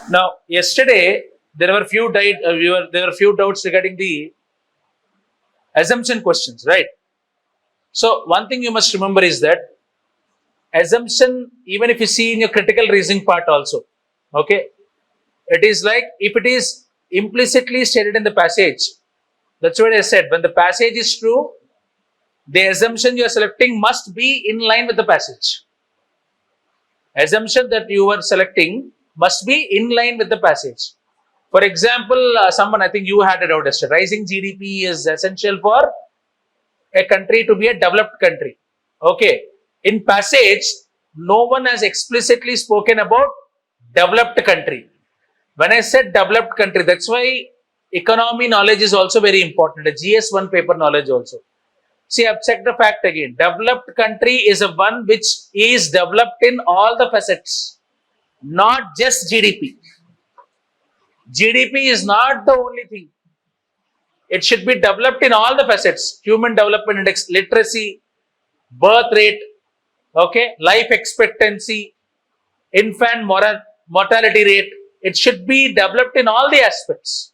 Now, yesterday there were few doubts regarding the assumption questions, right? So one thing you must remember is that assumption, even if you see in your critical reasoning part also, okay, it is like if it is implicitly stated in the passage. That's what I said. When the passage is true, the assumption you are selecting must be in line with the passage. Assumption that you are selecting must be in line with the passage. For example, someone, I think you had it out yesterday, rising GDP is essential for a country to be a developed country. Okay. In passage, no one has explicitly spoken about developed country. When I said developed country, that's why economy knowledge is also very important. The GS1 paper knowledge also. See, I've checked the fact again. Developed country is a one which is developed in all the facets, not just GDP. GDP is not the only thing. It should be developed in all the facets. Human Development Index, literacy, birth rate, okay, life expectancy, infant mortality rate. It should be developed in all the aspects,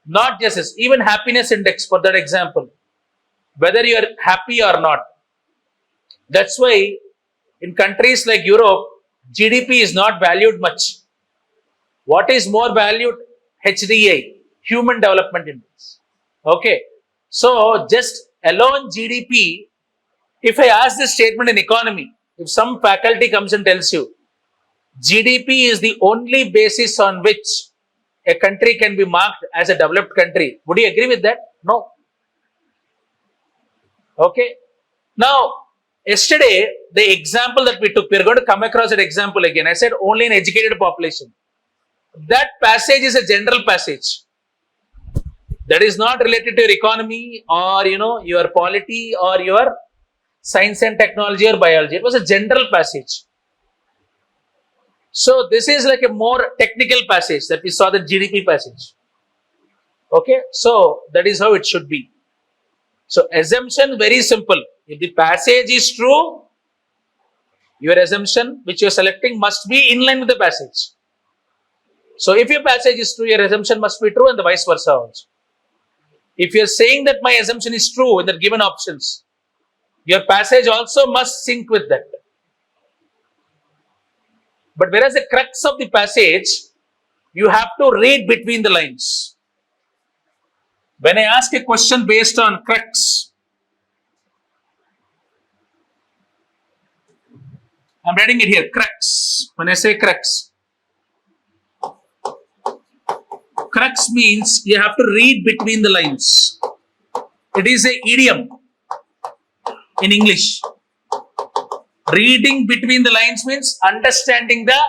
not just this. Even happiness index, for that example, whether you are happy or not. That's why in countries like Europe, GDP is not valued much. What is more valued? HDI, Human Development Index. Okay. So just alone GDP, if I ask this statement in economy, if some faculty comes and tells you, GDP is the only basis on which a country can be marked as a developed country, would you agree with that? No. Okay. Now, yesterday, the example that we took, we are going to come across that example again. I said only an educated population. That passage is a general passage. That is not related to your economy or, your polity or your science and technology or biology. It was a general passage. So this is like a more technical passage that we saw, the GDP passage. Okay. So that is how it should be. So assumption, very simple. If the passage is true, your assumption which you are selecting must be in line with the passage. So if your passage is true, your assumption must be true and the vice versa also. If you are saying that my assumption is true in the given options, your passage also must sync with that. But whereas the crux of the passage, you have to read between the lines. When I ask a question based on crux, I'm writing it here, crux. When I say crux, crux means you have to read between the lines. It is an idiom in English. Reading between the lines means understanding the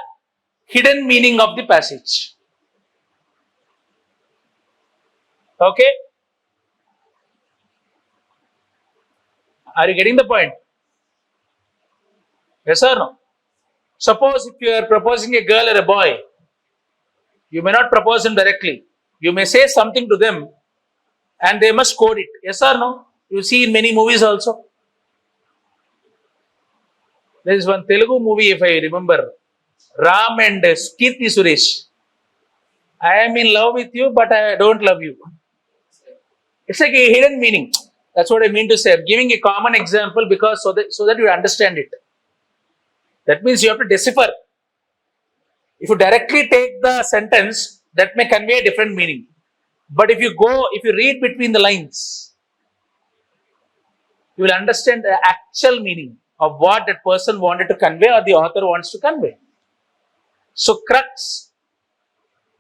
hidden meaning of the passage. Okay? Are you getting the point? Yes or no? Suppose if you are proposing a girl or a boy, you may not propose them directly. You may say something to them and they must code it. Yes or no? You see in many movies also. There is one Telugu movie, if I remember, Ram and Kirti Suresh. I am in love with you, but I don't love you. It's like a hidden meaning. That's what I mean to say. I'm giving a common example because so that you understand it. That means you have to decipher. If you directly take the sentence, that may convey a different meaning. But if you read between the lines, you will understand the actual meaning of what that person wanted to convey or the author wants to convey. So crux,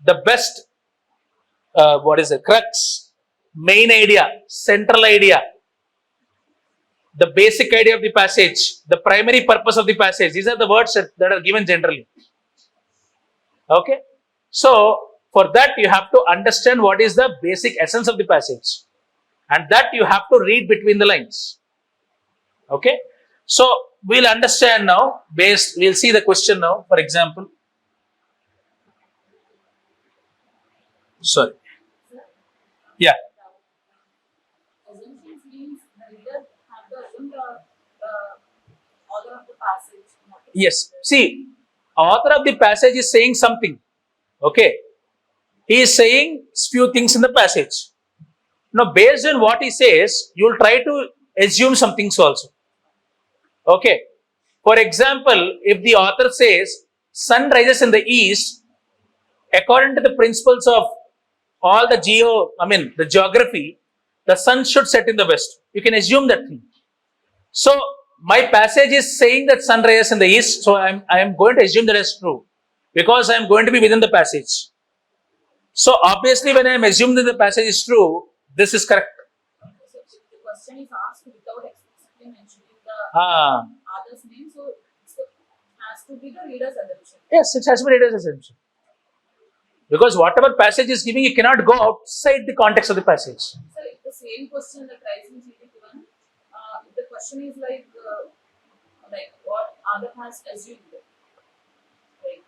the best, crux, main idea, central idea, the basic idea of the passage, the primary purpose of the passage. These are the words that are given generally. Okay. So for that you have to understand what is the basic essence of the passage, and that you have to read between the lines. Okay. So we'll understand now. We'll see the question now. For example, sorry. Yeah. Assumptions means the reader have to assume the author of the passage. Yes. See, author of the passage is saying something. Okay. He is saying few things in the passage. Now, based on what he says, you will try to assume some things also. Okay. For example, if the author says sun rises in the east, according to the principles of all the the geography, the sun should set in the west. You can assume that thing. So my passage is saying that sun rises in the east, so I am going to assume that is true because I am going to be within the passage. So obviously, when I am assuming that the passage is true, this is correct. So if the question is asked without explicitly mentioning the author's name, so it has to be the reader's assumption. Yes, it has to be reader's assumption. Because whatever passage is giving, you cannot go outside the context of the passage. So if the same question that rises in GDP1, if the question is like what other has assumed, like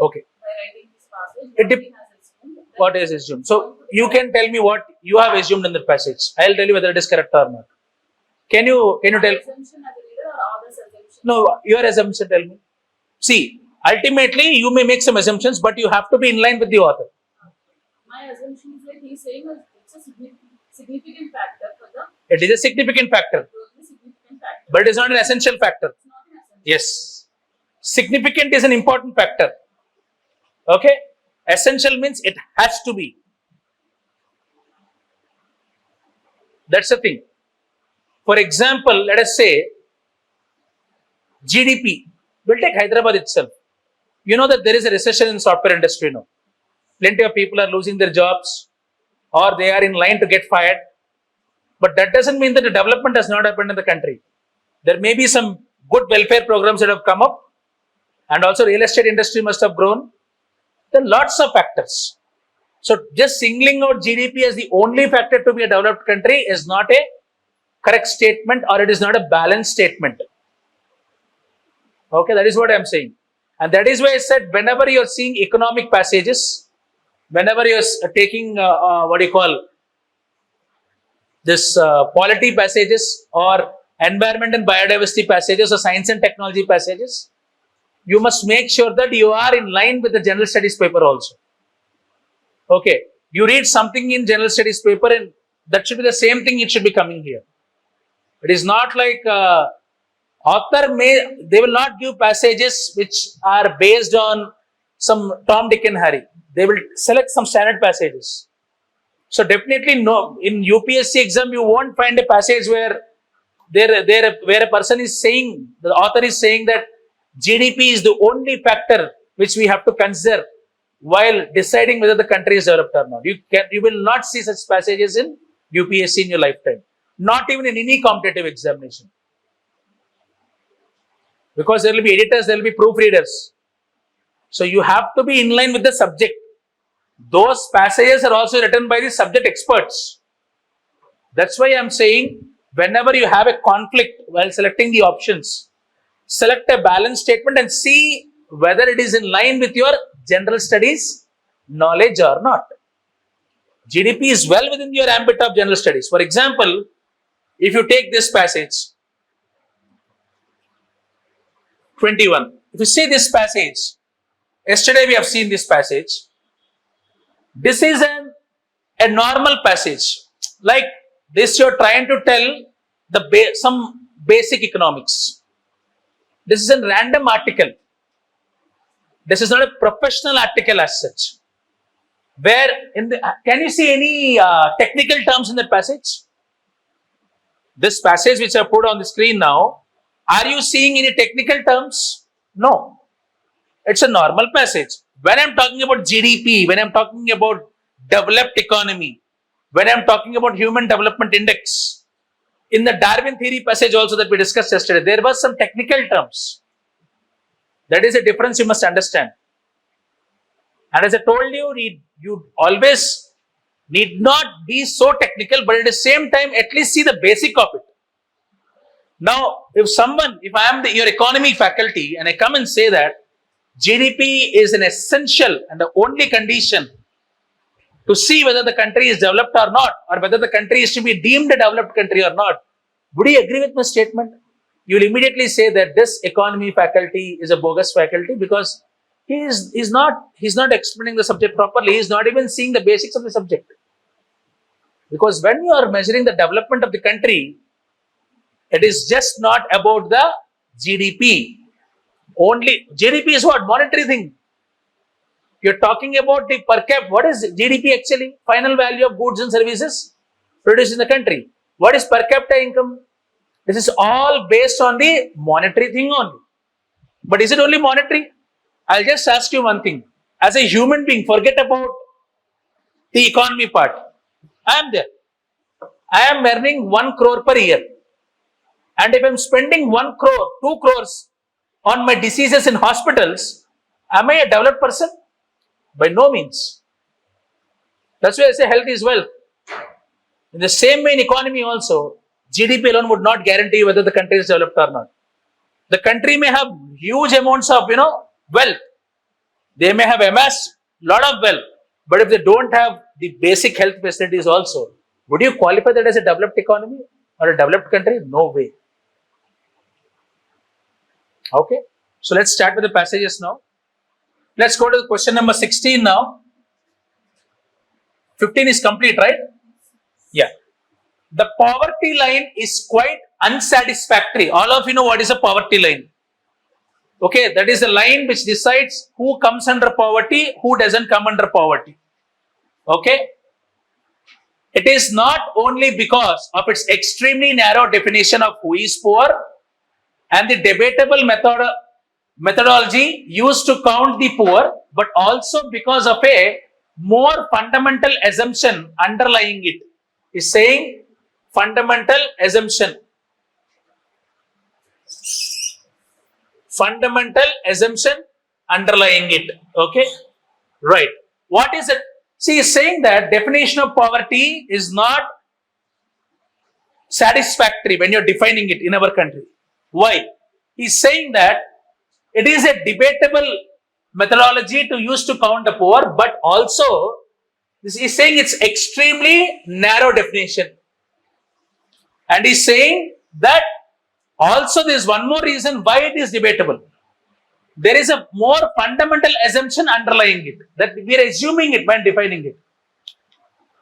Okay. by writing this passage, It what he has assumed. What is assumed? So you can tell me what you have assumed in the passage. I'll tell you whether it is correct or not. Can you tell? Assumption as a reader or other's assumption? No, your assumption. Tell me. See, ultimately you may make some assumptions, but you have to be in line with the author. My assumption is like he's saying it's a significant factor for the. It is a significant factor, but it is not an essential factor. It's not an essential. Yes, significant is an important factor. Okay, essential means it has to be. That's the thing. For example, let us say GDP. We'll take Hyderabad itself. You know that there is a recession in the software industry now. Plenty of people are losing their jobs or they are in line to get fired. But that doesn't mean that the development has not happened in the country. There may be some good welfare programs that have come up, and also real estate industry must have grown. There are lots of factors. So just singling out GDP as the only factor to be a developed country is not a correct statement, or it is not a balanced statement. Okay, that is what I am saying. And that is why I said whenever you are seeing economic passages, whenever you are taking this polity passages or environment and biodiversity passages or science and technology passages, you must make sure that you are in line with the general studies paper also. Okay, you read something in general studies paper and that should be the same thing, it should be coming here. It is not like they will not give passages which are based on some Tom, Dick and Harry. They will select some standard passages. So definitely no, in UPSC exam you won't find a passage where a person is saying, the author is saying that GDP is the only factor which we have to consider while deciding whether the country is developed or not. You will not see such passages in UPSC in your lifetime. Not even in any competitive examination. Because there will be editors, there will be proofreaders. So you have to be in line with the subject. Those passages are also written by the subject experts. That's why I am saying whenever you have a conflict while selecting the options, select a balanced statement and see whether it is in line with your general studies knowledge or not. GDP is well within your ambit of general studies. For example, if you take this passage, 21. If you see this passage, yesterday we have seen this passage. This is a normal passage. Like this, you're trying to tell some basic economics. This is a random article. This is not a professional article as such. Can you see any technical terms in that passage? This passage which I put on the screen now, are you seeing any technical terms? No. It's a normal passage. When I'm talking about GDP, when I'm talking about developed economy, when I'm talking about human development index, in the Darwin theory passage also that we discussed yesterday, there was some technical terms. That is a difference you must understand. And as I told you, you always need not be so technical, but at the same time, at least see the basic of it. Now, if I am your economy faculty and I come and say that GDP is an essential and the only condition to see whether the country is developed or not, or whether the country is to be deemed a developed country or not, would you agree with my statement? You will immediately say that this economy faculty is a bogus faculty because he's not explaining the subject properly. He's not even seeing the basics of the subject. Because when you are measuring the development of the country, it is just not about the GDP. Only GDP is what? Monetary thing. You're talking about the per cap. What is GDP actually? Final value of goods and services produced in the country. What is per capita income? This is all based on the monetary thing only. But is it only monetary? I'll just ask you one thing. As a human being, forget about the economy part. I am there. I am earning 1 crore per year. And if I'm spending 1 crore, 2 crores on my diseases in hospitals, am I a developed person? By no means. That's why I say health is wealth. In the same way in economy also, GDP alone would not guarantee whether the country is developed or not. The country may have huge amounts of, wealth. They may have amassed lot of wealth. But if they don't have the basic health facilities also, would you qualify that as a developed economy or a developed country? No way. Okay. So let's start with the passages now. Let's go to question number 16 now. 15 is complete, right? Yeah. The poverty line is quite unsatisfactory. All of you know what is a poverty line. Okay, that is a line which decides who comes under poverty, who doesn't come under poverty. Okay. It is not only because of its extremely narrow definition of who is poor and the debatable methodology used to count the poor, but also because of a more fundamental assumption underlying it. Is saying fundamental assumption. Fundamental assumption underlying it. Okay. Right. What is it? See, he's saying that definition of poverty is not satisfactory when you're defining it in our country. Why? He's saying that it is a debatable methodology to use to count the poor, but also this is saying it's extremely narrow definition. And he's saying that also there is one more reason why it is debatable. There is a more fundamental assumption underlying it, that we are assuming it when defining it.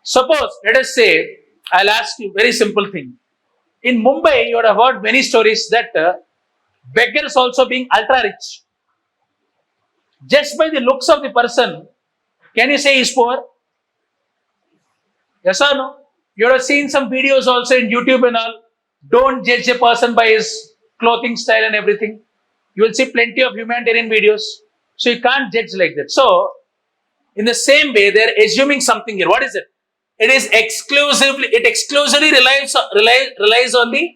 Suppose, let us say, I'll ask you a very simple thing. In Mumbai, you would have heard many stories that beggars also being ultra rich. Just by the looks of the person, can you say he's poor? Yes or no? You would have seen some videos also in YouTube and all. Don't judge a person by his clothing style and everything. You will see plenty of humanitarian videos. So you can't judge like that. So, in the same way, they're assuming something here. What is it? It exclusively relies on the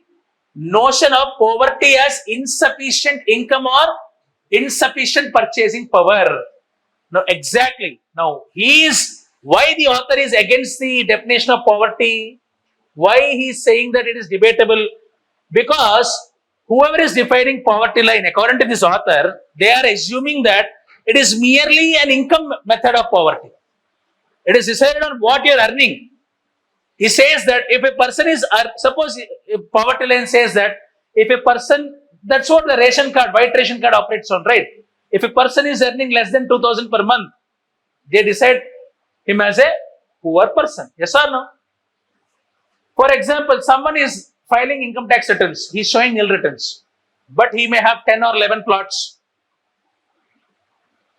notion of poverty as insufficient income or insufficient purchasing power. Now, exactly. Now, why the author is against the definition of poverty? Why he is saying that it is debatable? Because whoever is defining poverty line, according to this author, they are assuming that it is merely an income method of poverty. It is decided on what you are earning. He says that if a person is, suppose poverty line says that if a person, that's what the ration card, white ration card operates on, right? If a person is earning less than 2,000 per month, they decide him as a poor person. Yes or no? For example, someone is filing income tax returns. He is showing nil returns. But he may have 10 or 11 plots.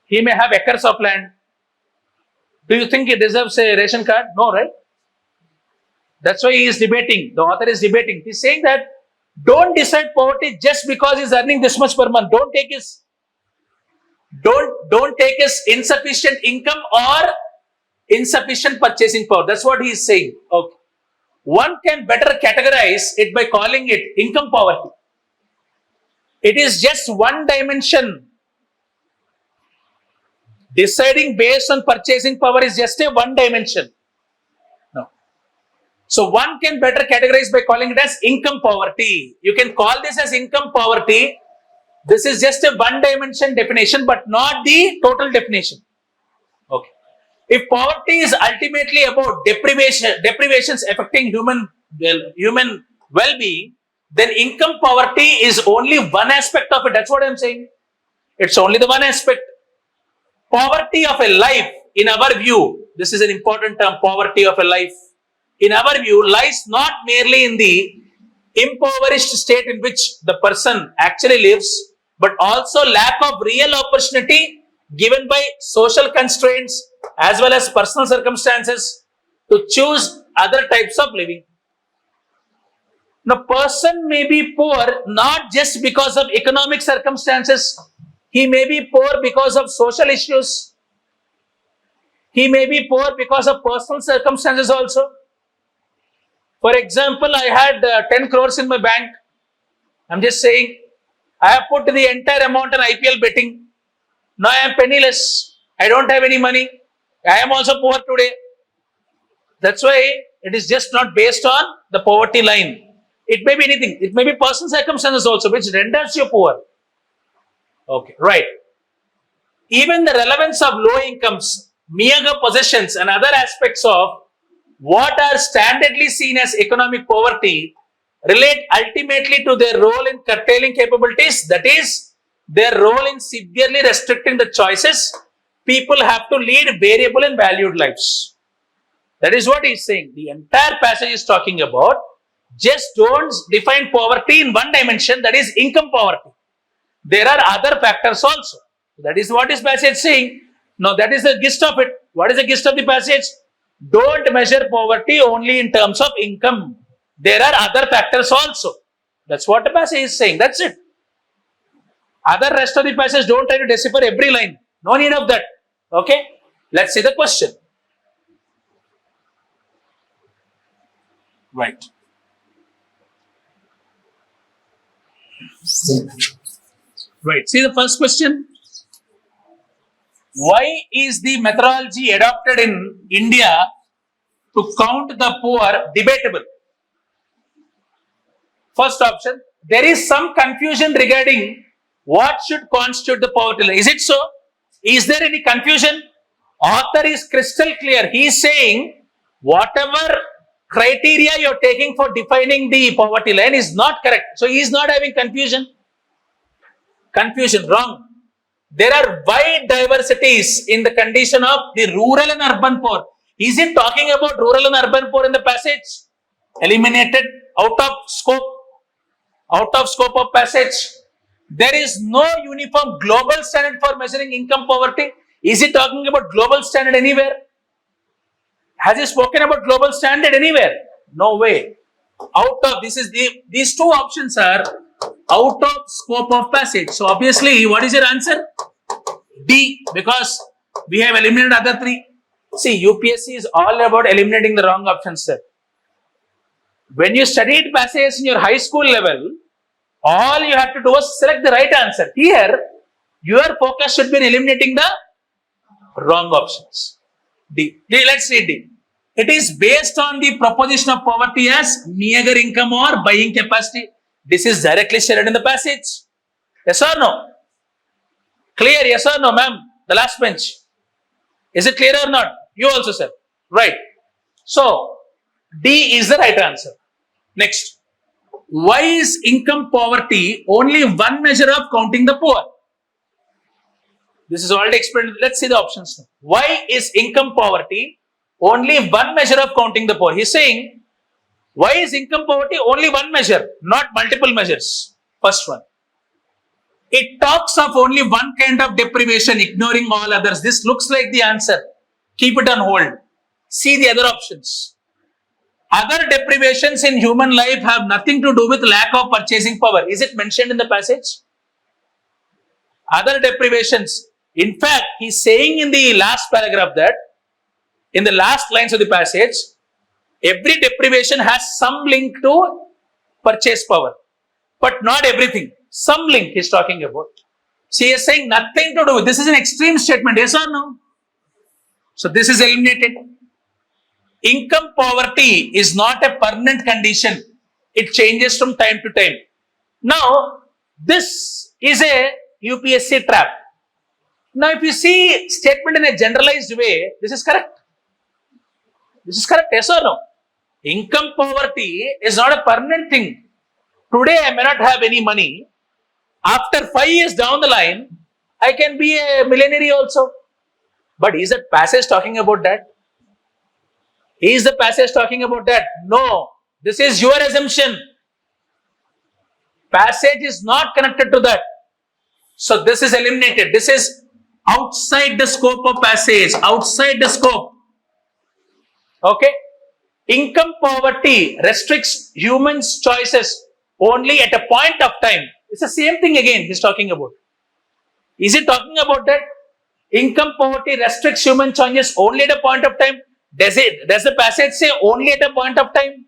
He may have acres of land. Do you think he deserves a ration card? No, right? That's why he is debating. The author is debating. He's saying that don't decide poverty just because he's earning this much per month. Don't take his insufficient income or insufficient purchasing power. That's what he is saying. Okay. One can better categorize it by calling it income poverty. It is just one dimension. Deciding based on purchasing power is just a one dimension. No. So one can better categorize by calling it as income poverty. You can call this as income poverty. This is just a one dimension definition, but not the total definition. Okay. If poverty is ultimately about deprivations affecting human well-being, then income poverty is only one aspect of it. That's what I'm saying. It's only the one aspect. poverty of a life, in our view, this is an important term, poverty of a life, in our view, lies not merely in the impoverished state in which the person actually lives, but also lack of real opportunity given by social constraints as well as personal circumstances to choose other types of living. Now, person may be poor not just because of economic circumstances. He may be poor because of social issues. He may be poor because of personal circumstances also. For example, I had 10 crores in my bank. I'm just saying, I have put the entire amount on IPL betting. Now I am penniless. I don't have any money. I am also poor today. That's why it is just not based on the poverty line. It may be anything. It may be personal circumstances also, which renders you poor. Okay, right. Even the relevance of low incomes, meager possessions, and other aspects of what are standardly seen as economic poverty relate ultimately to their role in curtailing capabilities, that is, their role in severely restricting the choices people have to lead variable and valued lives. That is what he's saying. The entire passage is talking about. Just don't define poverty in one dimension, that is income poverty. There are other factors also. That is what this passage is saying. Now, that is the gist of it. What is the gist of the passage? Don't measure poverty only in terms of income. There are other factors also. That's what the passage is saying. That's it. Other rest of the passage, don't try to decipher every line. No need of that. Okay? Let's see the question. Right. Right. See the first question. Why is the methodology adopted in India to count the poor debatable? First option, there is some confusion regarding what should constitute the poverty line. Is it so? Is there any confusion? Author is crystal clear. He is saying whatever criteria you are taking for defining the poverty line is not correct. So he is not having confusion. Confusion, wrong. There are wide diversities in the condition of the rural and urban poor. Is it talking about rural and urban poor in the passage? Eliminated, out of scope of passage. There is no uniform global standard for measuring income poverty. Is he talking about global standard anywhere? Has he spoken about global standard anywhere? No way. These two options are out of scope of passage. So obviously, what is your answer? D, because we have eliminated other three. See, UPSC is all about eliminating the wrong options, sir. When you studied passages in your high school level, all you have to do is select the right answer. Here, your focus should be in eliminating the wrong options. D. Let's read D. It is based on the proposition of poverty as meager income or buying capacity. This is directly stated in the passage. Yes or no? Clear? Yes or no, ma'am? The last bench. Is it clear or not? You also, sir. Right. So, D is the right answer. Next. Why is income poverty only one measure of counting the poor? This is already explained. Let's see the options now. Why is income poverty only one measure of counting the poor? He's saying, why is income poverty only one measure, not multiple measures? First one. It talks of only one kind of deprivation, ignoring all others. This looks like the answer. Keep it on hold. See the other options. Other deprivations in human life have nothing to do with lack of purchasing power. Is it mentioned in the passage? Other deprivations. In fact, he's saying in the last paragraph that, in the last lines of the passage, every deprivation has some link to purchase power, but not everything. Some link he's talking about. So he is saying nothing to do with. This is an extreme statement, yes or no? So this is eliminated. Income poverty is not a permanent condition. It changes from time to time. Now, this is a UPSC trap. Now, if you see statement in a generalized way, this is correct. This is correct, yes or no? Income poverty is not a permanent thing. Today, I may not have any money. After 5 years down the line, I can be a millionaire also. But is that passage talking about that? Is the passage talking about that? No. This is your assumption. Passage is not connected to that. So this is eliminated. This is outside the scope of passage. Outside the scope. Okay. Income poverty restricts humans' choices only at a point of time. It's the same thing again he's talking about. Is it talking about that? Income poverty restricts human choices only at a point of time. Does the passage say only at a point of time?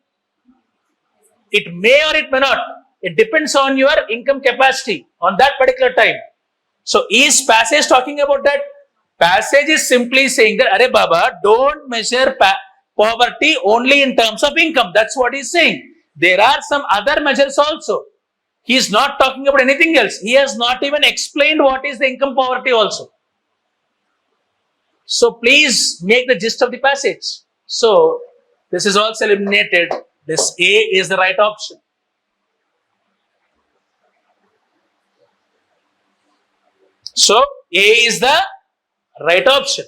It may or it may not. It depends on your income capacity on that particular time. So is passage talking about that? Passage is simply saying that, Arey Baba, don't measure poverty only in terms of income. That's what he's saying. There are some other measures also. He is not talking about anything else. He has not even explained what is the income poverty also. So please make the gist of the passage. So this is also eliminated. This A is the right option. So A is the right option.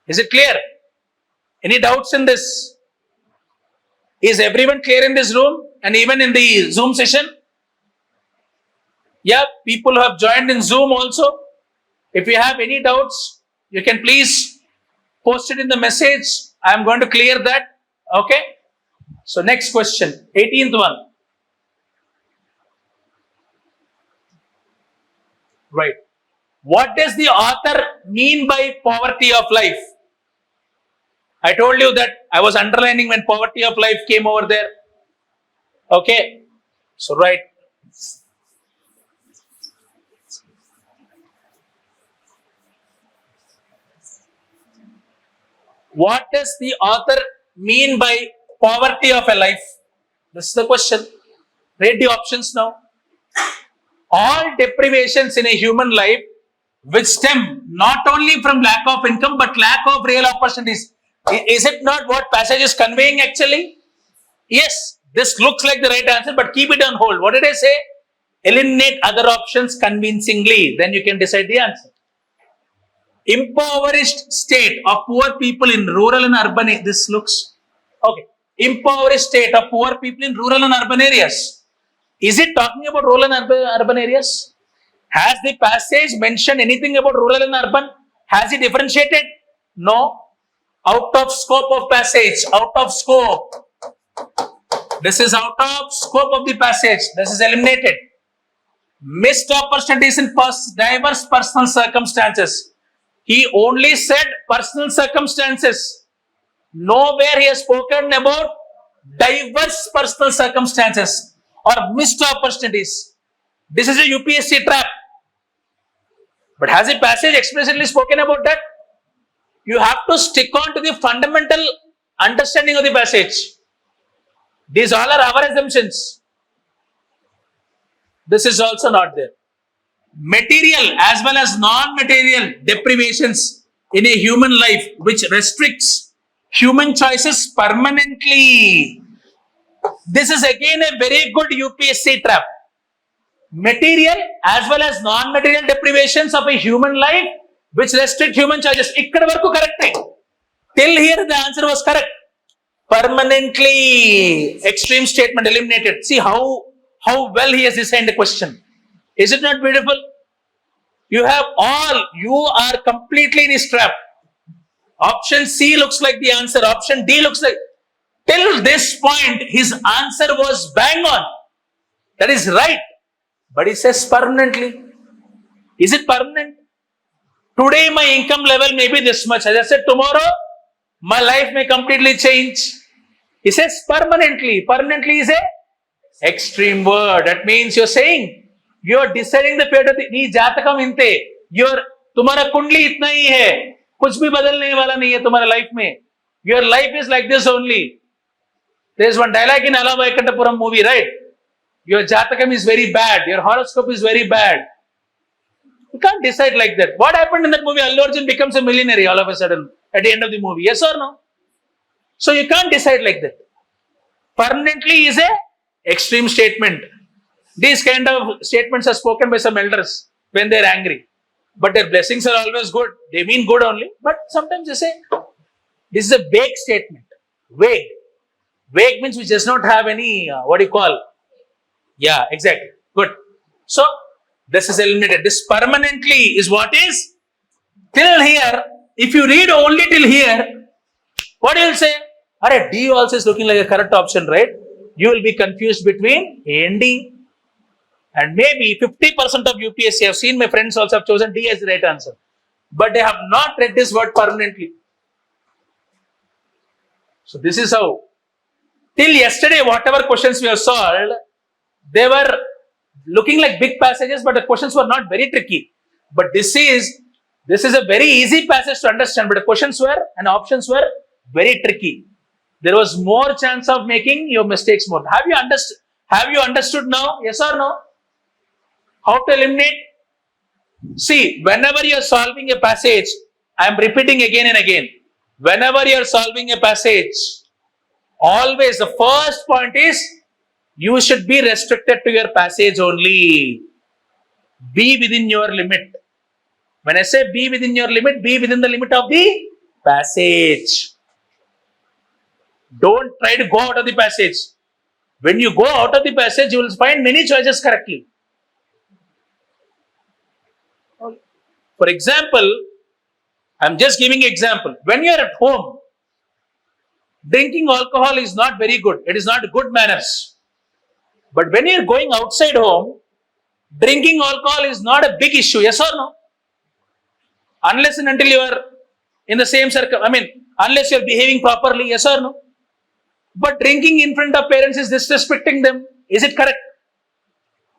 Is it clear? Any doubts in this? Is everyone clear in this room and even in the Zoom session? Yeah, people who have joined in Zoom also. If you have any doubts, you can please post it in the message. I am going to clear that. Okay. So next question, 18th one. Right. What does the author mean by poverty of life? I told you that I was underlining when poverty of life came over there. Okay. So right. What does the author mean by poverty of a life? This is the question. Read the options now. All deprivations in a human life which stem not only from lack of income but lack of real opportunities. Is it not what passage is conveying actually? Yes, this looks like the right answer, but keep it on hold. What did I say? Eliminate other options convincingly, then you can decide the answer. Impoverished state of poor people in rural and urban. This looks okay. Impoverished state of poor people in rural and urban areas. Is it talking about rural and urban areas? Has the passage mentioned anything about rural and urban? Has it differentiated? No. Out of scope of passage. Out of scope. This is out of scope of the passage. This is eliminated. Missed opportunities in diverse personal circumstances. He only said personal circumstances. Nowhere he has spoken about diverse personal circumstances or missed opportunities. This is a UPSC trap. But has the passage explicitly spoken about that? You have to stick on to the fundamental understanding of the passage. These all are our assumptions. This is also not there. Material as well as non-material deprivations in a human life which restricts human choices permanently. This is again a very good UPSC trap. Material as well as non-material deprivations of a human life which restrict human choices. Ikkada varaku correct. Till here the answer was correct. Permanently, extreme statement eliminated. See how well he has designed the question. Is it not beautiful? You are completely in his trap. Option C looks like the answer. Option D looks like. Till this point, his answer was bang on. That is right. But he says permanently. Is it permanent? Today my income level may be this much. As I said, tomorrow my life may completely change. He says permanently. Permanently is a extreme word. That means you're saying you're deciding the fate of the nee jatakam inte. तुम्हारा कुंडली इतना ही है, कुछ भी बदलने वाला नहीं है तुम्हारे लाइफ में. Your life is like this only. There is one dialogue in Ala Vaikantapuram movie, right? Your jatakam is very bad. Your horoscope is very bad. You can't decide like that. What happened in that movie? Allu Arjun becomes a millionaire all of a sudden at the end of the movie. Yes or no? So you can't decide like that. Permanently is a extreme statement. These kind of statements are spoken by some elders when they are angry. but their blessings are always good. They mean good only. But sometimes they say, this is a vague statement. Vague. Vague means which does not have any, what do you call? Yeah, exactly. Good. So, this is eliminated. This permanently is what is? Till here. If you read only till here, what you will say? Alright, D also is looking like a correct option, right? You will be confused between A and D. And maybe 50% of UPSC, I've seen my friends also have chosen D as the right answer. But they have not read this word permanently. So this is how. Till yesterday, whatever questions we have solved, they were looking like big passages, but the questions were not very tricky. But this is a very easy passage to understand, but the questions were and options were very tricky. There was more chance of making your mistakes more. Have you understood? Have you understood now? Yes or no? How to eliminate? See, whenever you are solving a passage, I am repeating again and again. Whenever you are solving a passage, always the first point is you should be restricted to your passage only. Be within your limit. When I say be within your limit, be within the limit of the passage. Don't try to go out of the passage. When you go out of the passage, you will find many choices correctly. For example, I'm just giving an example. When you are at home, drinking alcohol is not very good. It is not good manners. But when you are going outside home, drinking alcohol is not a big issue. Yes or no? Unless and until you are in the same circle. Unless you are behaving properly. Yes or no? But drinking in front of parents is disrespecting them. Is it correct?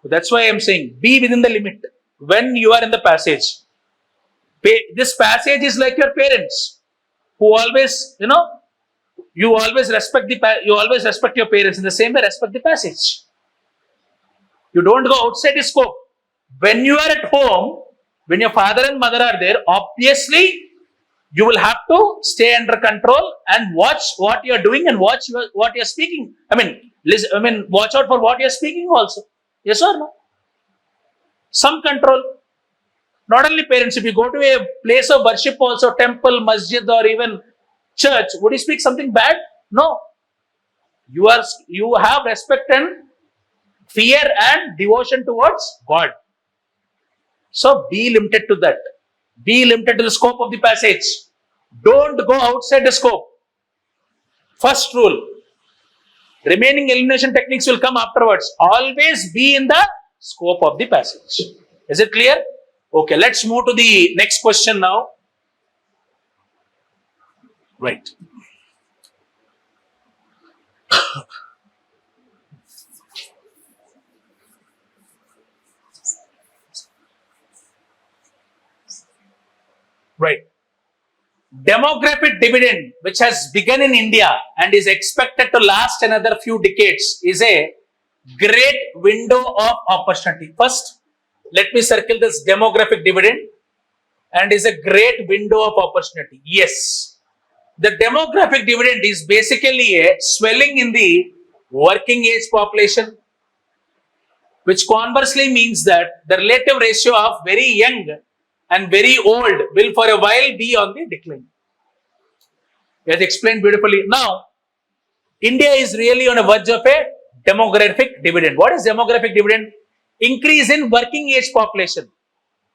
That's why I am saying be within the limit when you are in the passage. This passage is like your parents who always, you always respect your parents. In the same way, respect the passage. You don't go outside the scope. When you are at home, when your father and mother are there, obviously you will have to stay under control and watch what you are doing and watch what you are speaking. Watch out for what you are speaking also. Yes or no? Some control. Not only parents, if you go to a place of worship also, temple, masjid or even church, would you speak something bad? No. You have respect and fear and devotion towards God. So be limited to that. Be limited to the scope of the passage. Don't go outside the scope. First rule. Remaining elimination techniques will come afterwards. Always be in the scope of the passage. Is it clear? Okay, let's move to the next question now. Right. Right. Demographic dividend, which has begun in India and is expected to last another few decades, is a great window of opportunity. First, let me circle this demographic dividend and is a great window of opportunity. Yes. The demographic dividend is basically a swelling in the working age population, which conversely means that the relative ratio of very young and very old will for a while be on the decline. He has explained beautifully. Now, India is really on a verge of a demographic dividend. What is demographic dividend? Increase in working age population.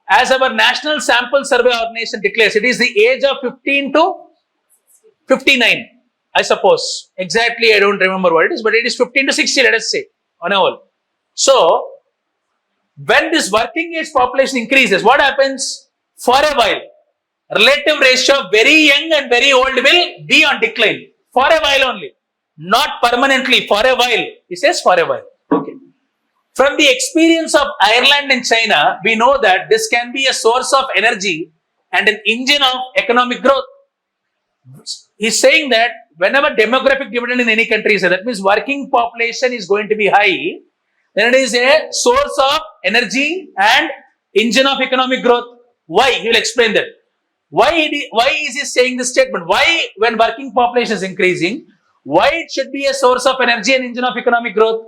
As our National Sample Survey Organization declares, it is the age of 15 to 59, I suppose. Exactly, I don't remember what it is, but it is 15 to 60, let us say, on a whole. So, when this working age population increases, what happens? For a while, relative ratio of very young and very old will be on decline. For a while only. Not permanently, for a while. He says for a while. Okay. From the experience of Ireland and China, we know that this can be a source of energy and an engine of economic growth. He's saying that whenever demographic dividend in any country is there, that means working population is going to be high, then it is a source of energy and engine of economic growth. Why? He will explain that. Why is he saying this statement? Why, when working population is increasing, why it should be a source of energy and engine of economic growth?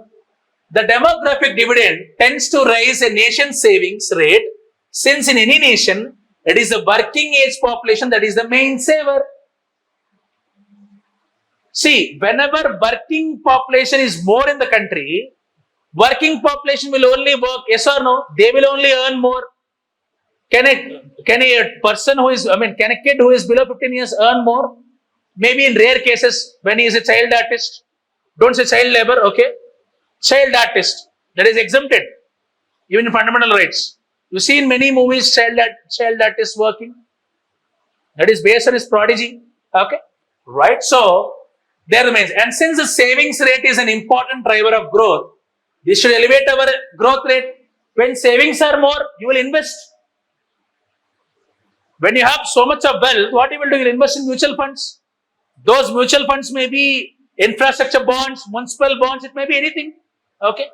The demographic dividend tends to raise a nation's savings rate Since in any nation, it is the working age population that is the main saver. See, whenever working population is more in the country, working population will only work, yes or no? They will only earn more. Can a person who is, can a kid who is below 15 years earn more? Maybe in rare cases when he is a child artist. Don't say child labor, okay? Child artist, that is exempted, even in fundamental rights. You see in many movies, child artist working. That is based on his prodigy, okay? Right, so, there remains. And since the savings rate is an important driver of growth, this should elevate our growth rate. When savings are more, you will invest. When you have so much of wealth, what you will do? You will invest in mutual funds. Those mutual funds may be infrastructure bonds, municipal bonds, it may be anything. Okay.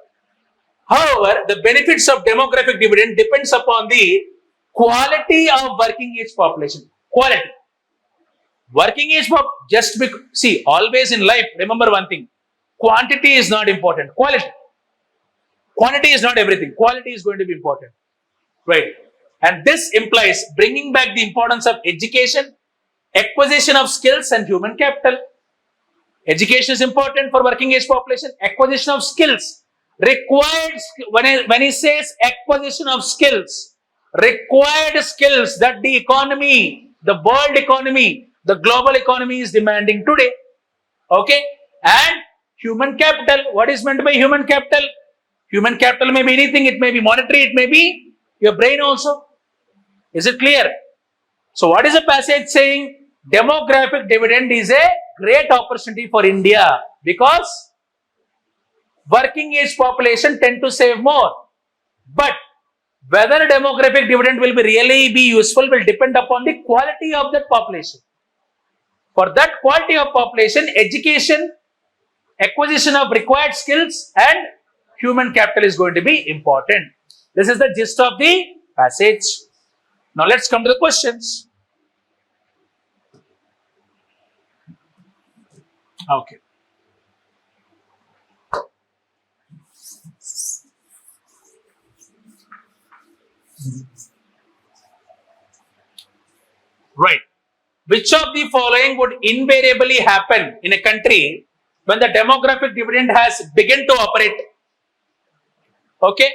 However, the benefits of demographic dividend depends upon the quality of working age population. Quality. Working age just because, see, always in life, remember one thing. Quantity is not important. Quality. Quantity is not everything. Quality is going to be important. Right. And this implies bringing back the importance of education, acquisition of skills and human capital. Education is important for working age population. Acquisition of skills. Required, when he says acquisition of skills, required skills that the economy, the world economy, the global economy is demanding today. Okay. And human capital. What is meant by human capital? Human capital may be anything. It may be monetary. It may be your brain also. Is it clear? So what is the passage saying? Demographic dividend is a great opportunity for India because working age population tend to save more. But whether demographic dividend will really be useful will depend upon the quality of that population. For that quality of population, education, acquisition of required skills and human capital is going to be important. This is the gist of the passage. Now let's come to the questions. Okay. Right. Which of the following would invariably happen in a country when the demographic dividend has begun to operate? Okay.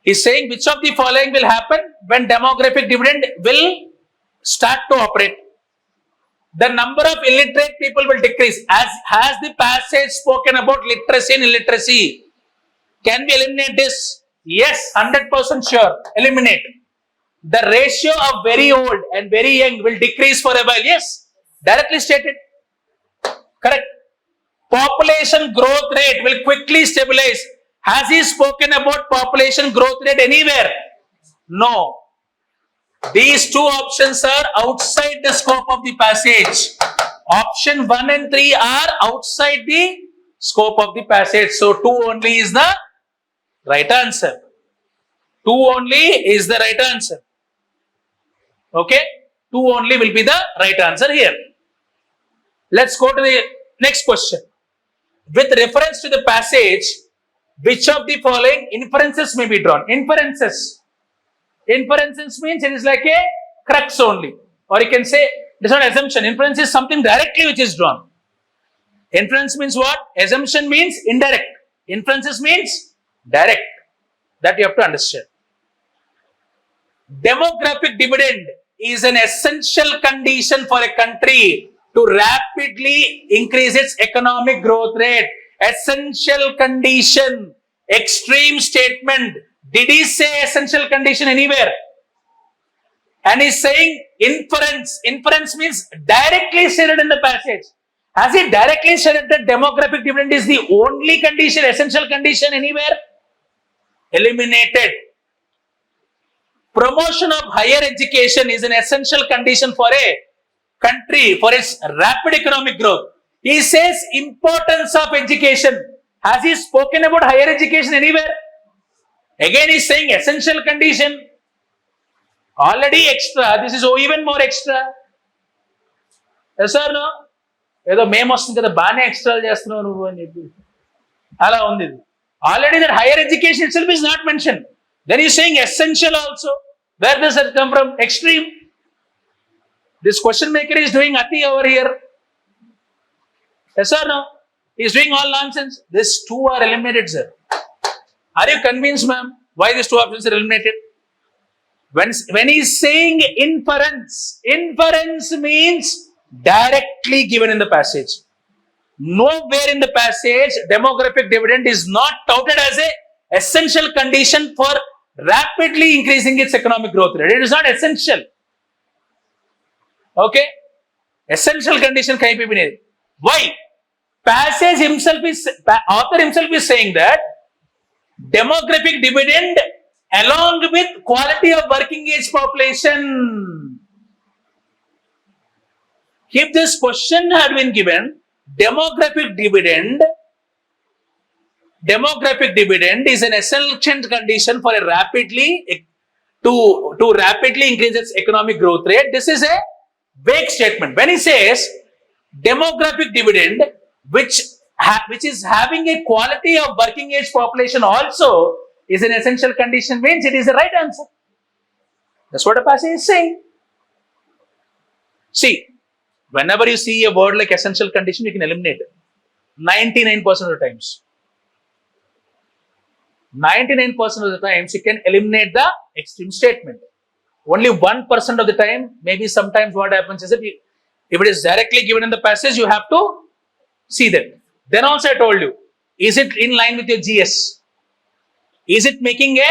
He's saying which of the following will happen when demographic dividend will start to operate. The number of illiterate people will decrease. As has the passage spoken about literacy and illiteracy. Can we eliminate this? Yes, 100% sure. Eliminate. The ratio of very old and very young will decrease for a while. Yes, directly stated. Correct. Population growth rate will quickly stabilize. Has he spoken about population growth rate anywhere? No. These two options are outside the scope of the passage. Option 1 and 3 are outside the scope of the passage. So 2 only is the right answer. 2 only is the right answer. Okay? 2 only will be the right answer here. Let's go to the next question. With reference to the passage, which of the following inferences may be drawn? Inferences. Inferences means it is like a crux only. Or you can say, it is not assumption. Inference is something directly which is drawn. Inference means what? Assumption means indirect. Inferences means direct. That you have to understand. Demographic dividend is an essential condition for a country to rapidly increase its economic growth rate. Essential condition. Extreme statement. Did he say essential condition anywhere? And he's saying inference. Inference means directly stated in the passage. Has he directly said that demographic dividend is the only condition, essential condition anywhere? Eliminated. Promotion of higher education is an essential condition for a country for its rapid economic growth. He says importance of education. Has he spoken about higher education anywhere? Again, he is saying essential condition. Already extra. This is even more extra. Yes or no? ఏదో మేము వస్తుంది కదా బాగానే extra చేస్తున్నావు నువ్వు అని చెప్పి అలా ఉంది. Already that higher education itself is not mentioned. Then he's saying essential also. Where does that come from? Extreme. This question maker is doing ati over here. Yes or no? He's doing all nonsense. These two are eliminated, sir. Are you convinced, ma'am? Why these two options are eliminated? When he's saying inference means directly given in the passage. Nowhere in the passage, demographic dividend is not touted as a essential condition for rapidly increasing its economic growth rate. It is not essential. Okay? Essential condition can be made. Why? Passage himself is, author himself is saying that demographic dividend along with quality of working age population. If this question had been given, demographic dividend is an essential condition for a rapidly to rapidly increase its economic growth rate. This is a vague statement. When he says demographic dividend, which is having a quality of working age population also is an essential condition, means it is the right answer. That's what the passage is saying. See, whenever you see a word like essential condition, you can eliminate it. 99% of the times. 99% of the times, you can eliminate the extreme statement. Only 1% of the time, maybe sometimes what happens is that if it is directly given in the passage, you have to see that. Then also I told you, is it in line with your GS? Is it making the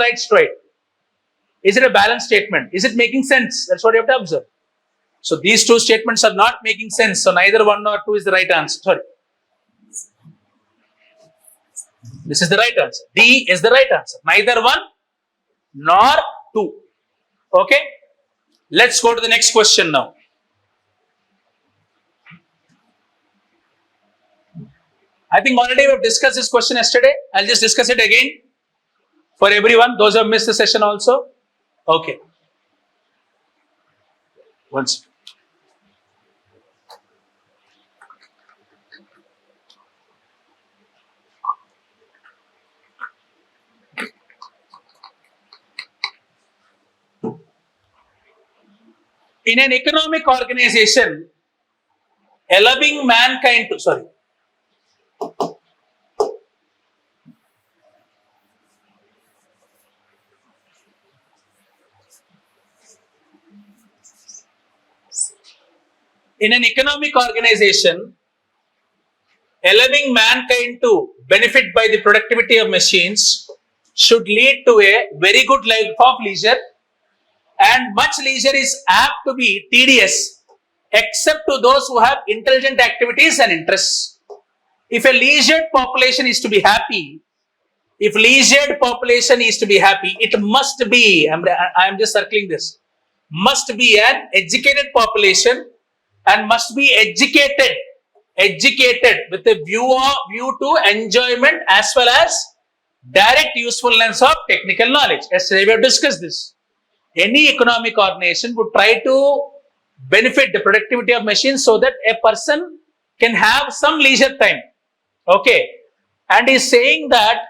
right stride? Is it a balanced statement? Is it making sense? That's what you have to observe. So these two statements are not making sense. So neither 1 nor 2 is the right answer. Sorry. This is the right answer. D is the right answer. Neither 1 nor 2. Okay. Let's go to the next question now. I think already we have discussed this question yesterday. I'll just discuss it again for everyone, those who have missed the session also. Okay. Once. In an economic organization, allowing mankind to, in an economic organization, allowing mankind to benefit by the productivity of machines should lead to a very good life of leisure, and much leisure is apt to be tedious except to those who have intelligent activities and interests. If a leisured population is to be happy, it must be, I'm just circling this, must be an educated population and must be educated with a view to enjoyment as well as direct usefulness of technical knowledge. Yesterday we have discussed this. Any economic organization would try to benefit the productivity of machines so that a person can have some leisure time. Okay. And he's saying that,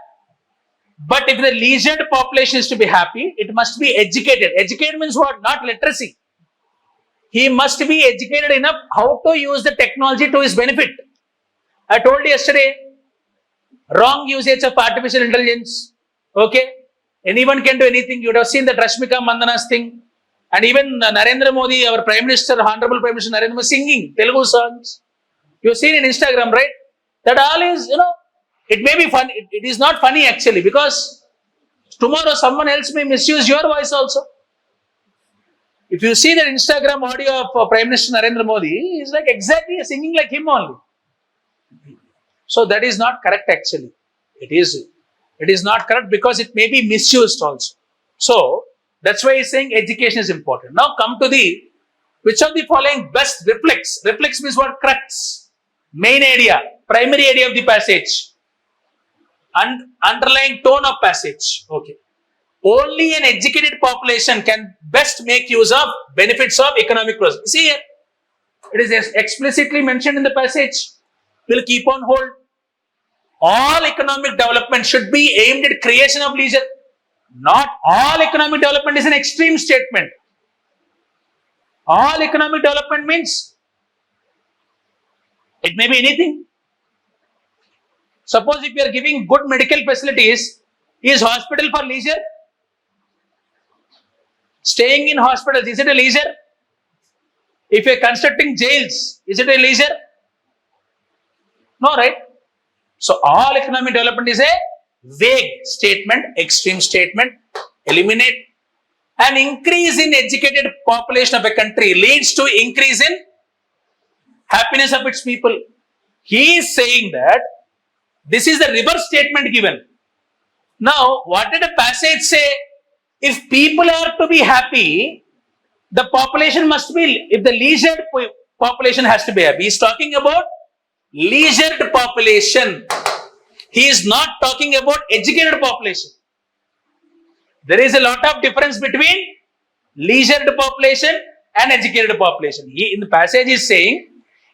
but if the leisured population is to be happy, it must be educated. Educated means what? Not literacy. He must be educated enough how to use the technology to his benefit. I told you yesterday, wrong usage of artificial intelligence. Okay. Anyone can do anything. You would have seen the Rashmika Mandana's thing. And even Narendra Modi, our Prime Minister, Honorable Prime Minister Narendra Modi, singing Telugu songs. You've seen in Instagram, right? That all is, it may be fun. It is not funny actually, because tomorrow someone else may misuse your voice also. If you see the Instagram audio of Prime Minister Narendra Modi, he's like exactly singing like him only. So that is not correct actually. It is not correct because it may be misused also. So that's why he's saying education is important. Now come to which of the following best reflects? Reflects means what? Crux, main area, primary area of the passage, and underlying tone of passage. Okay. Only an educated population can best make use of benefits of economic growth. See here, it is explicitly mentioned in the passage. We'll keep on hold. All economic development should be aimed at creation of leisure. Not all economic development is an extreme statement. All economic development means it may be anything. Suppose if you are giving good medical facilities, is hospital for leisure? Staying in hospitals, is it a leisure? If you are constructing jails, is it a leisure? No, right? So all economic development is a vague statement, extreme statement. Eliminate. An increase in educated population of a country leads to increase in happiness of its people. He is saying that this is the reverse statement given. Now, what did the passage say? If people are to be happy, the population must be, if the leisured population has to be happy. He is talking about leisured population. He is not talking about educated population. There is a lot of difference between leisured population and educated population. He in the passage is saying,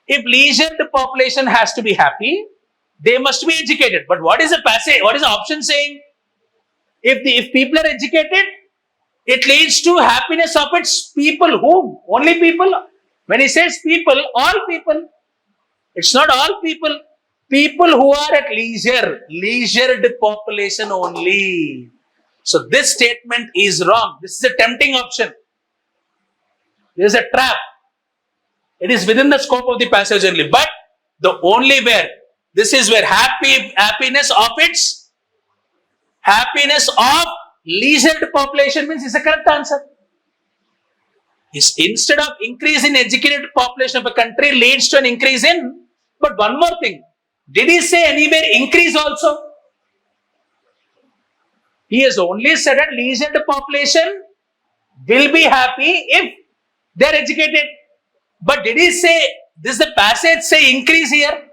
if leisured population has to be happy, they must be educated. But what is the passage? What is the option saying? If people are educated, it leads to happiness of its people. Whom? Only people. When he says people, all people. It's not all people. People who are at leisure, leisured population only. So this statement is wrong. This is a tempting option. This is a trap. It is within the scope of the passage only. But the only where, this is where happiness of leisured population means is a correct answer. Instead of increase in educated population of a country leads to an increase in, but one more thing. Did he say anywhere increase also? He has only said that leisured population will be happy if they are educated. But did he say, this the passage say increase here?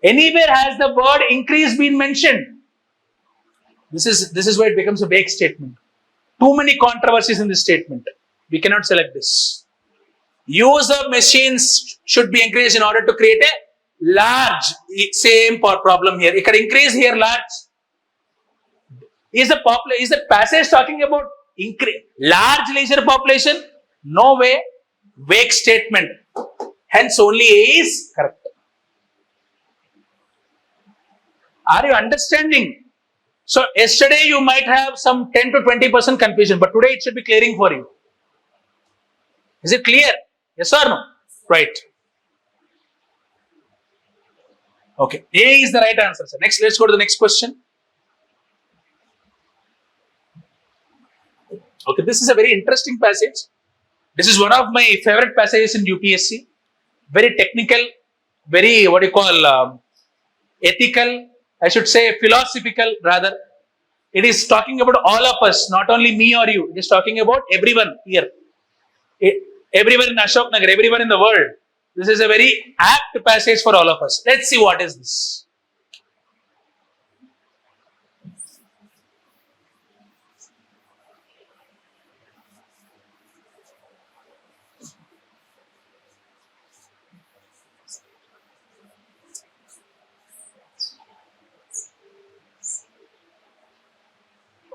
Anywhere has the word increase been mentioned? This is where it becomes a vague statement. Too many controversies in this statement. We cannot select this. Use of machines should be increased in order to create a large, same problem here. It can increase here large. Is the passage talking about large leisure population? No way. Vague statement. Hence only A is correct. Are you understanding? So yesterday you might have some 10 to 20% confusion, but today it should be clearing for you. Is it clear? Yes or no? Right. Okay. A is the right answer, sir. Next, let's go to the next question. Okay, this is a very interesting passage. This is one of my favorite passages in UPSC. Very technical, very ethical, I should say philosophical rather. It is talking about all of us, not only me or you. It is talking about everyone here. Everyone in Ashok, Nagar, everyone in the world. This is a very apt passage for all of us. Let's see what is this.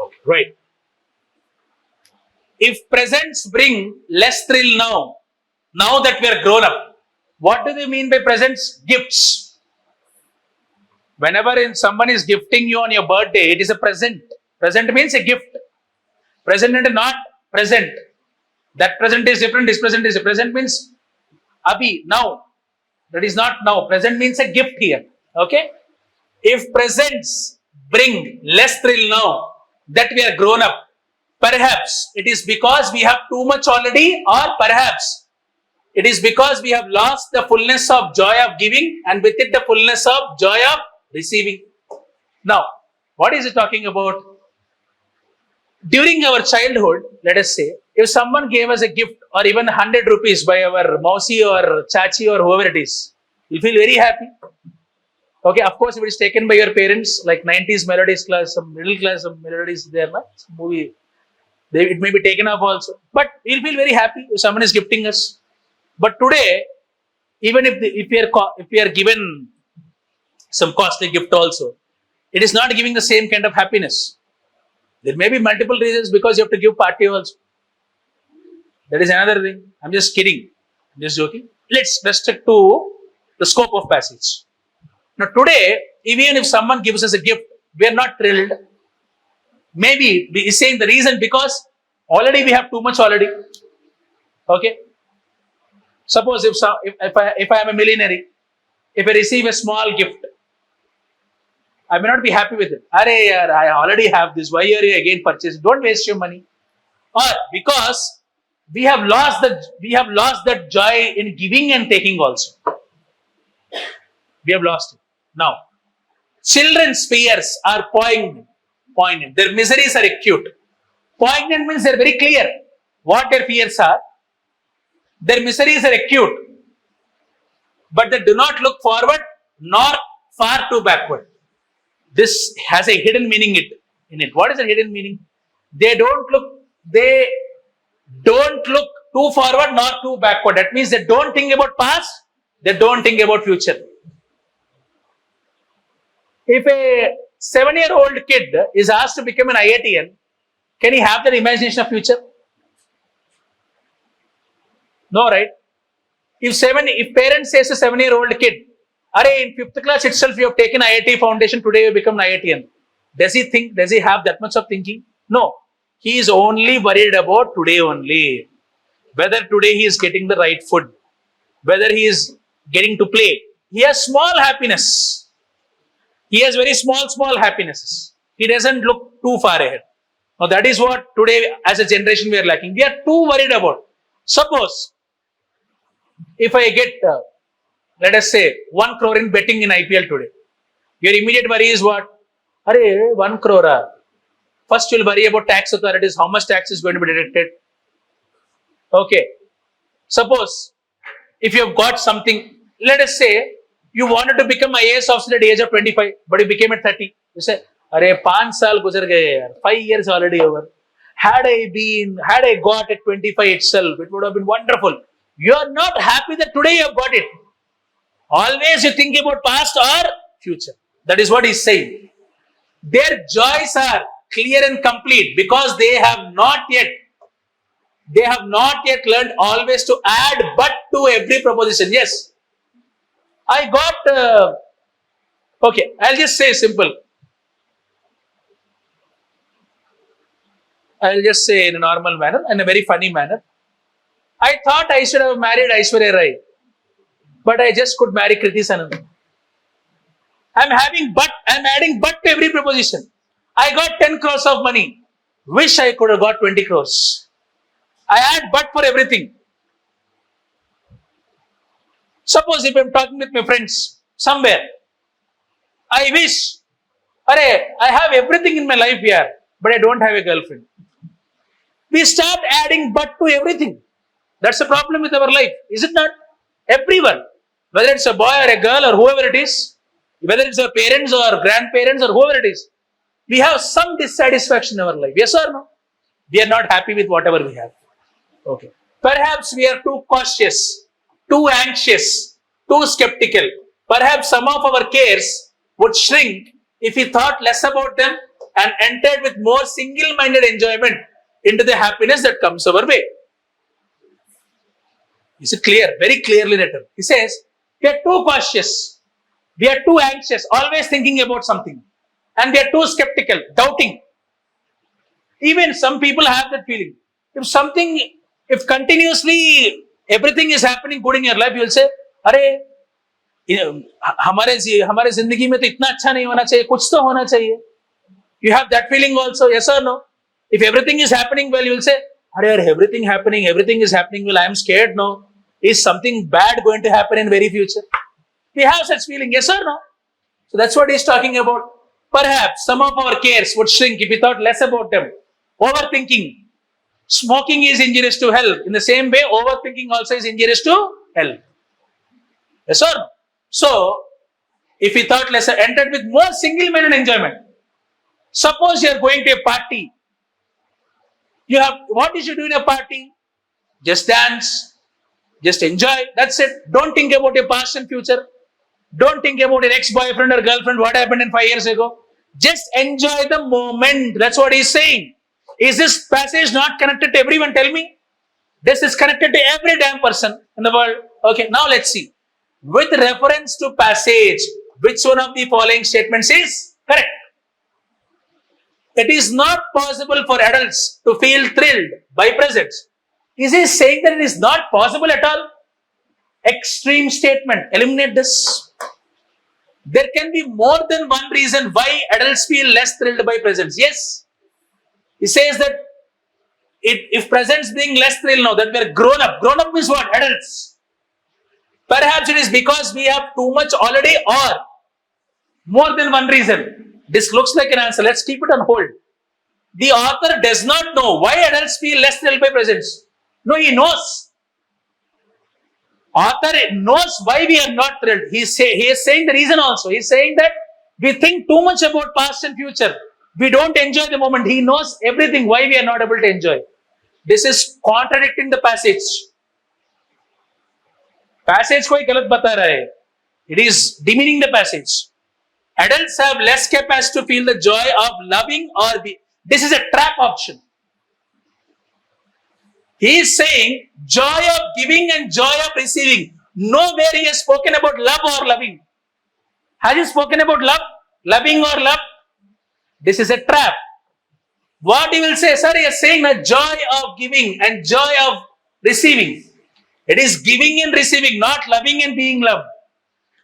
Okay, right. If presents bring less thrill now that we are grown up, what do they mean by presents? Gifts. Whenever someone is gifting you on your birthday, it is a present. Present means a gift. Present and not present. That present is different. This present is a present means abhi, now. That is not now. Present means a gift here. Okay. If presents bring less thrill now that we are grown up, perhaps it is because we have too much already, or perhaps it is because we have lost the fullness of joy of giving and with it the fullness of joy of receiving. Now, what is it talking about? During our childhood, let us say, if someone gave us a gift or even 100 rupees by our mausi or chachi or whoever it is, you feel very happy. Okay, of course, if it is taken by your parents, like 90s melodies class, some middle class of melodies there, movie, it may be taken off also. But we'll feel very happy if someone is gifting us. But today, even if we are given some costly gift also. It is not giving the same kind of happiness. There may be multiple reasons because you have to give party also. That is another thing. I'm just kidding. I'm just joking. Let's restrict to the scope of passage. Now today, even if someone gives us a gift, we are not thrilled. Maybe he is saying the reason because already we have too much already. Okay. Suppose if I am a millionaire, if I receive a small gift, I may not be happy with it. Arey yaar, I already have this. Why are you again purchasing? Don't waste your money. Or because we have lost that joy in giving and taking also. We have lost it. Now, children's fears are poignant. Their miseries are acute. Poignant means they're very clear what their fears are. Their miseries are acute, but they do not look forward nor far too backward. This has a hidden meaning in it. What is the hidden meaning? They don't look too forward nor too backward. That means they don't think about past, they don't think about future. If a 7-year-old kid is asked to become an IITian, can he have that imagination of future? No, right? If parents says to a 7-year-old kid, "Arey, in 5th class itself you have taken IIT foundation, today you become an IITian." Does he have that much of thinking? No. He is only worried about today only. Whether today he is getting the right food, whether he is getting to play. He has small happiness. He has very small happinesses. He doesn't look too far ahead. Now that is what today as a generation we are lacking. We are too worried about. Suppose if I get, let us say, 1 crore in betting in IPL today, your immediate worry is what? Arey, 1 crore. First you will worry about tax authorities, how much tax is going to be deducted. Okay. Suppose if you have got something, let us say you wanted to become IAS officer at the age of 25, but you became at 30. You say, "Arey, 5 saal guzar gaye, 5 years already over. Had I got at 25 itself, it would have been wonderful." You are not happy that today you have got it. Always you think about past or future. That is what he is saying. Their joys are clear and complete because they have not yet learned always to add but to every proposition. Yes, I got, okay, I'll just say simple. I'll just say in a normal manner, in a very funny manner. I thought I should have married Aishwarya Rai, but I just could marry Kriti Sanon. I'm adding but to every proposition. I got 10 crores of money. Wish I could have got 20 crores. I add but for everything. Suppose if I'm talking with my friends somewhere, I wish, "Arey, I have everything in my life here, but I don't have a girlfriend." We start adding but to everything. That's the problem with our life, is it not? Everyone, whether it's a boy or a girl or whoever it is, whether it's our parents or grandparents or whoever it is, we have some dissatisfaction in our life. Yes or no? We are not happy with whatever we have. Okay. Perhaps we are too cautious, too anxious, too skeptical. Perhaps some of our cares would shrink if we thought less about them and entered with more single-minded enjoyment into the happiness that comes our way. Is it clear? Very clearly written. He says, we are too cautious, we are too anxious, always thinking about something, and we are too skeptical, doubting. Even some people have that feeling. If continuously everything is happening good in your life, you will say, "Arey, हमारे जिंदगी में तो इतना अच्छा नहीं होना चाहिए, कुछ तो होना चाहिए." You have that feeling also, yes or no? If everything is happening well, you will say, "Arey, everything is happening well. I am scared now. Is something bad going to happen in very future?" We have such feeling, yes or no? So that's what he's talking about. Perhaps some of our cares would shrink if we thought less about them. Overthinking. Smoking is injurious to health. In the same way, overthinking also is injurious to health. Yes or no? So, if we thought less, entered with more single-minded enjoyment. Suppose you are going to a party. What you should do in a party? Just dance. Just enjoy. That's it. Don't think about your past and future. Don't think about your ex-boyfriend or girlfriend, what happened in 5 years ago. Just enjoy the moment. That's what he's saying. Is this passage not connected to everyone? Tell me. This is connected to every damn person in the world. Okay, now let's see. With reference to passage, which one of the following statements is correct? It is not possible for adults to feel thrilled by presents. Is he saying that it is not possible at all? Extreme statement. Eliminate this. There can be more than one reason why adults feel less thrilled by presents. Yes. He says that if presents bring less thrill now, that we are grown up. Grown up means what? Adults. Perhaps it is because we have too much already, or more than one reason. This looks like an answer. Let's keep it on hold. The author does not know why adults feel less thrilled by presents. No, he knows. Author knows why we are not thrilled. He is saying the reason also. He is saying that we think too much about past and future. We don't enjoy the moment. He knows everything why we are not able to enjoy. This is contradicting the passage. Passage कोई गलत बता रहा है. It is demeaning the passage. Adults have less capacity to feel the joy of loving or be. This is a trap option. He is saying joy of giving and joy of receiving. Nowhere he has spoken about love or loving. Has he spoken about love, loving or love? This is a trap. What he will say, sir, he is saying the joy of giving and joy of receiving. It is giving and receiving, not loving and being loved.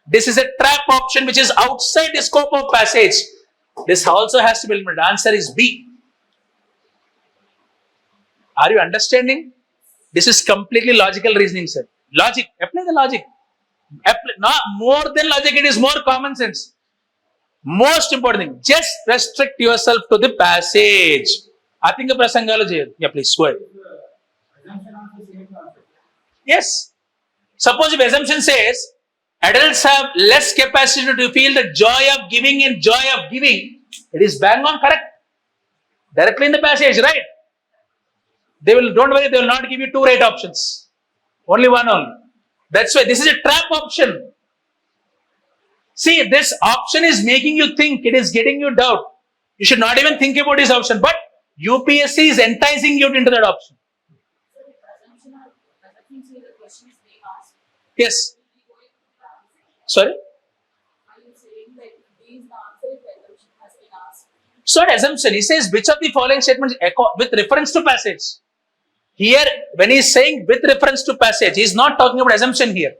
This is a trap option which is outside the scope of passage. This also has to be eliminated. Answer is B. Are you understanding? This is completely logical reasoning, sir. Logic. Apply the logic. Not more than logic, it is more common sense. Most important thing, just restrict yourself to the passage. I think a prasangalu cheyadu. Yeah, please, go ahead. Yes. Suppose if assumption says adults have less capacity to feel the joy of giving and joy of giving, it is bang on correct. Directly in the passage, right? Don't worry, they will not give you two right options. Only one only. That's why this is a trap option. See, this option is making you think, it is getting you doubt. You should not even think about this option, but UPSC is enticing you into that option. Yes. Sorry? So, assumption, he says, which of the following statements with reference to passage? Here, when he is saying with reference to passage, he is not talking about assumption here.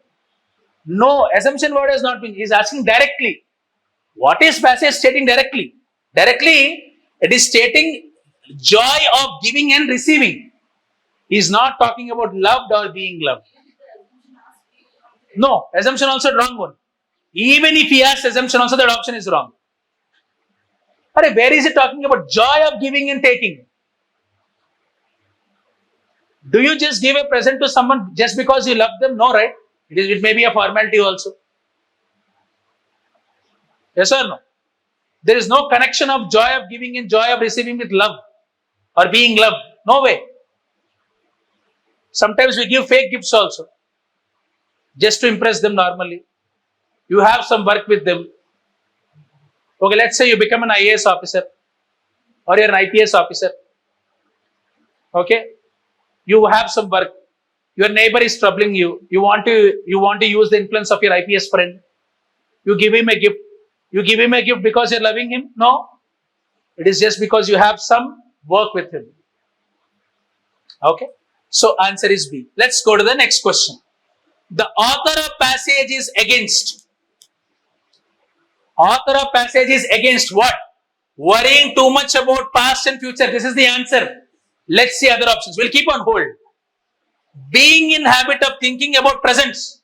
No, assumption word has not been. He is asking directly. What is passage stating directly? Directly, it is stating joy of giving and receiving. He is not talking about loved or being loved. No, assumption also wrong one. Even if he asks assumption also, that option is wrong. But where is he talking about joy of giving and taking? Do you just give a present to someone just because you love them? No, right? It may be a formality also. Yes or no? There is no connection of joy of giving and joy of receiving with love or being loved. No way. Sometimes we give fake gifts also, just to impress them normally. You have some work with them. Okay, let's say you become an IAS officer or you're an IPS officer. Okay, you have some work. Your neighbor is troubling you. You want to use the influence of your IPS friend. You give him a gift. You give him a gift because you're loving him? No. It is just because you have some work with him. Okay. So answer is B. Let's go to the next question. The author of passage is against. Author of passage is against what? Worrying too much about past and future. This is the answer. Let's see other options. We'll keep on hold. Being in habit of thinking about presents.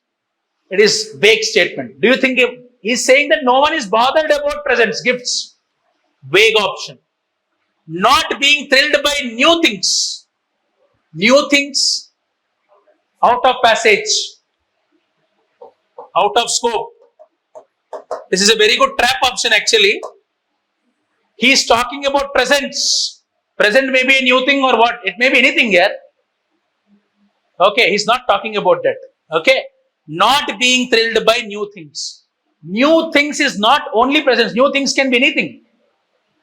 It is vague statement. Do you think he's saying that no one is bothered about presents, gifts? Vague option. Not being thrilled by new things. New things. Out of passage. Out of scope. This is a very good trap option actually. He is talking about presents. Present may be a new thing or what? It may be anything here. Okay, he's not talking about that. Okay. Not being thrilled by new things. New things is not only presence. New things can be anything.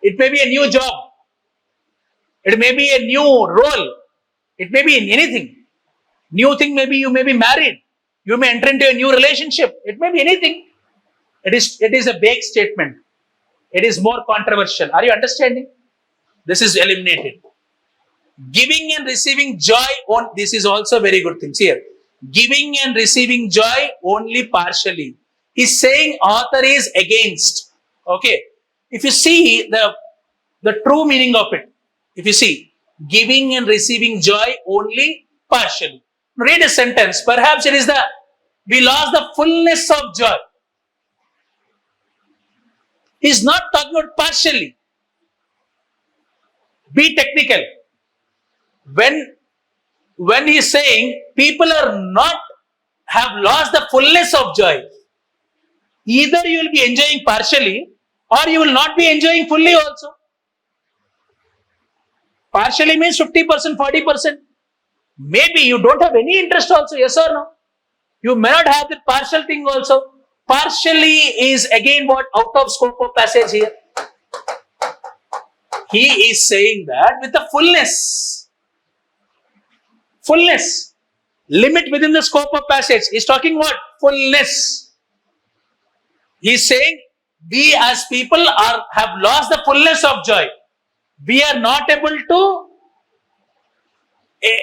It may be a new job. It may be a new role. It may be in anything. New thing maybe you may be married. You may enter into a new relationship. It may be anything. It is a vague statement. It is more controversial. Are you understanding? This is eliminated. Giving and receiving joy on this is also very good things here. Giving and receiving joy only partially. He's saying author is against. Okay. If you see the true meaning of it, if you see giving and receiving joy only partially. Read a sentence. Perhaps it is we lost the fullness of joy. He's not talking about partially. Be technical. When he's saying people are not have lost the fullness of joy, either you will be enjoying partially or you will not be enjoying fully also. Partially means 50%, 40%. Maybe you don't have any interest also, yes or no? You may not have the partial thing also. Partially is again what out of scope of passage here. He is saying that with the fullness. Fullness. Limit within the scope of passage. He's talking what? Fullness. He's saying we as people have lost the fullness of joy. We are not able to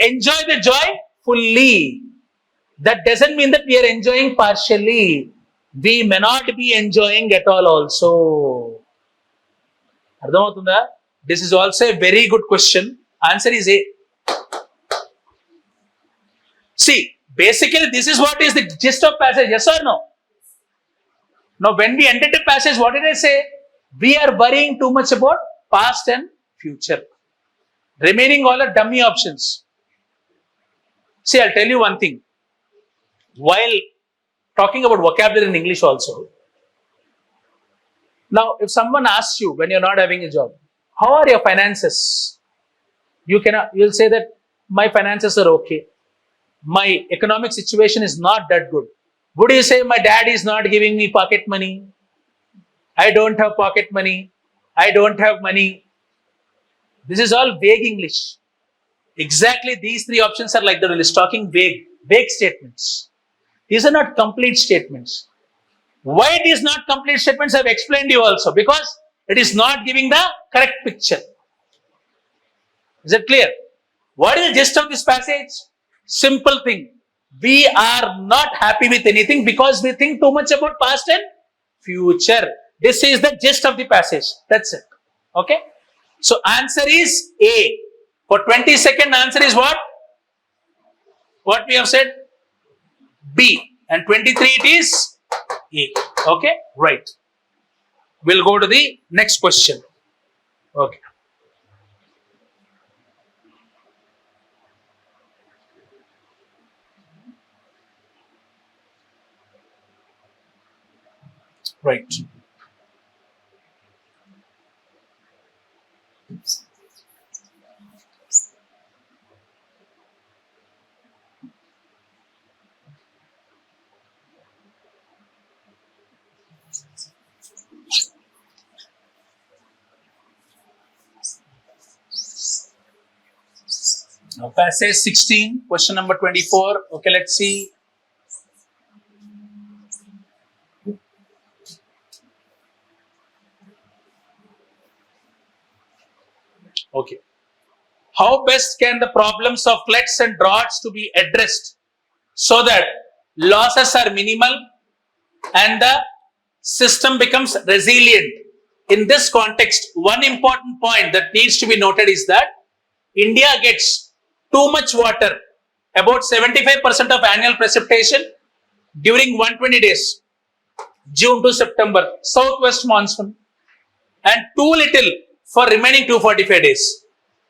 enjoy the joy fully. That doesn't mean that we are enjoying partially. We may not be enjoying at all also. This is also a very good question. Answer is A. See, basically this is what is the gist of passage, yes or no? Now when we entered the passage, what did I say? We are worrying too much about past and future. Remaining all are dummy options. See, I'll tell you one thing. While talking about vocabulary in English also, now if someone asks you when you're not having a job, how are your finances? You'll say that my finances are okay. My economic situation is not that good. Would you say my dad is not giving me pocket money? I don't have pocket money. I don't have money. This is all vague English. Exactly these three options are like that. It is talking vague statements. These are not complete statements. Why it is not complete statements, I've explained you also. Because it is not giving the correct picture. Is it clear? What is the gist of this passage? Simple thing. We are not happy with anything because we think too much about past and future. This is the gist of the passage. That's it. Okay? So answer is A. For 22nd answer is what? What we have said? B. And 23 it is A. Okay? Right. We'll go to the next question. Okay. Right. Now passage 16, question number 24. Okay, let's see. Okay. How best can the problems of floods and droughts to be addressed so that losses are minimal and the system becomes resilient? In this context, one important point that needs to be noted is that India gets too much water, about 75% of annual precipitation during 120 days, June to September, southwest monsoon, and too little for remaining 245 days.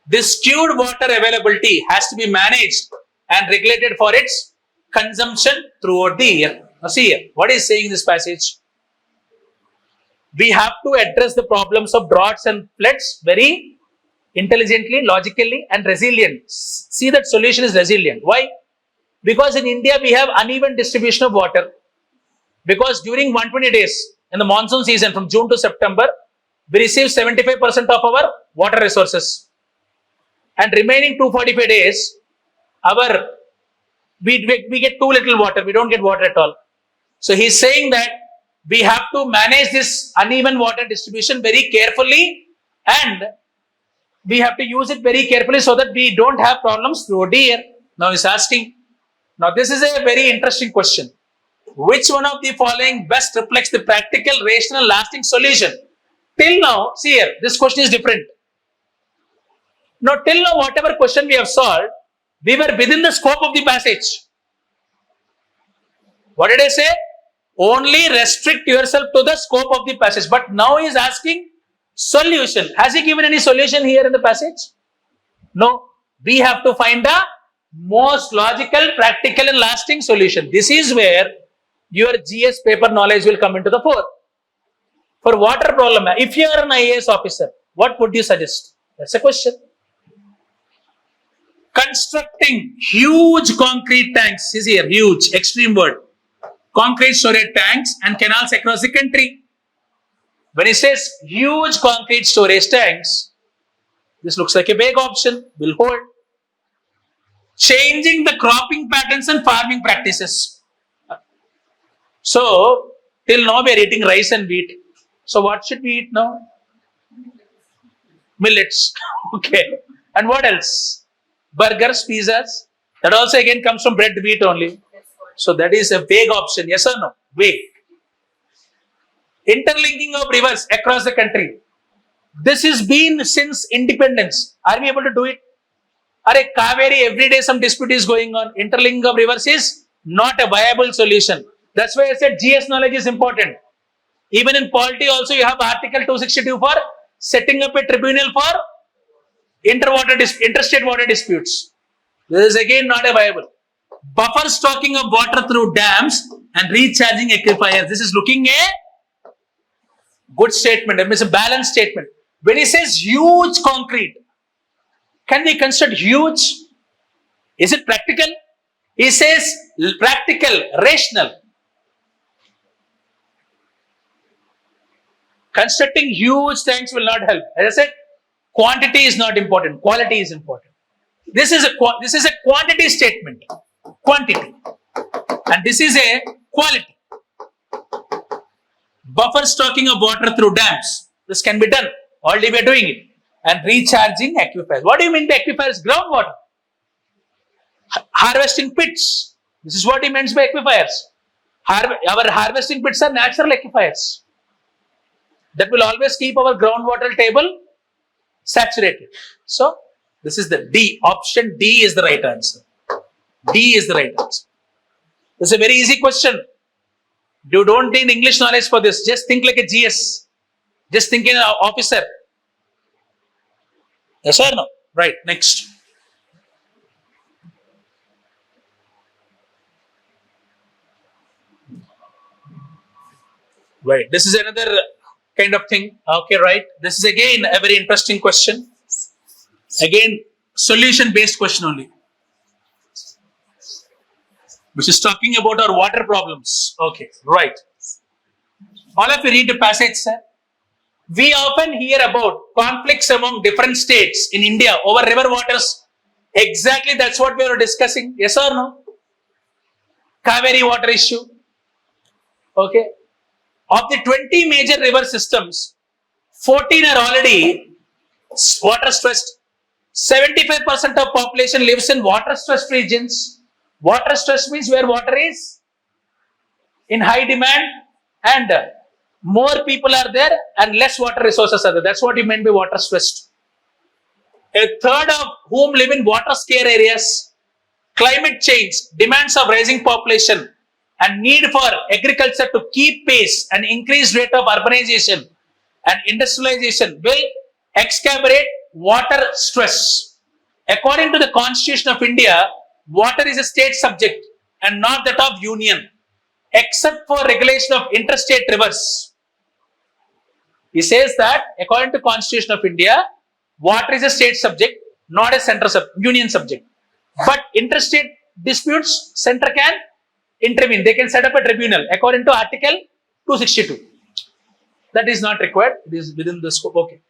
This skewed water availability has to be managed and regulated for its consumption throughout the year. Now see here, what is saying in this passage? We have to address the problems of droughts and floods very intelligently, logically, and resilient. See, that solution is resilient. Why? Because in India we have uneven distribution of water. Because during 120 days in the monsoon season from June to September, we receive 75% of our water resources. And remaining 245 days, we get too little water. We don't get water at all. So he's saying that we have to manage this uneven water distribution very carefully, and we have to use it very carefully so that we don't have problems throughout the year. Now he's asking, now this is a very interesting question. Which one of the following best reflects the practical, rational, lasting solution? Till now, see here, this question is different. Now, till now, whatever question we have solved, we were within the scope of the passage. What did I say? Only restrict yourself to the scope of the passage. But now he is asking solution. Has he given any solution here in the passage? No. We have to find the most logical, practical and lasting solution. This is where your GS paper knowledge will come into the fore. For water problem, if you are an IAS officer, what would you suggest? That's a question. Constructing huge concrete tanks is here, huge, extreme word. Concrete storage tanks and canals across the country. When he says huge concrete storage tanks, this looks like a vague option, will hold. Changing the cropping patterns and farming practices. So, till now we are eating rice and wheat. So, what should we eat now? Millets. Okay. And what else? Burgers, pizzas. That also again comes from bread, wheat only. So, that is a vague option. Yes or no? Vague. Interlinking of rivers across the country. This has been since independence. Are we able to do it? Are Kaveri, every day some dispute is going on. Interlinking of rivers is not a viable solution. That's why I said GS knowledge is important. Even in polity also you have Article 262 for setting up a tribunal for interstate water disputes. This is again not a viable. Buffer stocking of water through dams and recharging aquifers. This is looking a good statement. It is a balanced statement. When he says huge concrete, can we construct huge? Is it practical? He says practical, rational. Constructing huge tanks will not help. As I said, quantity is not important. Quality is important. This is a quantity statement. Quantity. And this is a quality. Buffer stocking of water through dams. This can be done. Already we are doing it. And recharging aquifers. What do you mean by aquifers? Groundwater. Harvesting pits. This is what he means by aquifers. Our harvesting pits are natural aquifers. That will always keep our groundwater table saturated. So, this is the D. Option D is the right answer. D is the right answer. This is a very easy question. You don't need English knowledge for this. Just think like a GS. Just think in an officer. Yes or no? Right. Next. Right. This is another kind of thing. Okay, right. This is again a very interesting question. Again, solution based question only. Which is talking about our water problems. Okay, right. All of you read the passage, sir. We often hear about conflicts among different states in India over river waters. Exactly that's what we are discussing. Yes or no? Kaveri water issue. Okay. Of the 20 major river systems, 14 are already water stressed. 75% of population lives in water stressed regions. Water stress means where water is in high demand and more people are there and less water resources are there. That's what you meant by water stressed. A third of whom live in water scarce areas. Climate change, demands of rising population and need for agriculture to keep pace and increased rate of urbanization and industrialization will exacerbate water stress. According to the Constitution of India, water is a state subject and not that of union, except for regulation of interstate rivers. He says that according to Constitution of India, water is a state subject, not a union subject. But interstate disputes, center can intervene. They can set up a tribunal according to Article 262. That is not required. It is within the scope. Okay.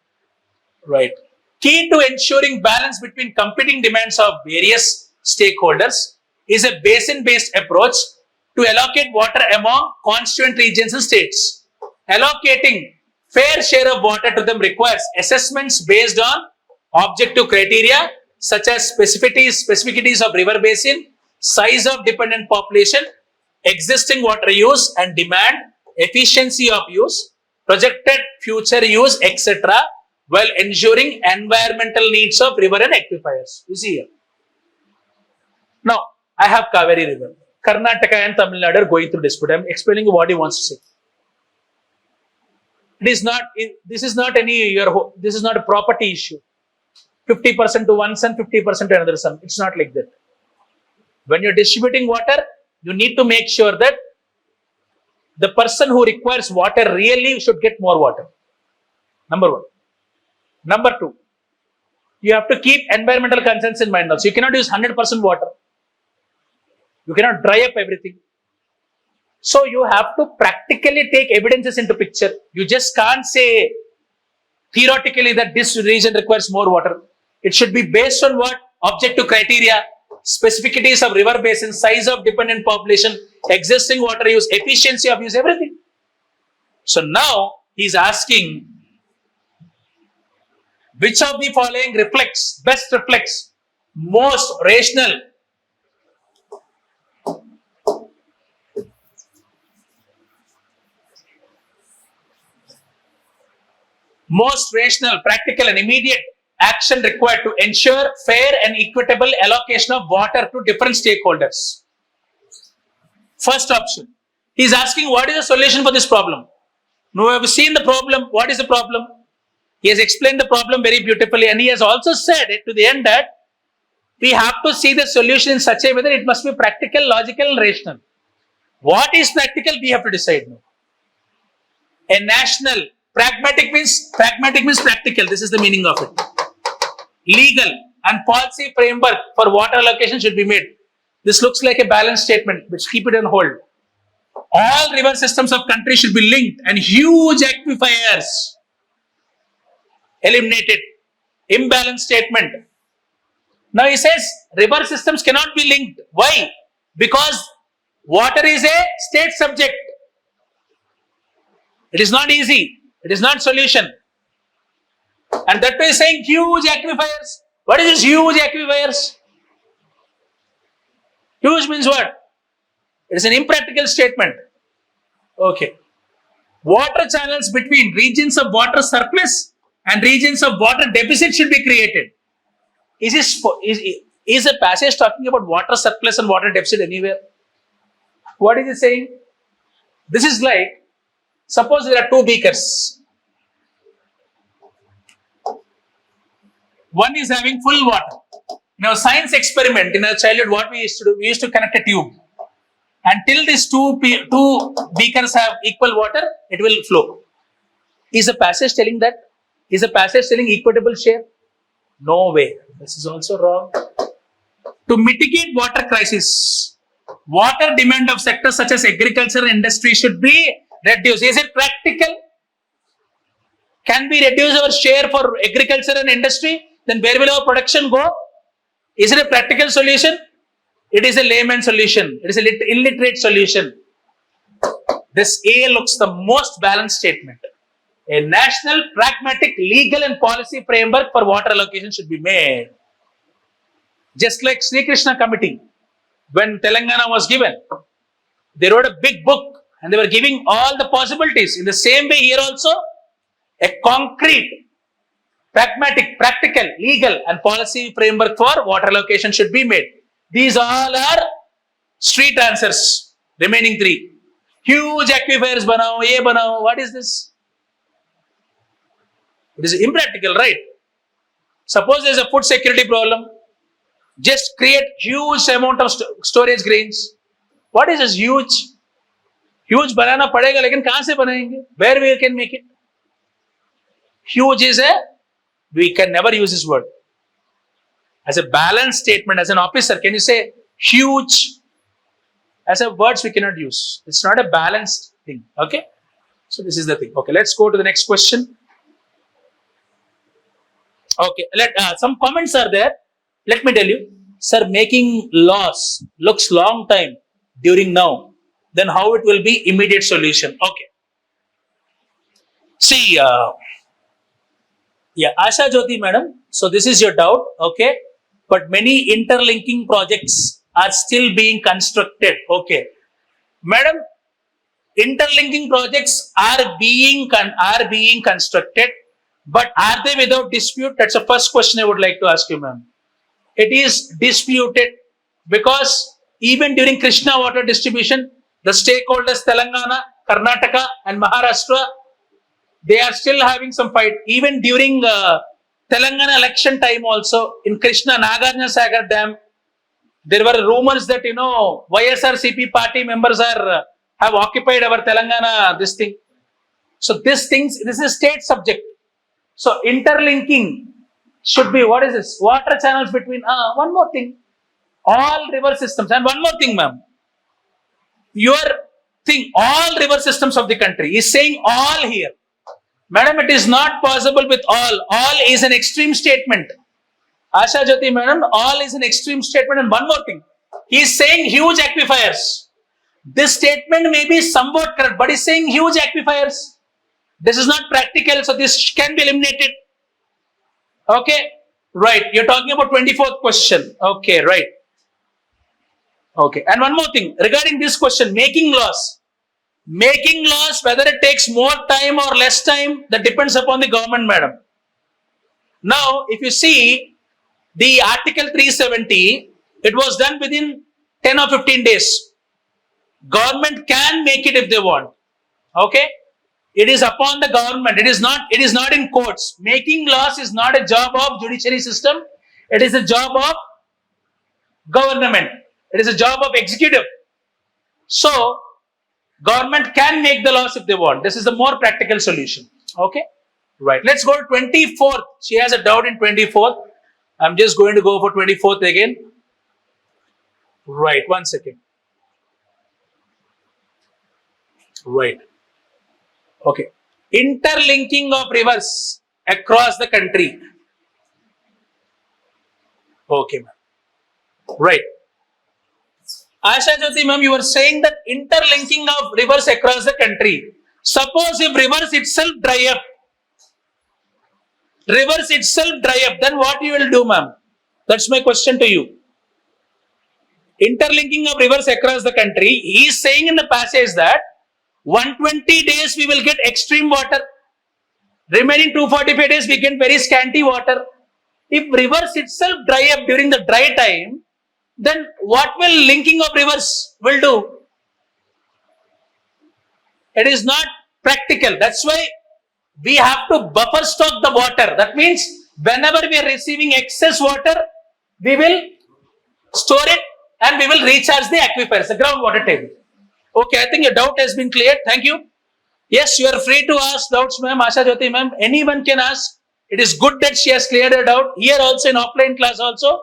Right. Key to ensuring balance between competing demands of various stakeholders is a basin-based approach to allocate water among constituent regions and states. Allocating fair share of water to them requires assessments based on objective criteria such as specificities of river basin, size of dependent population, existing water use and demand, efficiency of use, projected future use, etc., while ensuring environmental needs of river and aquifers. You see here. Now, I have Kaveri River. Karnataka and Tamil Nadu are going through dispute. I am explaining what he wants to say. This is not a property issue. 50% to one son, 50% to another son. It's not like that. When you're distributing water, you need to make sure that the person who requires water really should get more water. Number one. Number two, you have to keep environmental concerns in mind also. You cannot use 100% water. You cannot dry up everything. So you have to practically take evidences into picture. You just can't say theoretically that this region requires more water. It should be based on what? Objective criteria, specificities of river basin, size of dependent population, existing water use, efficiency of use, everything. So now he's asking, which of the following best reflects most rational practical and immediate action required to ensure fair and equitable allocation of water to different stakeholders? First option. He is asking what is the solution for this problem. Now we have seen the problem. What is the problem? He has explained the problem very beautifully, and he has also said it to the end that we have to see the solution in such a way that it must be practical, logical, and rational. What is practical? We have to decide now. A national pragmatic means practical. This is the meaning of it. Legal and policy framework for water allocation should be made. This looks like a balance statement, which keep it on hold. All river systems of country should be linked, and huge aquifers eliminated. Imbalance statement. Now he says river systems cannot be linked. Why? Because water is a state subject. It is not easy. It is not solution. And that way is saying huge aquifers. What is this huge aquifers? Huge means what? It is an impractical statement. Okay. Water channels between regions of water surplus and regions of water deficit should be created. Is a passage talking about water surplus and water deficit anywhere? What is it saying? This is like, suppose there are two beakers. One is having full water. In our science experiment in our childhood, what we used to do, we used to connect a tube. Until these two beakers have equal water, it will flow. Is the passage telling that? Is the passage telling equitable share? No way. This is also wrong. To mitigate water crisis, water demand of sectors such as agriculture and industry should be reduced. Is it practical? Can we reduce our share for agriculture and industry? Then where will our production go? Is it a practical solution? It is a layman solution. It is an illiterate solution. This A looks the most balanced statement. A national, pragmatic, legal and policy framework for water allocation should be made. Just like Sri Krishna Committee, when Telangana was given, they wrote a big book and they were giving all the possibilities. In the same way here also, a concrete, pragmatic, practical, legal and policy framework for water allocation should be made. These all are street answers. Remaining three. Huge aquifers banao, ye banao. What is this? It is impractical, right? Suppose there is a food security problem. Just create huge amount of storage grains. What is this huge? Huge banana padega, lekin kahan se banayenge? Where we can make it? Huge is we can never use this word. As a balanced statement, as an officer, can you say huge as a words we cannot use. It's not a balanced thing. Okay. So this is the thing. Okay. Let's go to the next question. Okay. Some comments are there. Let me tell you, sir, making loss looks long time during now. Then how it will be immediate solution? Okay. See, yeah, Asha Jyoti madam. So this is your doubt, okay? But many interlinking projects are still being constructed, okay? Madam, interlinking projects are being constructed, but are they without dispute? That's the first question I would like to ask you, ma'am. It is disputed because even during Krishna water distribution, the stakeholders Telangana, Karnataka, and Maharashtra, they are still having some fight. Even during Telangana election time also, in Krishna Nagar Sagar Dam, there were rumors that, YSRCP party members have occupied our Telangana, this thing. So this is a state subject. So interlinking should be, what is this? Water channels between, one more thing, all river systems. And one more thing, ma'am. Your thing, all river systems of the country is saying all here. Madam, it is not possible with all. All is an extreme statement. Asha Jyoti, madam, all is an extreme statement. And one more thing, he is saying huge aquifers. This statement may be somewhat correct, but he is saying huge aquifers. This is not practical, so this can be eliminated. Okay, right. You're talking about 24th question. Okay, right. Okay, and one more thing regarding this question, making loss. Making laws, whether it takes more time or less time, that depends upon the government, madam. Now, if you see the Article 370, it was done within 10 or 15 days. Government can make it if they want. Okay? It is upon the government. It is not in courts. Making laws is not a job of judiciary system. It is a job of government. It is a job of executive. So, government can make the laws if they want. This is the more practical solution. Okay? Right. Let's go to 24th. She has a doubt in 24th. I'm just going to go for 24th again. Right. 1 second. Right. Okay. Interlinking of rivers across the country. Okay, ma'am. Right. Asha Jyoti, ma'am, you were saying that interlinking of rivers across the country. Suppose if rivers itself dry up, then what you will do, ma'am? That's my question to you. Interlinking of rivers across the country, he is saying in the passage that 120 days we will get extreme water. Remaining 245 days we get very scanty water. If rivers itself dry up during the dry time, then what will linking of rivers will do? It is not practical. That's why we have to buffer stock the water. That means whenever we are receiving excess water, we will store it and we will recharge the aquifers, the groundwater table. Okay, I think your doubt has been cleared. Thank you. Yes, you are free to ask doubts, ma'am. Asha Jyoti, ma'am. Anyone can ask. It is good that she has cleared her doubt. Here also in offline class also.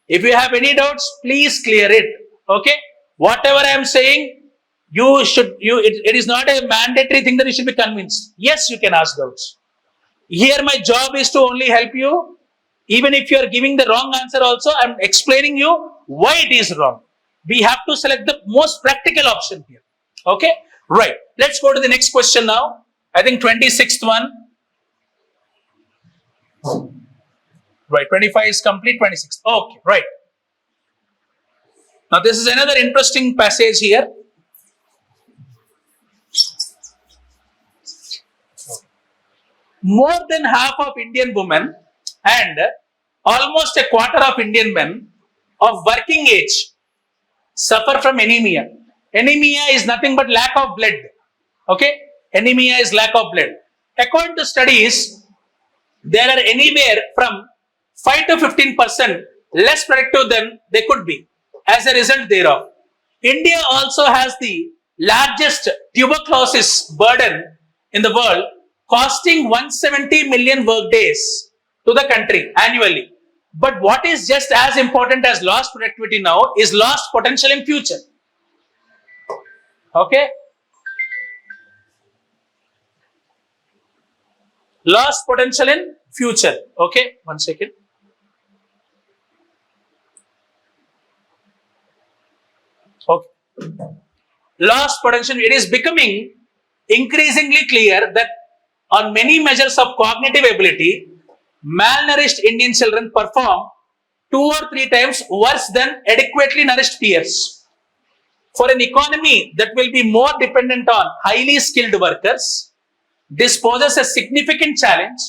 If you have any doubts, please clear it. Okay? Whatever I am saying, it is not a mandatory thing that you should be convinced. Yes, you can ask doubts. Here my job is to only help you. Even if you are giving the wrong answer also, I am explaining you why it is wrong. We have to select the most practical option here. Okay? Right. Let's go to the next question now. I think 26th one. Right. 25 is complete. 26. Okay. Right. Now this is another interesting passage here. More than half of Indian women and almost a quarter of Indian men of working age suffer from anemia. Anemia is nothing but lack of blood. Okay? Anemia is lack of blood. According to studies, there are anywhere from 5 to 15% less productive than they could be as a result thereof. India also has the largest tuberculosis burden in the world, costing 170 million work days to the country annually. But what is just as important as lost productivity now is lost potential in future. Okay. Lost potential in future. Okay. 1 second. Okay. Lost potential. It is becoming increasingly clear that on many measures of cognitive ability, malnourished Indian children perform 2 or 3 times worse than adequately nourished peers. For an economy that will be more dependent on highly skilled workers, this poses a significant challenge,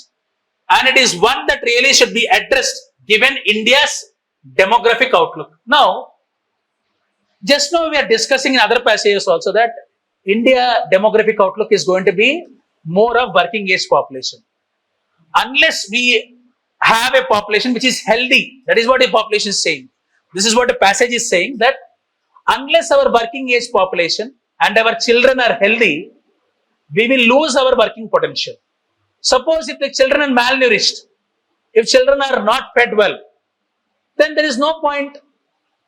and it is one that really should be addressed given India's demographic outlook. Now, just now we are discussing in other passages also that India demographic outlook is going to be more of working age population. Unless we have a population which is healthy, that is what the population is saying. This is what the passage is saying, that unless our working age population and our children are healthy, we will lose our working potential. Suppose if the children are malnourished, if children are not fed well, then there is no point,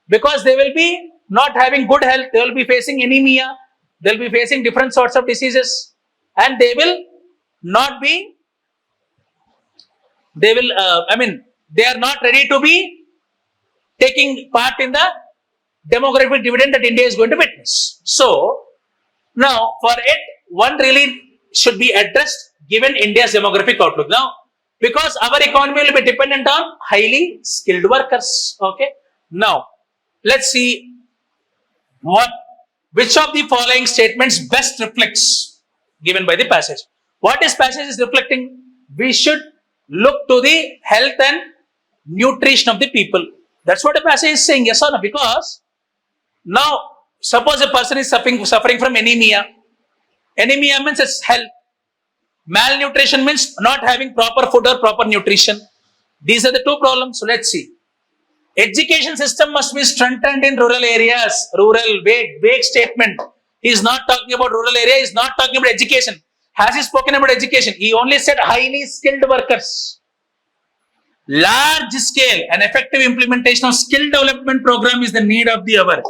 because they will be not having good health, they will be facing anemia, they will be facing different sorts of diseases, and they will not be, they will, they are not ready to be taking part in the demographic dividend that India is going to witness. So, now for it, one really should be addressed given India's demographic outlook. Now, because our economy will be dependent on highly skilled workers. Okay. Now, let's see which of the following statements best reflects given by the passage. What this passage is reflecting? We should look to the health and nutrition of the people. That's what the passage is saying. Yes or no? Because now, suppose a person is suffering from anemia. Anemia means it's health. Malnutrition means not having proper food or proper nutrition. These are the two problems. So let's see. Education system must be strengthened in rural areas. Rural, vague statement. He is not talking about rural area. He is not talking about education. Has he spoken about education? He only said highly skilled workers. Large scale and effective implementation of skill development program is the need of the hour.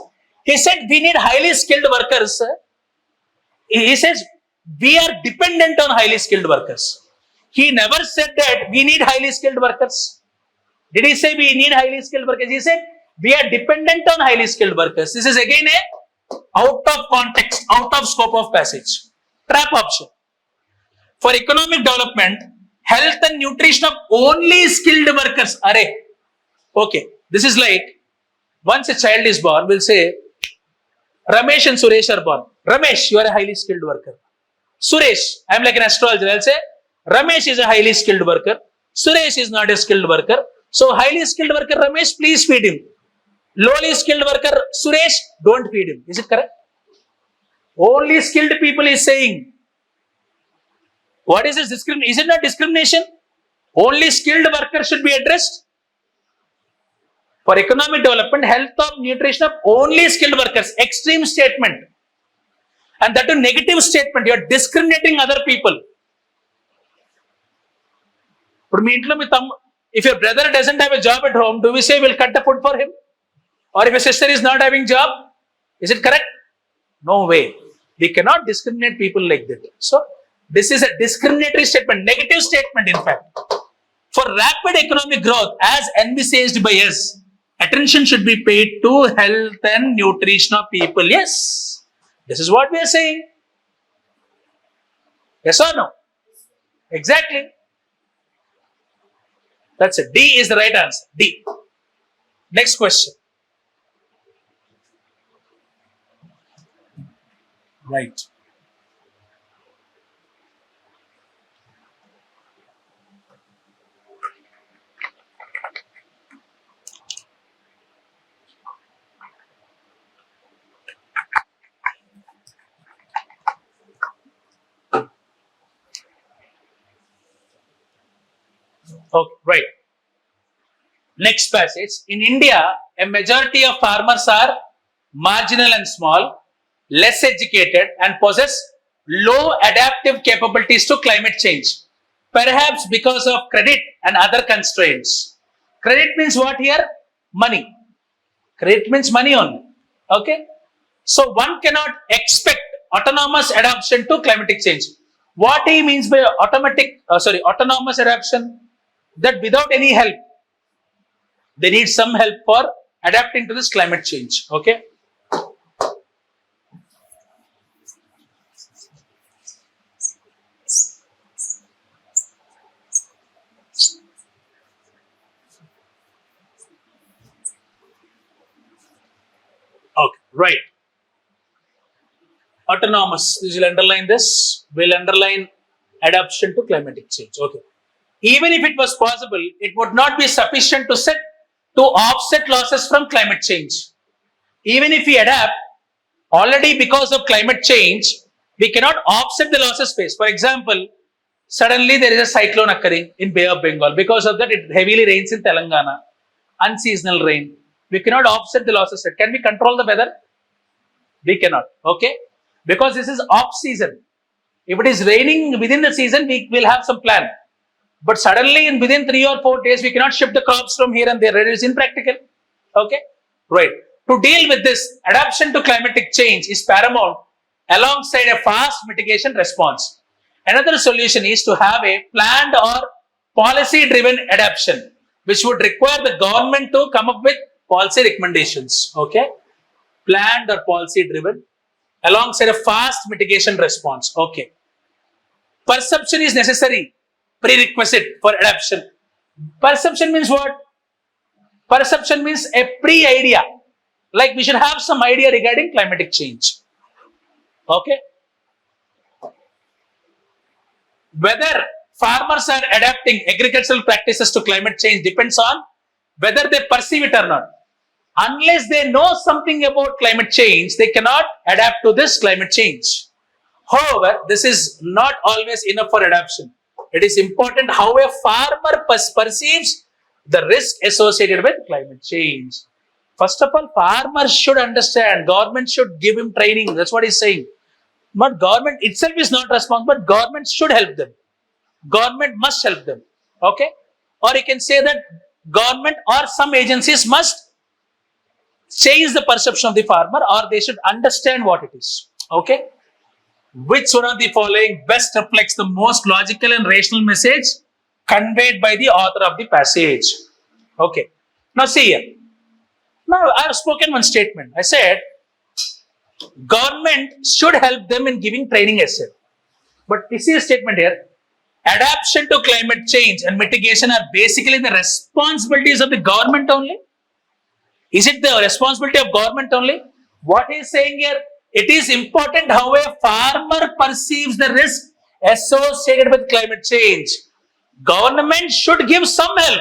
He said we need highly skilled workers. He says we are dependent on highly skilled workers. He never said that we need highly skilled workers. Did he say we need highly skilled workers? He said we are dependent on highly skilled workers. This is again a out of context, out of scope of passage. Trap option. For economic development, health and nutrition of only skilled workers. Array. Okay. This is like once a child is born, we'll say Ramesh and Suresh are born. Ramesh, you are a highly skilled worker. Suresh, I am like an astrologer. I'll say Ramesh is a highly skilled worker. Suresh is not a skilled worker. So highly skilled worker Ramesh, please feed him. Lowly skilled worker Suresh, don't feed him. Is it correct? Only skilled people is saying. What is this discrimination? Is it not discrimination? Only skilled workers should be addressed. For economic development, health of nutrition of only skilled workers. Extreme statement. And that is a negative statement. You are discriminating other people. If your brother doesn't have a job at home, do we say we'll cut the food for him? Or if a sister is not having job, is it correct? No way. We cannot discriminate people like that. So, this is a discriminatory statement, negative statement in fact. For rapid economic growth, as envisaged by us, attention should be paid to health and nutrition of people. Yes. This is what we are saying. Yes or no? Exactly. That's it. D is the right answer. D. Next question. Right. Okay, right. Next passage. In India, a majority of farmers are marginal and small, less educated, and possess low adaptive capabilities to climate change, perhaps because of credit and other constraints. Credit means what here? Money. Credit means money only. Okay. So one cannot expect autonomous adaptation to climatic change. What he means by autonomous adaptation, that without any help, they need some help for adapting to this climate change. Okay. Okay, right. Autonomous. We will underline this. We'll underline adaptation to climatic change. Okay. Even if it was possible, it would not be sufficient to offset losses from climate change. Even if we adapt, already because of climate change, we cannot offset the losses faced. For example, suddenly there is a cyclone occurring in Bay of Bengal. Because of that, it heavily rains in Telangana. Unseasonal rain. We cannot offset the losses. Can we control the weather? We cannot. Okay? Because this is off season. If it is raining within the season, we will have some plan. But suddenly, within 3 or 4 days, we cannot ship the crops from here and there. It is impractical. Okay? Right. To deal with this, adaptation to climatic change is paramount alongside a fast mitigation response. Another solution is to have a planned or policy-driven adaptation, which would require the government to come up with policy recommendations. Okay? Planned or policy-driven alongside a fast mitigation response. Okay. Perception is necessary. Prerequisite for adaptation. Perception means what? Perception means a pre-idea. Like we should have some idea regarding climatic change. Okay. Whether farmers are adapting agricultural practices to climate change depends on whether they perceive it or not. Unless they know something about climate change, they cannot adapt to this climate change. However, this is not always enough for adaptation. It is important how a farmer perceives the risk associated with climate change. First of all, farmers should understand. Government should give him training. That's what he's saying. But government itself is not responsible, but government should help them. Government must help them. Okay? Or you can say that government or some agencies must change the perception of the farmer, or they should understand what it is. Okay? Which one of the following best reflects the most logical and rational message conveyed by the author of the passage? Okay. Now see here. Now I have spoken one statement. I said, government should help them in giving training, essay. But you see a statement here. Adaptation to climate change and mitigation are basically the responsibilities of the government only. Is it the responsibility of government only? What he is saying here, it is important how a farmer perceives the risk associated with climate change. Government should give some help,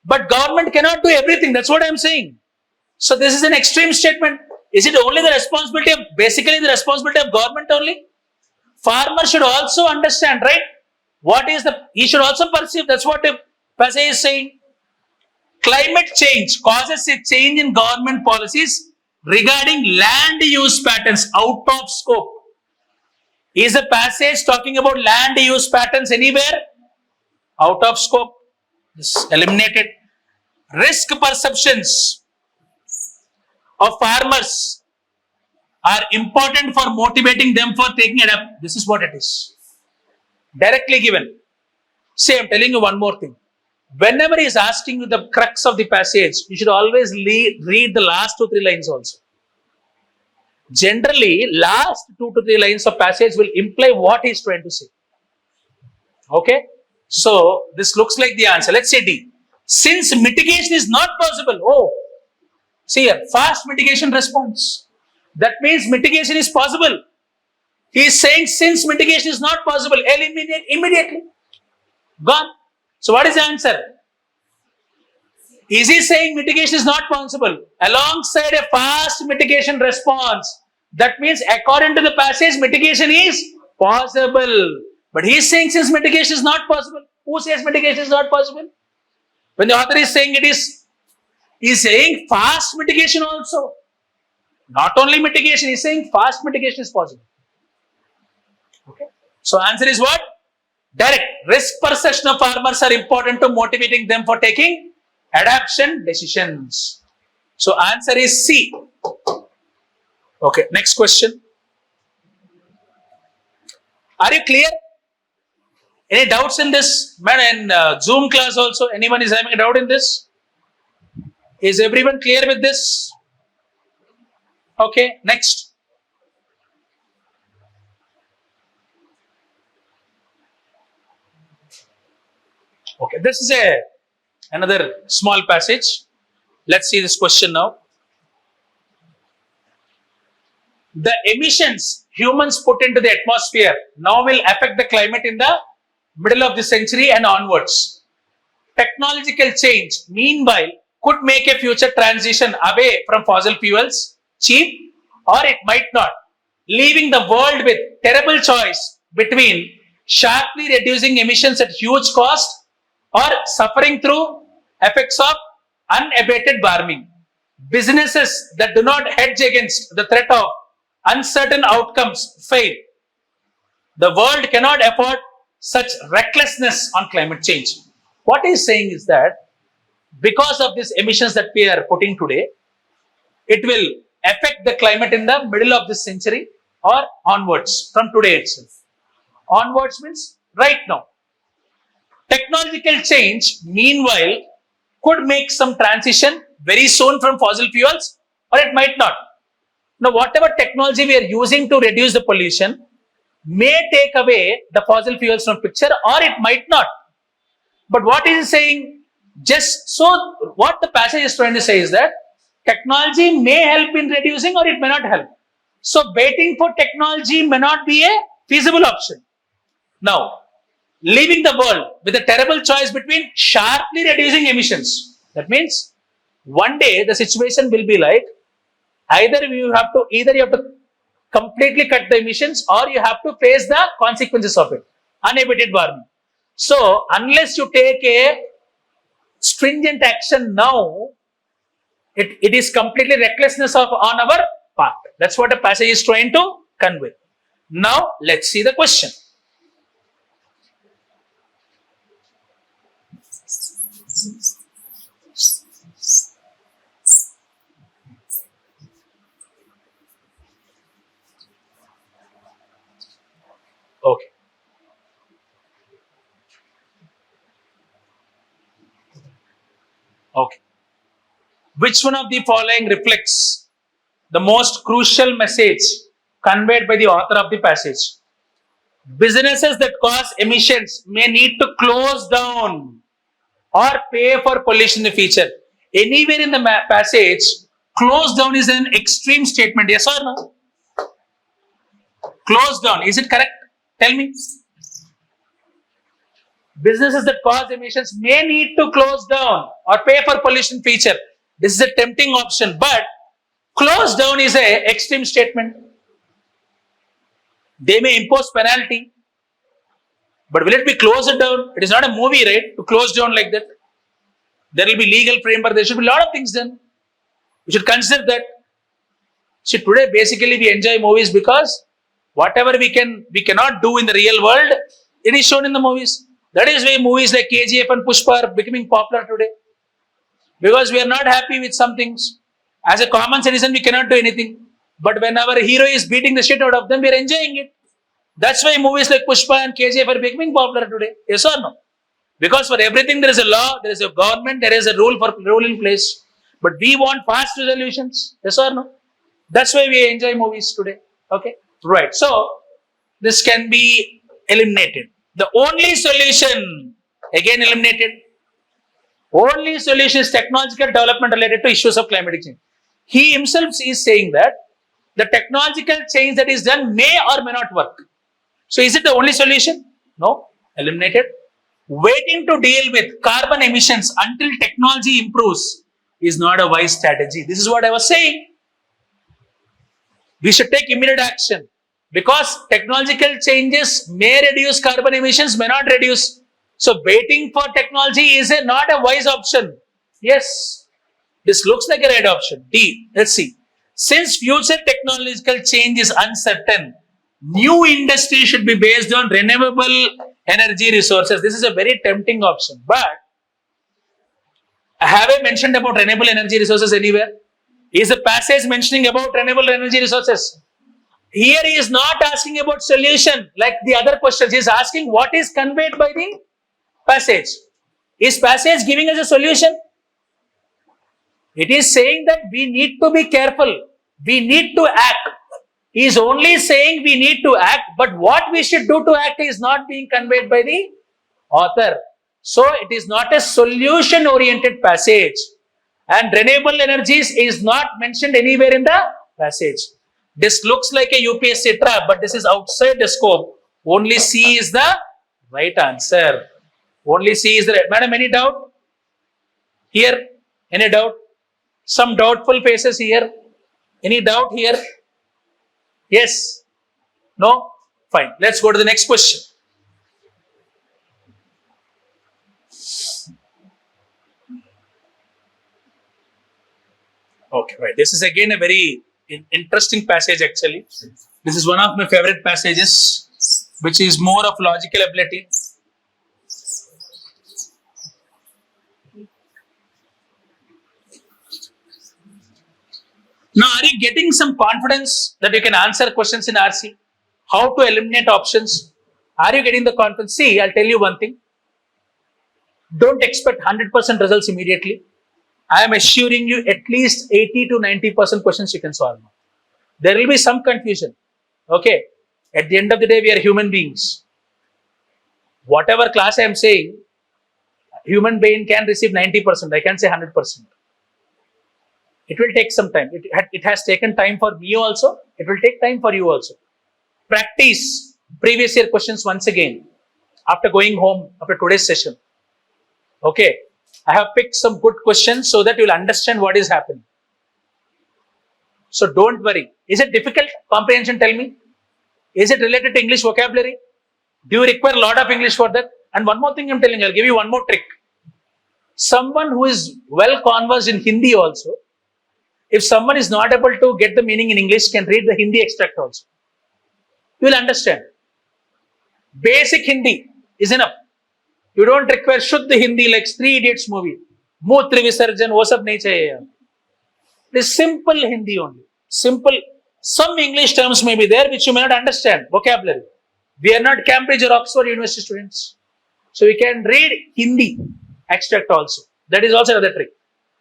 but government cannot do everything. That's what I am saying. So this is an extreme statement. Is it only the responsibility of, basically the responsibility of government only? Farmer should also understand, right? What is the, he should also perceive, that's what the passage is saying. Climate change causes a change in government policies regarding land use patterns out of scope. Is the passage talking about land use patterns anywhere? Out of scope. This eliminated. Risk perceptions of farmers are important for motivating them for taking it up. This is what it is. Directly given. See, I'm telling you one more thing. Whenever he is asking you the crux of the passage, you should always read the last 2-3 lines also. Generally, last 2 to 3 lines of passage will imply what he is trying to say. Okay? So, this looks like the answer. Let's say D. Since mitigation is not possible, see here, fast mitigation response. That means mitigation is possible. He is saying since mitigation is not possible, eliminate immediately. Gone. So what is the answer? Is he saying mitigation is not possible? Alongside a fast mitigation response. That means according to the passage, mitigation is possible. But he is saying since mitigation is not possible. Who says mitigation is not possible? When the author is saying it is, he is saying fast mitigation also. Not only mitigation, he is saying fast mitigation is possible. Okay. So answer is what? Direct. Risk perception of farmers are important to motivating them for taking adaptation decisions. So answer is C. Okay, next question. Are you clear? Any doubts in this? Man, in Zoom class also, anyone is having a doubt in this? Is everyone clear with this? Okay, next. Okay, this is another small passage. Let's see this question now. The emissions humans put into the atmosphere now will affect the climate in the middle of the century and onwards. Technological change, meanwhile, could make a future transition away from fossil fuels cheap, or it might not, leaving the world with terrible choice between sharply reducing emissions at huge cost or suffering through effects of unabated warming. Businesses that do not hedge against the threat of uncertain outcomes fail. The world cannot afford such recklessness on climate change. What he's saying is that because of these emissions that we are putting today, it will affect the climate in the middle of this century or onwards from today itself. Onwards means right now. Technological change, meanwhile, could make some transition very soon from fossil fuels, or it might not. Now, whatever technology we are using to reduce the pollution may take away the fossil fuels from picture, or it might not. But what is he saying? Just so, what the passage is trying to say is that technology may help in reducing, or it may not help. So, waiting for technology may not be a feasible option. Now, leaving the world with a terrible choice between sharply reducing emissions. That means one day the situation will be like either you have to completely cut the emissions, or you have to face the consequences of it, unabated warming. So unless you take a stringent action now, it is completely recklessness on our part. That's what the passage is trying to convey. Now let's see the question. Okay. Okay. Which one of the following reflects the most crucial message conveyed by the author of the passage? Businesses that cause emissions may need to close down or pay for pollution in the future. Anywhere in the passage, close down is an extreme statement. Yes or no? Close down. Is it correct? Tell me. Businesses that cause emissions may need to close down or pay for pollution feature. This is a tempting option, but close down is a extreme statement. They may impose penalty, but will it be closed down? It is not a movie, right? To close down like that. There will be legal framework. There should be a lot of things done. We should consider that. See, today basically we enjoy movies because whatever we cannot do in the real world, it is shown in the movies. That is why movies like KGF and Pushpa are becoming popular today. Because we are not happy with some things. As a common citizen, we cannot do anything. But when our hero is beating the shit out of them, we are enjoying it. That's why movies like Pushpa and KGF are becoming popular today. Yes or no? Because for everything there is a law, there is a government, there is a rule in place. But we want fast resolutions. Yes or no? That's why we enjoy movies today. Okay? Right. So, this can be eliminated. The only solution, again eliminated. Only solution is technological development related to issues of climatic change. He himself is saying that the technological change that is done may or may not work. So is it the only solution? No, eliminated. Waiting to deal with carbon emissions until technology improves is not a wise strategy. This is what I was saying. We should take immediate action because technological changes may reduce carbon emissions, may not reduce. So waiting for technology is not a wise option. Yes, this looks like a right option. D, let's see. Since future technological change is uncertain, new industry should be based on renewable energy resources. This is a very tempting option. But have I mentioned about renewable energy resources anywhere? Is the passage mentioning about renewable energy resources? Here he is not asking about solution like the other questions. He is asking what is conveyed by the passage. Is passage giving us a solution? It is saying that we need to be careful. We need to act. He is only saying we need to act, but what we should do to act is not being conveyed by the author. So it is not a solution oriented passage. And renewable energies is not mentioned anywhere in the passage. This looks like a UPSC trap, but this is outside the scope. Only C is the right answer. Only C is the right. Madam, any doubt? Here? Any doubt? Some doubtful faces here. Any doubt here? Yes? No? Fine. Let's go to the next question. Okay, right. This is again a very interesting passage actually. This is one of my favorite passages, which is more of logical ability. Now, are you getting some confidence that you can answer questions in RC? How to eliminate options? Are you getting the confidence? See, I'll tell you one thing. Don't expect 100% results immediately. I am assuring you at least 80 to 90% questions you can solve. There will be some confusion. Okay. At the end of the day, we are human beings. Whatever class I am saying, human being can receive 90%. I can say 100%. It will take some time. It has taken time for me also. It will take time for you also. Practice previous year questions once again after going home after today's session. Okay. I have picked some good questions so that you will understand what is happening. So don't worry. Is it difficult? Comprehension, tell me. Is it related to English vocabulary? Do you require a lot of English for that? And one more thing I'm telling you, I'll give you one more trick. Someone who is well conversed in Hindi also, if someone is not able to get the meaning in English, can read the Hindi extract also. You will understand. Basic Hindi is enough. You don't require Shuddh Hindi like Three Idiots movie. Mootra Visarjan, wo sab nahi chahiye. It is simple Hindi only. Simple. Some English terms may be there which you may not understand. Vocabulary. We are not Cambridge or Oxford University students. So we can read Hindi extract also. That is also another trick.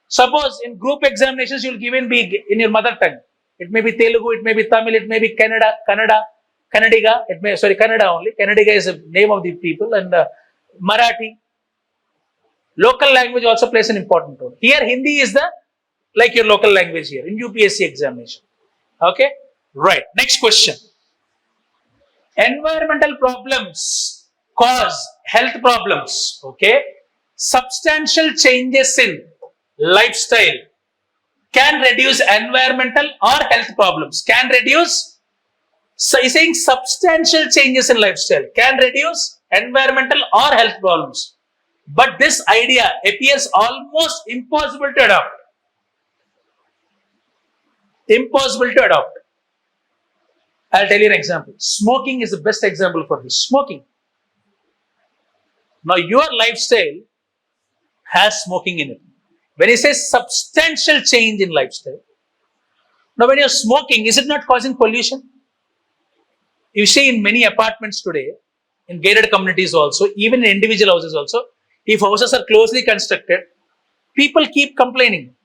Suppose in group examinations you will give in your mother tongue. It may be Telugu, it may be Tamil, it may be Kannadiga. Kannada only. Kannadiga is the name of the people, and Marathi. Local language also plays an important role. Here Hindi is like your local language here in UPSC examination. Okay? Right. Next question. Environmental problems cause health problems. Okay? Substantial changes in lifestyle can reduce environmental or health problems. Can reduce, so he's saying substantial changes in lifestyle can reduce environmental or health problems. But this idea appears almost impossible to adopt. Impossible to adopt. I'll tell you an example. Smoking is the best example for this. Smoking. Now your lifestyle has smoking in it. When he says substantial change in lifestyle, now when you're smoking, is it not causing pollution? You see in many apartments today, in gated communities also, even in individual houses also, if houses are closely constructed, people keep complaining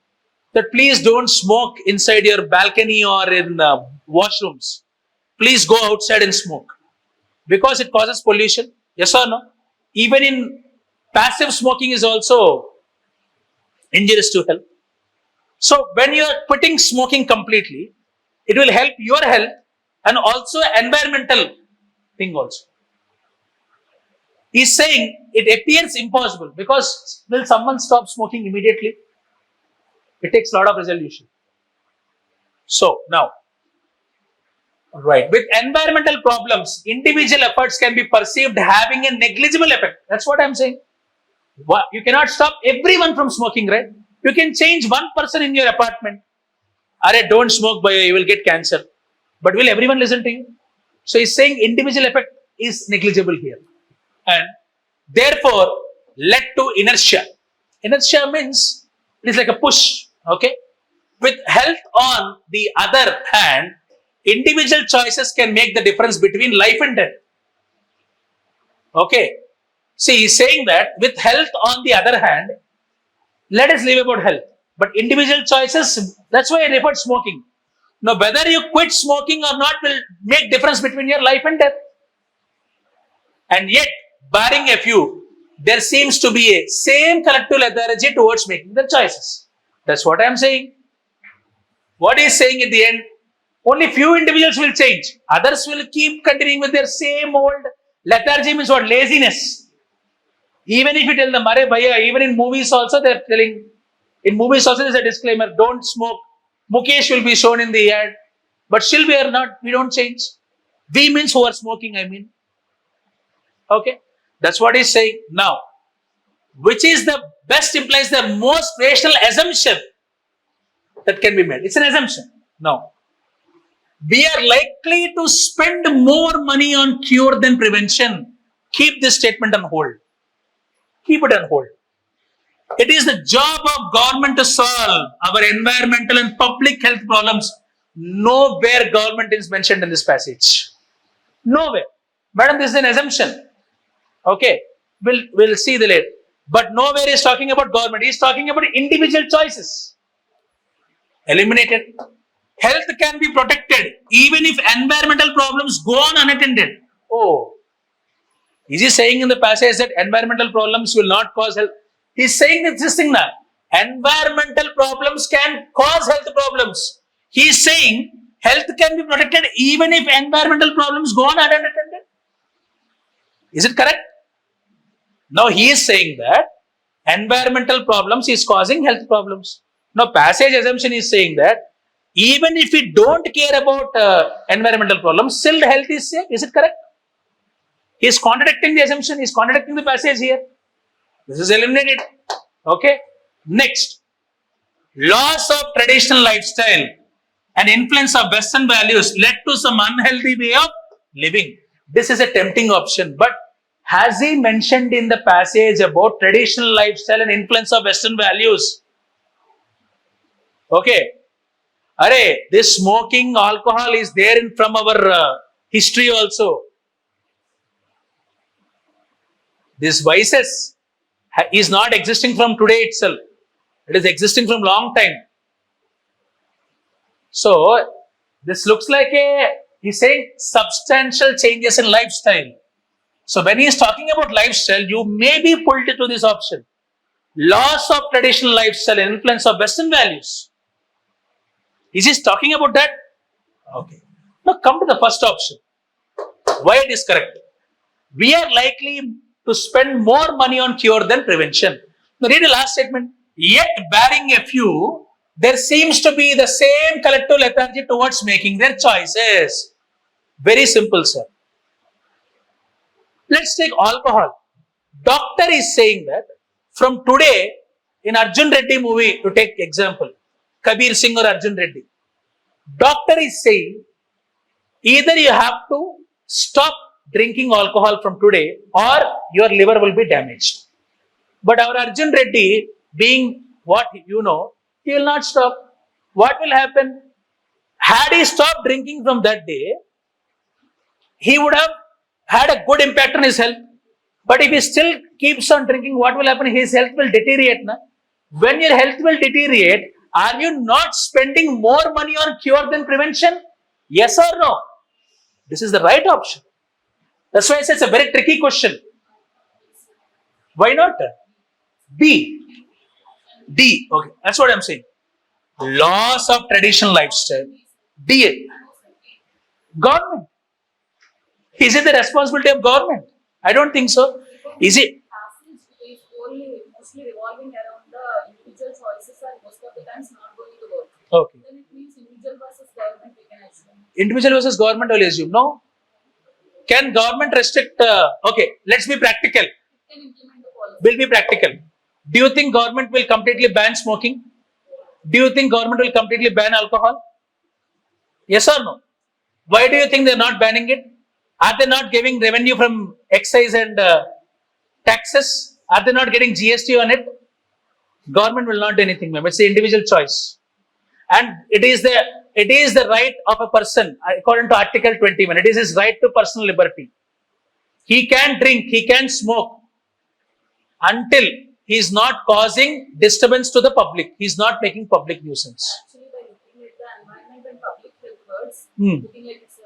that please don't smoke inside your balcony or in washrooms. Please go outside and smoke. Because it causes pollution. Yes or no? Even in passive smoking is also injurious to health. So when you are quitting smoking completely, it will help your health and also environmental thing also. He's saying it appears impossible because will someone stop smoking immediately? It takes a lot of resolution. So now, right, with environmental problems, individual efforts can be perceived having a negligible effect. That's what I'm saying. You cannot stop everyone from smoking, right? You can change one person in your apartment. Arey, don't smoke, boy, you will get cancer. But will everyone listen to you? So he's saying individual effect is negligible here. And therefore, led to inertia. Inertia means it is like a push. Okay? With health on the other hand, individual choices can make the difference between life and death. Okay. See, he's saying that with health on the other hand, let us leave about health. But individual choices, that's why I referred smoking. Now, whether you quit smoking or not will make difference between your life and death. And yet, barring a few, there seems to be a same collective lethargy towards making the choices. That's what I am saying. What he is saying at the end, only few individuals will change. Others will keep continuing with their same old lethargy, means what? Laziness. Even if you tell them, Mare Bhaiya, even in movies also they are telling, in movies also there is a disclaimer, don't smoke. Mukesh will be shown in the ad. But still we don't change. We means who are smoking, I mean. Okay. That's what he's saying. Now, which is the best implies the most rational assumption that can be made. It's an assumption. Now, we are likely to spend more money on cure than prevention. Keep this statement on hold. Keep it on hold. It is the job of government to solve our environmental and public health problems. Nowhere government is mentioned in this passage. Nowhere. Madam, this is an assumption. Okay. We'll see the later. But nowhere is talking about government. He's talking about individual choices. Eliminated. Health can be protected even if environmental problems go on unattended. Oh. Is he saying in the passage that environmental problems will not cause health? He's saying this thing now. Environmental problems can cause health problems. He's saying health can be protected even if environmental problems go on unattended. Is it correct? Now he is saying that environmental problems is causing health problems. Now passage assumption is saying that even if we don't care about environmental problems, still the health is safe. Is it correct? He is contradicting the assumption. He is contradicting the passage here. This is eliminated. Okay. Next, loss of traditional lifestyle and influence of Western values led to some unhealthy way of living. This is a tempting option, but has he mentioned in the passage about traditional lifestyle and influence of Western values? Okay. This smoking, alcohol is there from our history also. This vices is not existing from today itself. It is existing from long time. So, this looks like he's saying substantial changes in lifestyle. So, when he is talking about lifestyle, you may be pulled to this option. Loss of traditional lifestyle and influence of Western values. Is he talking about that? Okay. Now, come to the first option. Why it is correct? We are likely to spend more money on cure than prevention. Now, read the last statement. Yet, barring a few, there seems to be the same collective lethargy towards making their choices. Very simple, sir. Let's take alcohol. Doctor is saying that from today, in Arjun Reddy movie, to take example, Kabir Singh or Arjun Reddy, doctor is saying either you have to stop drinking alcohol from today or your liver will be damaged. But our Arjun Reddy, being what you know, he will not stop. What will happen? Had he stopped drinking from that day, he would have had a good impact on his health. But if he still keeps on drinking, what will happen? His health will deteriorate. Na? When your health will deteriorate, are you not spending more money on cure than prevention? Yes or no? This is the right option. That's why I say it's a very tricky question. Why not? B. D. Okay, that's what I'm saying. Loss of traditional lifestyle. D. Government. Is it the responsibility of government? I don't think so. Is it? Passage is only mostly revolving around the individual choices and most of the times not going to work. Okay. Then it means individual versus government we can assume. Individual versus government, I'll assume. No? Can government restrict? Okay, let's be practical. It can implement the policy. We'll be practical. Do you think government will completely ban smoking? Do you think government will completely ban alcohol? Yes or no? Why do you think they're not banning it? Are they not giving revenue from excise and taxes? Are they not getting GST on it? Government will not do anything, ma'am. It's the individual choice. And it is the right of a person according to Article 21. It is his right to personal liberty. He can drink, he can smoke until he is not causing disturbance to the public. He is not making public nuisance. Actually, by looking at the environment and public health words, Hmm. looking like it's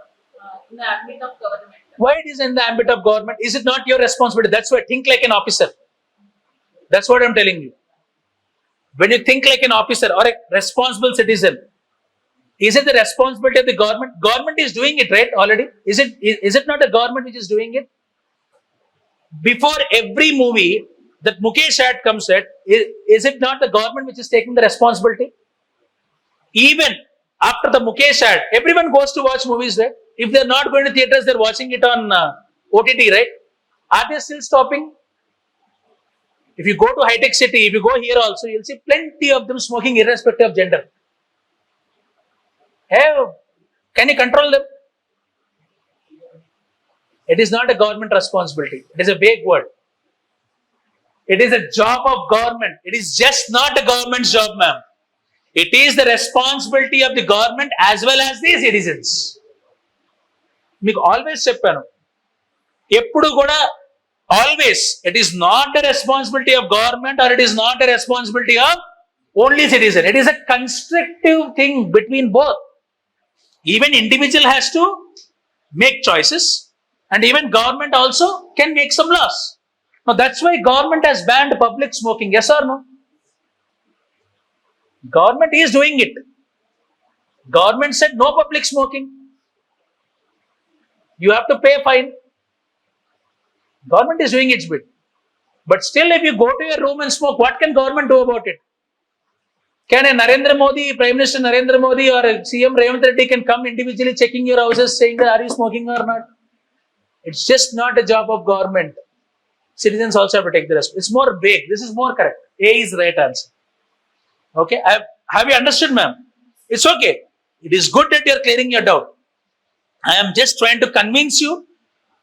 in the ambit of government. Why it is in the ambit of government? Is it not your responsibility? That's why think like an officer. That's what I'm telling you. When you think like an officer or a responsible citizen, is it the responsibility of the government? Government is doing it, right? Already. Is it not the government which is doing it? Before every movie that Mukesh ad comes at, is it not the government which is taking the responsibility? Even after the Mukesh ad, everyone goes to watch movies, right? If they're not going to theaters, they're watching it on OTT, right? Are they still stopping? If you go to high-tech city, if you go here also, you'll see plenty of them smoking irrespective of gender. Hey, can you control them? It is not a government responsibility. It is a vague word. It is a job of government. It is just not the government's job, ma'am. It is the responsibility of the government as well as the citizens. మీకు always చెప్పాను, ఎప్పుడు కూడా always it is not the responsibility of government or it is not the responsibility of only citizen. It is a constructive thing between both. Even individual has to make choices and even government also can make some laws. Now that's why government has banned public smoking. Yes or no? Government is doing it. Government said no public smoking. You have to pay a fine. Government is doing its bit. But still, if you go to your room and smoke, what can government do about it? Can a Narendra Modi, Prime Minister Narendra Modi or a CM Revanth Reddy can come individually checking your houses saying that are you smoking or not? It's just not a job of government. Citizens also have to take the responsibility. It's more vague. This is more correct. A is the right answer. Okay. Have you understood, ma'am? It's okay. It is good that you are clearing your doubt. I am just trying to convince you.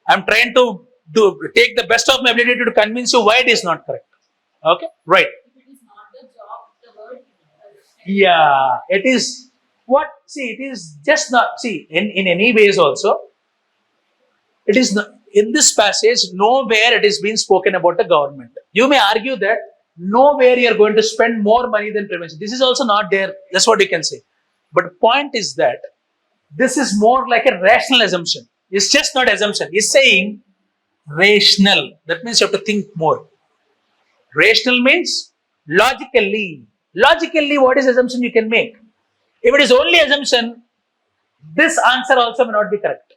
I am trying to take the best of my ability to convince you why it is not correct. Okay. Right. If it is not the job, the word. Yeah. It is what? See, it is just not. See, in any ways also, it is not, in this passage, nowhere it is being spoken about the government. You may argue that nowhere you are going to spend more money than prevention. This is also not there. That's what you can say. But the point is that this is more like a rational assumption. It's just not assumption. It's saying rational. That means you have to think more. Rational means logically. Logically, what is assumption you can make? If it is only assumption, this answer also may not be correct.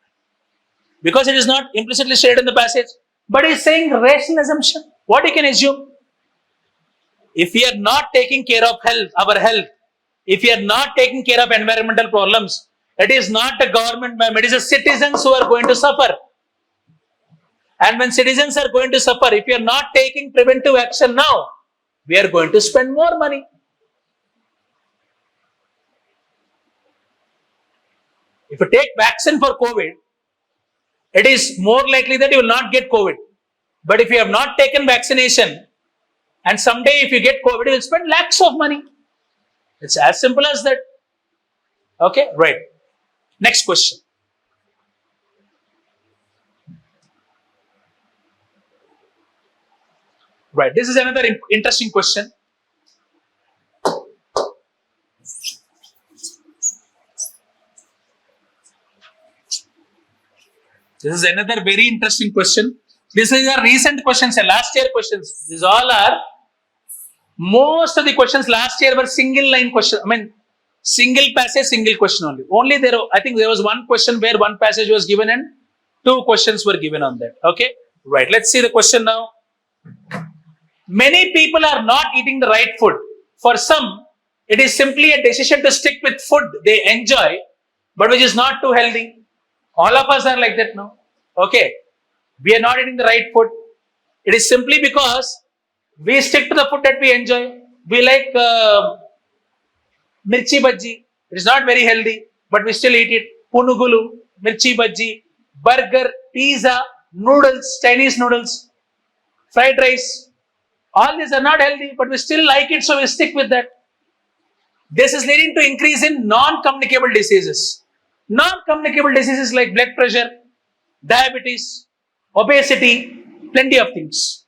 Because it is not implicitly stated in the passage. But it's saying rational assumption. What you can assume? If we are not taking care of our health, if we are not taking care of environmental problems, it is not the government, ma'am. It is the citizens who are going to suffer. And when citizens are going to suffer, if we are not taking preventive action now, we are going to spend more money. If you take vaccine for COVID, it is more likely that you will not get COVID. But if you have not taken vaccination, and someday if you get COVID, you will spend lakhs of money. It's as simple as that. Okay, right. Next question. Right, this is another interesting question. This is another very interesting question. This is a recent questions, last year questions. These all are, most of the questions last year were single line question. I mean, single passage, single question only. Only there, I think there was one question where one passage was given and two questions were given on that. Okay, right. Let's see the question now. Many people are not eating the right food. For some, it is simply a decision to stick with food they enjoy, but which is not too healthy. All of us are like that now. Okay, we are not eating the right food. It is simply because we stick to the food that we enjoy. We like mirchi bhaji. It is not very healthy, but we still eat it. Punugulu, mirchi bhaji, burger, pizza, noodles, Chinese noodles, fried rice. All these are not healthy, but we still like it, so we stick with that. This is leading to increase in non-communicable diseases. Non-communicable diseases like blood pressure, diabetes, obesity, plenty of things.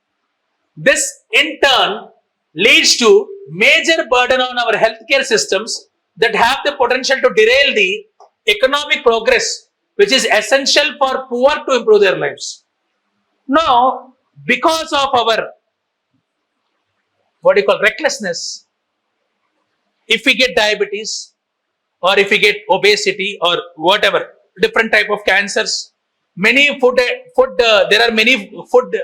This in turn leads to major burden on our healthcare systems that have the potential to derail the economic progress, which is essential for poor to improve their lives. Now, because of our recklessness, if we get diabetes or if we get obesity or whatever, different type of cancers, many there are many food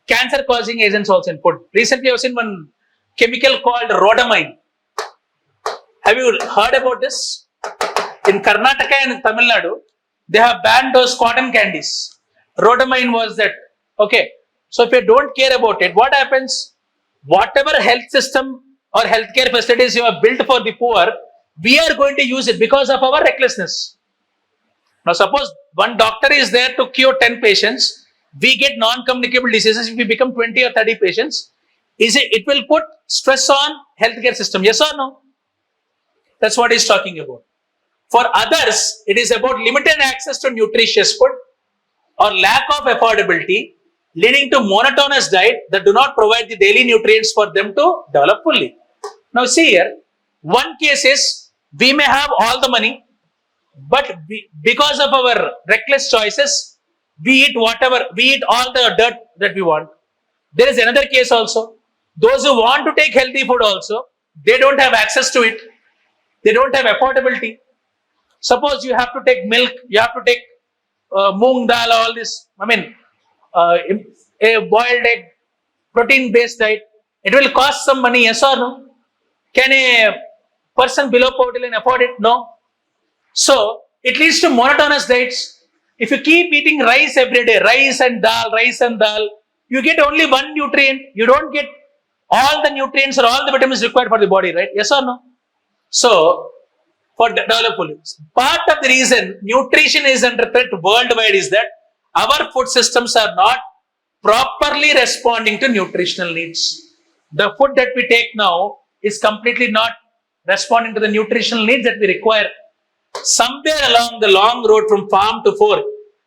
cancer causing agents also in food. Recently, I've seen one chemical called rhodamine. Have you heard about this? In Karnataka and Tamil Nadu, they have banned those cotton candies. Rhodamine was that. Okay. So if you don't care about it, what happens? Whatever health system or healthcare facilities you have built for the poor, we are going to use it because of our recklessness. Now, suppose one doctor is there to cure 10 patients, we get non-communicable diseases. If we become 20 or 30 patients, it will put stress on healthcare system? Yes or no? That's what he's talking about. For others, it is about limited access to nutritious food or lack of affordability, leading to monotonous diet that do not provide the daily nutrients for them to develop fully. Now see here, one case is we may have all the money, but because of our reckless choices, we eat all the dirt that we want. There is another case also. Those who want to take healthy food also, they don't have access to it. They don't have affordability. Suppose you have to take milk, you have to take moong dal, all this. I mean, a boiled egg, protein-based diet. It will cost some money, yes or no? Can a person below poverty line afford it? No. So it leads to monotonous diets. If you keep eating rice every day, rice and dal, you get only one nutrient. You don't get all the nutrients or all the vitamins required for the body, right? Yes or no? So, for development, part of the reason nutrition is under threat worldwide is that our food systems are not properly responding to nutritional needs. The food that we take now is completely not responding to the nutritional needs that we require. Somewhere along the long road from farm to fork,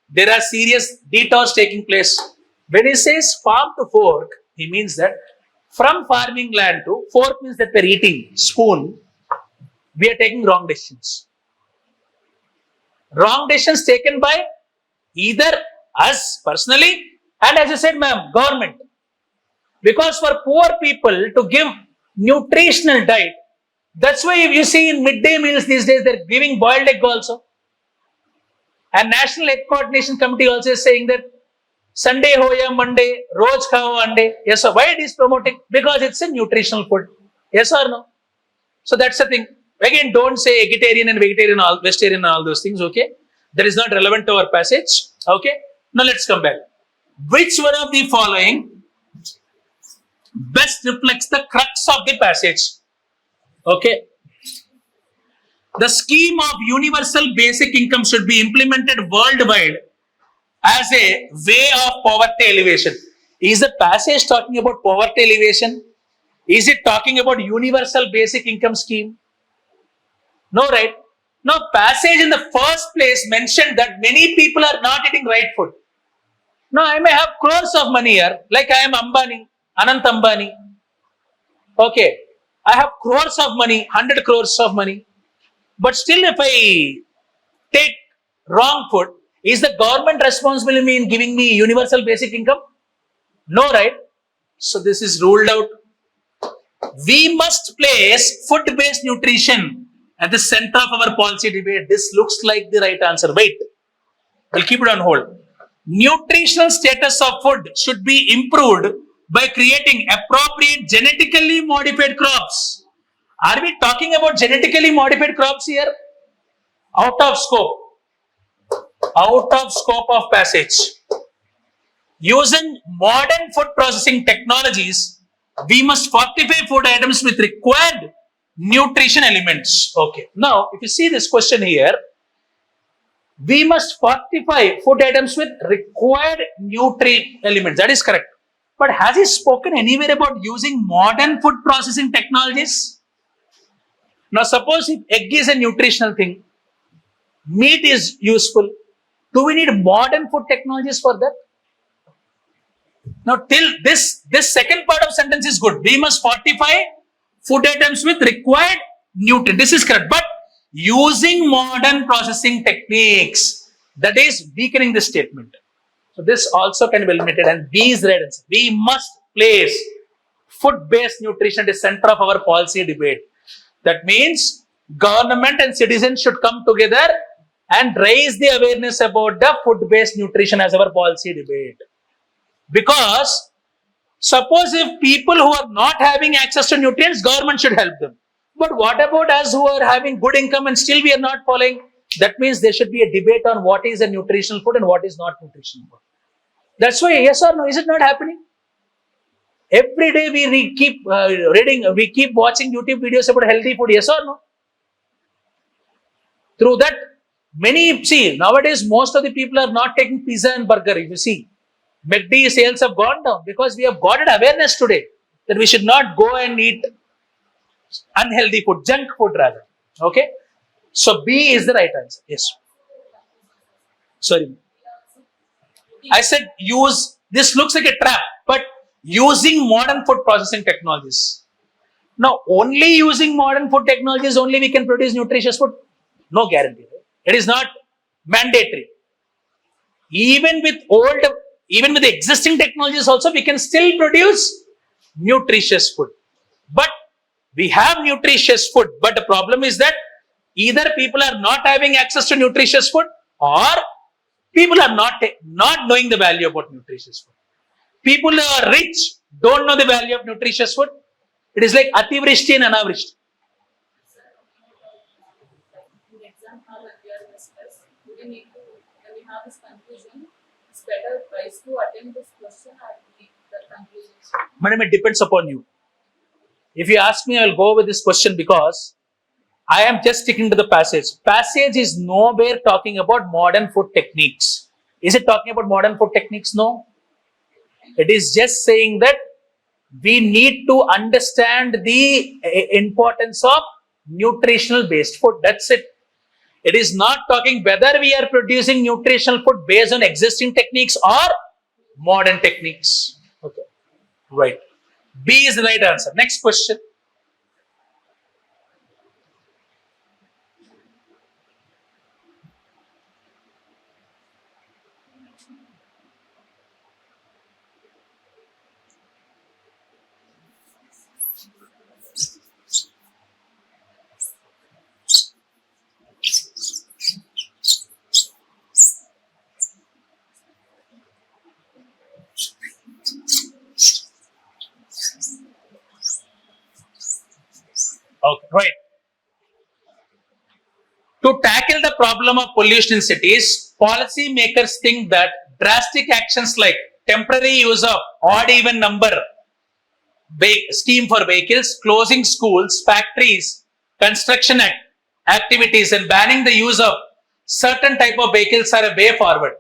there are serious detours taking place. When he says farm to fork, he means that from farming land to fork means that we're eating spoon, we are taking wrong decisions. Wrong decisions taken by either us personally and, as I said, ma'am, government. Because for poor people to give nutritional diet, that's why if you see in midday meals these days, they're giving boiled egg also. And National Egg Coordination Committee also is saying that Sunday hoya Monday, Roj khao Ande. Yes, sir. Why it is promoting? Because it's a nutritional food. Yes or no? So that's the thing. Again, don't say vegetarian and vegetarian and all those things, okay? That is not relevant to our passage, okay? Now let's come back. Which one of the following best reflects the crux of the passage? Okay. The scheme of universal basic income should be implemented worldwide as a way of poverty elevation. Is the passage talking about poverty elevation? Is it talking about universal basic income scheme? No, right? Now, passage in the first place mentioned that many people are not eating right food. Now, I may have crores of money here, like I am Ambani, Anant Ambani. Okay, I have crores of money, 100 crores of money. But still, if I take wrong food, is the government responsible in giving me universal basic income? No, right? So, this is ruled out. We must place food-based nutrition at the center of our policy debate. This looks like the right answer. Wait, we'll keep it on hold. Nutritional status of food should be improved by creating appropriate genetically modified crops. Are we talking about genetically modified crops here? Out of scope. Out of scope of passage. Using modern food processing technologies, we must fortify food items with required nutrition elements. Okay. Now, if you see this question here, we must fortify food items with required nutrient elements. That is correct. But has he spoken anywhere about using modern food processing technologies? Now suppose if egg is a nutritional thing, meat is useful. Do we need modern food technologies for that? Now till this second part of sentence is good. We must fortify food items with required nutrient. This is correct. But using modern processing techniques, that is weakening this statement. So this also can be eliminated, and B is the right answer. We must place food-based nutrition at the center of our policy debate. That means government and citizens should come together and raise the awareness about the food-based nutrition as our policy debate. Because suppose if people who are not having access to nutrients, government should help them. But what about us who are having good income and still we are not following? That means there should be a debate on what is a nutritional food and what is not nutritional food. That's why, yes or no, is it not happening? Every day we keep reading, we keep watching YouTube videos about healthy food, yes or no? Through that, nowadays most of the people are not taking pizza and burger. If you see, McD sales have gone down because we have got an awareness today that we should not go and eat unhealthy food, junk food rather. Okay? So B is the right answer. Yes. Sorry. I said use, this looks like a trap, but using modern food processing technologies. Now, only using modern food technologies only we can produce nutritious food? No guarantee. Right? It is not mandatory. Even with the existing technologies also, we can still produce nutritious food. But we have nutritious food, but the problem is that either people are not having access to nutritious food or people are not knowing the value about nutritious food. People who are rich don't know the value of nutritious food. It is like Ativrishti and Anavrishti. In exam hall, when we are in stress, we need to, when we have this conclusion, it's better twice to attend this question or read the conclusion. Madam, it depends upon you. If you ask me, I will go with this question because I am just sticking to the passage. Passage is nowhere talking about modern food techniques. Is it talking about modern food techniques? No. It is just saying that we need to understand the importance of nutritional based food. That's it. It is not talking whether we are producing nutritional food based on existing techniques or modern techniques. Okay. Right. B is the right answer. Next question. Okay, right. To tackle the problem of pollution in cities, policy makers think that drastic actions like temporary use of odd even number scheme for vehicles, closing schools, factories, construction activities, and banning the use of certain type of vehicles are a way forward.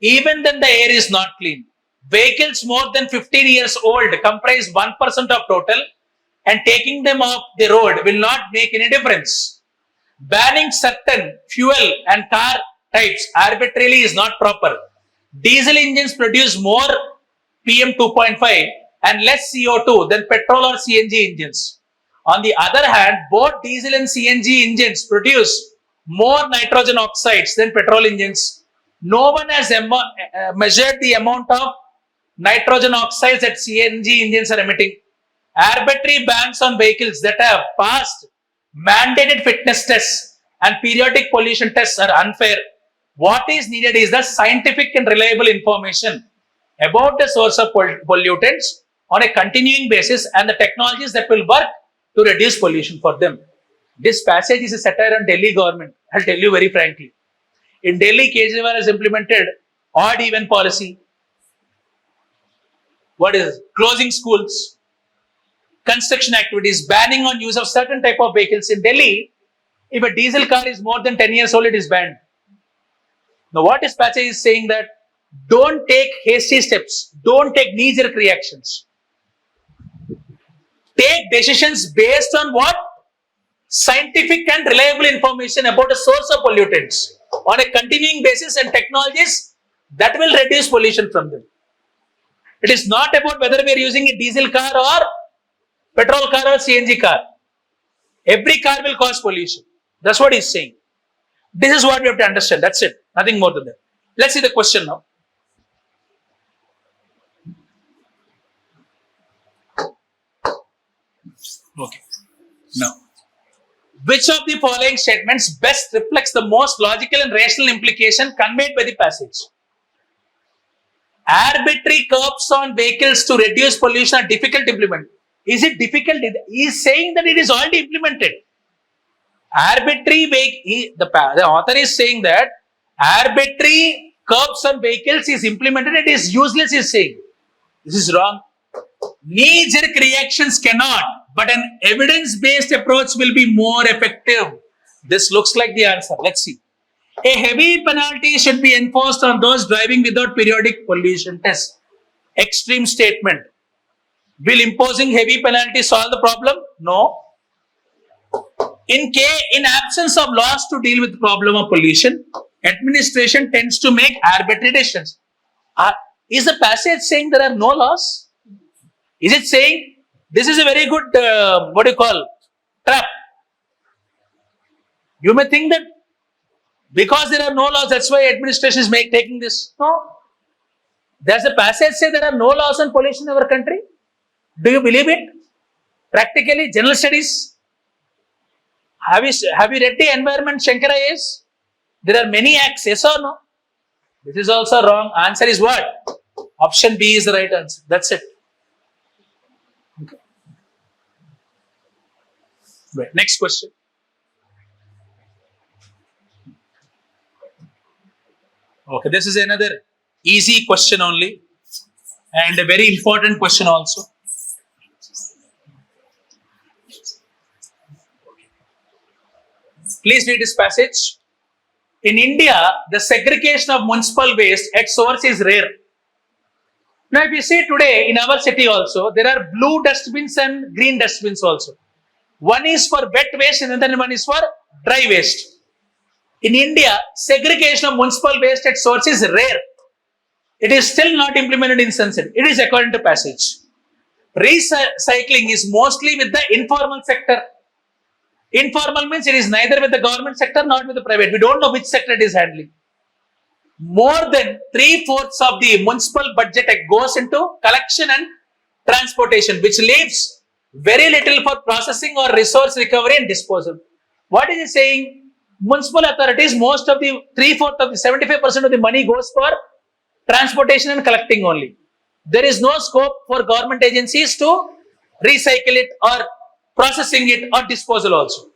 Even then the air is not clean. Vehicles more than 15 years old comprise 1% of total, and taking them off the road will not make any difference. Banning certain fuel and car types arbitrarily is not proper. Diesel engines produce more PM 2.5 and less CO2 than petrol or CNG engines. On the other hand, both diesel and CNG engines produce more nitrogen oxides than petrol engines. No one has measured the amount of nitrogen oxides that CNG engines are emitting. Arbitrary bans on vehicles that have passed mandated fitness tests and periodic pollution tests are unfair. What is needed is the scientific and reliable information about the source of pollutants on a continuing basis and the technologies that will work to reduce pollution for them. This passage is a satire on Delhi government. I'll tell you very frankly. In Delhi, Kejriwal has implemented odd even policy. What is it? Closing schools, construction activities, banning on use of certain type of vehicles. In Delhi, if a diesel car is more than 10 years old, it is banned. Now, what this passage is saying that don't take hasty steps, don't take knee-jerk reactions. Take decisions based on what? scientific and reliable information about the source of pollutants on a continuing basis and technologies that will reduce pollution from them. It is not about whether we are using a diesel car or petrol car or CNG car. Every car will cause pollution. That's what he's saying. This is what we have to understand. That's it. Nothing more than that. Let's see the question now. Okay. Now, which of the following statements best reflects the most logical and rational implication conveyed by the passage? Arbitrary curbs on vehicles to reduce pollution are difficult to implement. Is it difficult? He is saying that it is already implemented. Arbitrary the author is saying that arbitrary curbs on vehicles is implemented. It is useless. He is saying this is wrong. Knee-jerk reactions cannot, but an evidence-based approach will be more effective. This looks like the answer. Let's see. A heavy penalty should be enforced on those driving without periodic pollution test. Extreme statement. Will imposing heavy penalty solve the problem? No. In absence of laws to deal with the problem of pollution, administration tends to make arbitrary decisions. Is the passage saying there are no laws? Is it saying this is a very good, trap? You may think that because there are no laws, that's why administration is taking this. No. Does the passage say there are no laws on pollution in our country? Do you believe it? Practically, general studies. Have you read the environment Shankar IAS? There are many acts, yes or no? This is also wrong. Answer is what? Option B is the right answer. That's it. Okay. Right. Next question. Okay, this is another easy question only and a very important question also. Please read this passage. In India, the segregation of municipal waste at source is rare. Now, if you see today in our city also, there are blue dustbins and green dustbins also. One is for wet waste and another one is for dry waste. In India, segregation of municipal waste at source is rare. It is still not implemented in sunset. It is according to passage. Recycling is mostly with the informal sector. Informal means it is neither with the government sector nor with the private. We don't know which sector it is handling. More than 3/4 of the municipal budget goes into collection and transportation, which leaves very little for processing or resource recovery and disposal. What is it saying? Municipal authorities, most of the 3/4 of the 75% of the money goes for transportation and collecting only. There is no scope for government agencies to recycle it or processing it or disposal also.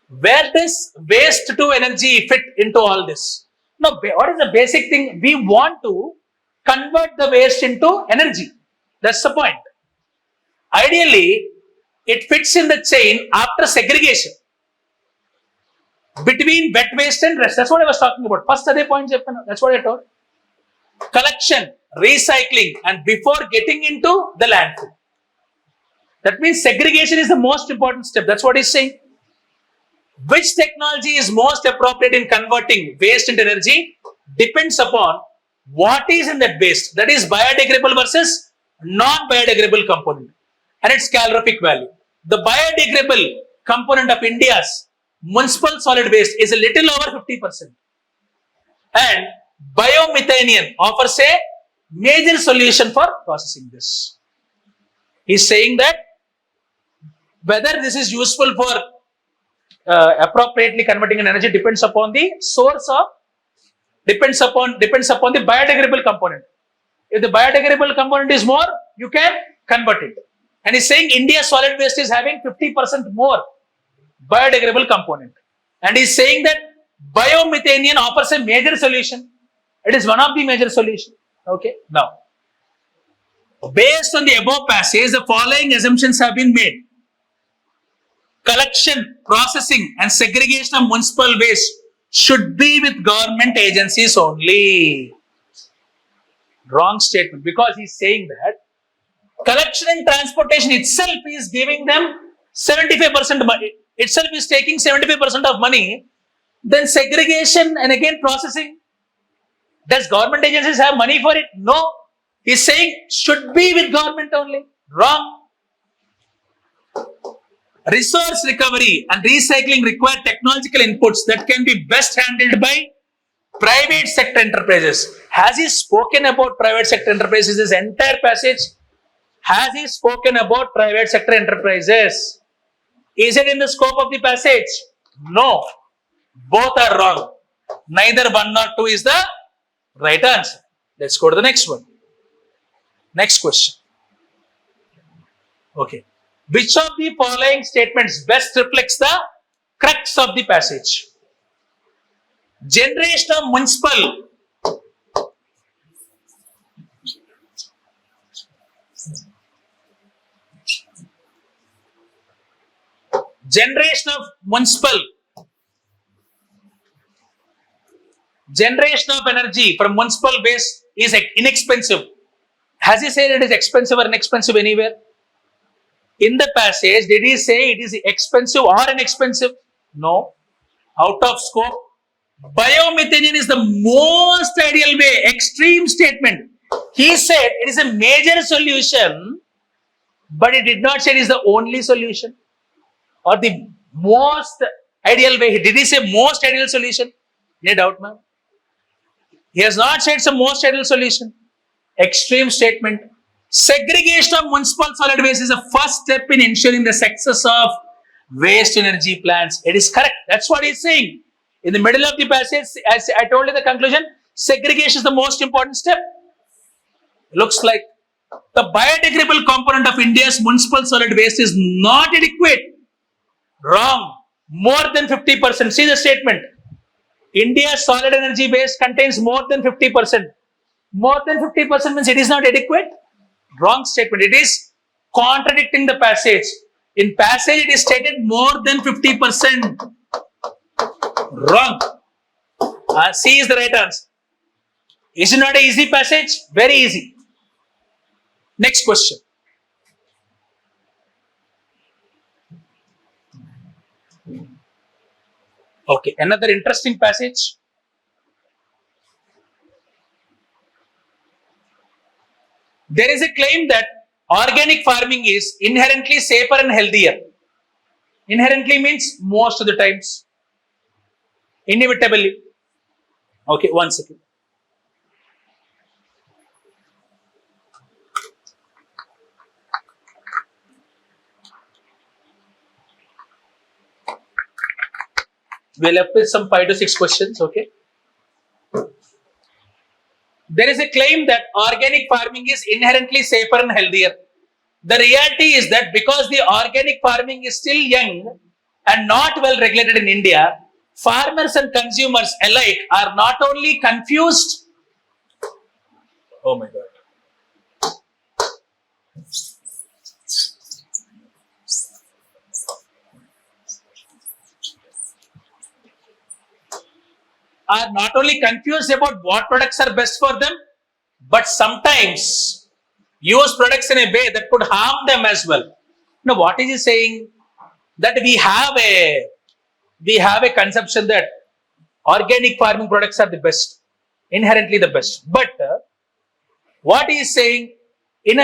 Where does waste to energy fit into all this? Now, what is the basic thing? We want to convert the waste into energy. That's the point. Ideally, it fits in the chain after segregation between wet waste and rest. That's what I was talking about. First, other points. That's what I told. Collection, recycling, and before getting into the landfill. That means segregation is the most important step. That's what he's saying. Which technology is most appropriate in converting waste into energy depends upon what is in that waste. That is biodegradable versus non-biodegradable component and its calorific value. The biodegradable component of India's municipal solid waste is a little over 50%. And biomethane offers a major solution for processing this. He's saying that whether this is useful for appropriately converting an energy depends upon the source of, depends upon the biodegradable component. If the biodegradable component is more, you can convert it. And he's saying India's solid waste is having 50% more biodegradable component. And he's saying that biomethane offers a major solution. It is one of the major solutions. Okay. Now, based on the above passage, the following assumptions have been made. Collection, processing and segregation of municipal waste should be with government agencies only. Wrong statement, because he's saying that collection and transportation itself is giving them 75% itself is taking 75% of money, then segregation and again processing. Does government agencies have money for it? No. He's saying should be with government only. Wrong. Resource recovery and recycling require technological inputs that can be best handled by private sector enterprises. Has he spoken about private sector enterprises this entire passage? Has he spoken about private sector enterprises? Is it in the scope of the passage? No. Both are wrong. Neither one nor two is the right answer. Let's go to the next one. Next question. Okay. Which of the following statements best reflects the crux of the passage? Generation of municipal generation of energy from municipal waste is inexpensive. Has he said it is expensive or inexpensive anywhere? In the passage, did he say it is expensive or inexpensive? No. Out of scope. Biomethane is the most ideal way. Extreme statement. He said it is a major solution, but he did not say it is the only solution or the most ideal way. Did he say most ideal solution? No doubt, ma'am. He has not said it's the most ideal solution. Extreme statement. Segregation of municipal solid waste is the first step in ensuring the success of waste energy plants. It is correct. That's what he's saying. In the middle of the passage, as I told you the conclusion, segregation is the most important step. Looks like the biodegradable component of India's municipal solid waste is not adequate. Wrong. More than 50%. See the statement. India's solid energy waste contains more than 50%. More than 50% means it is not adequate. Wrong statement. It is contradicting the passage. In passage, it is stated more than 50%. Wrong. C is the right answer. Is it not an easy passage? Very easy. Next question. Okay, another interesting passage. There is a claim that organic farming is inherently safer and healthier. Inherently means most of the times. Inevitably. Okay, 1 second. We're left with some 5 to 6 questions, okay? There is a claim that organic farming is inherently safer and healthier. The reality is that because the organic farming is still young and not well regulated in India, farmers and consumers alike are not only confused. Oh my God. Are not only confused about what products are best for them, but sometimes use products in a way that could harm them as well. Now, what is he saying? That we have a conception that organic farming products are the best, inherently the best. But what he is saying, in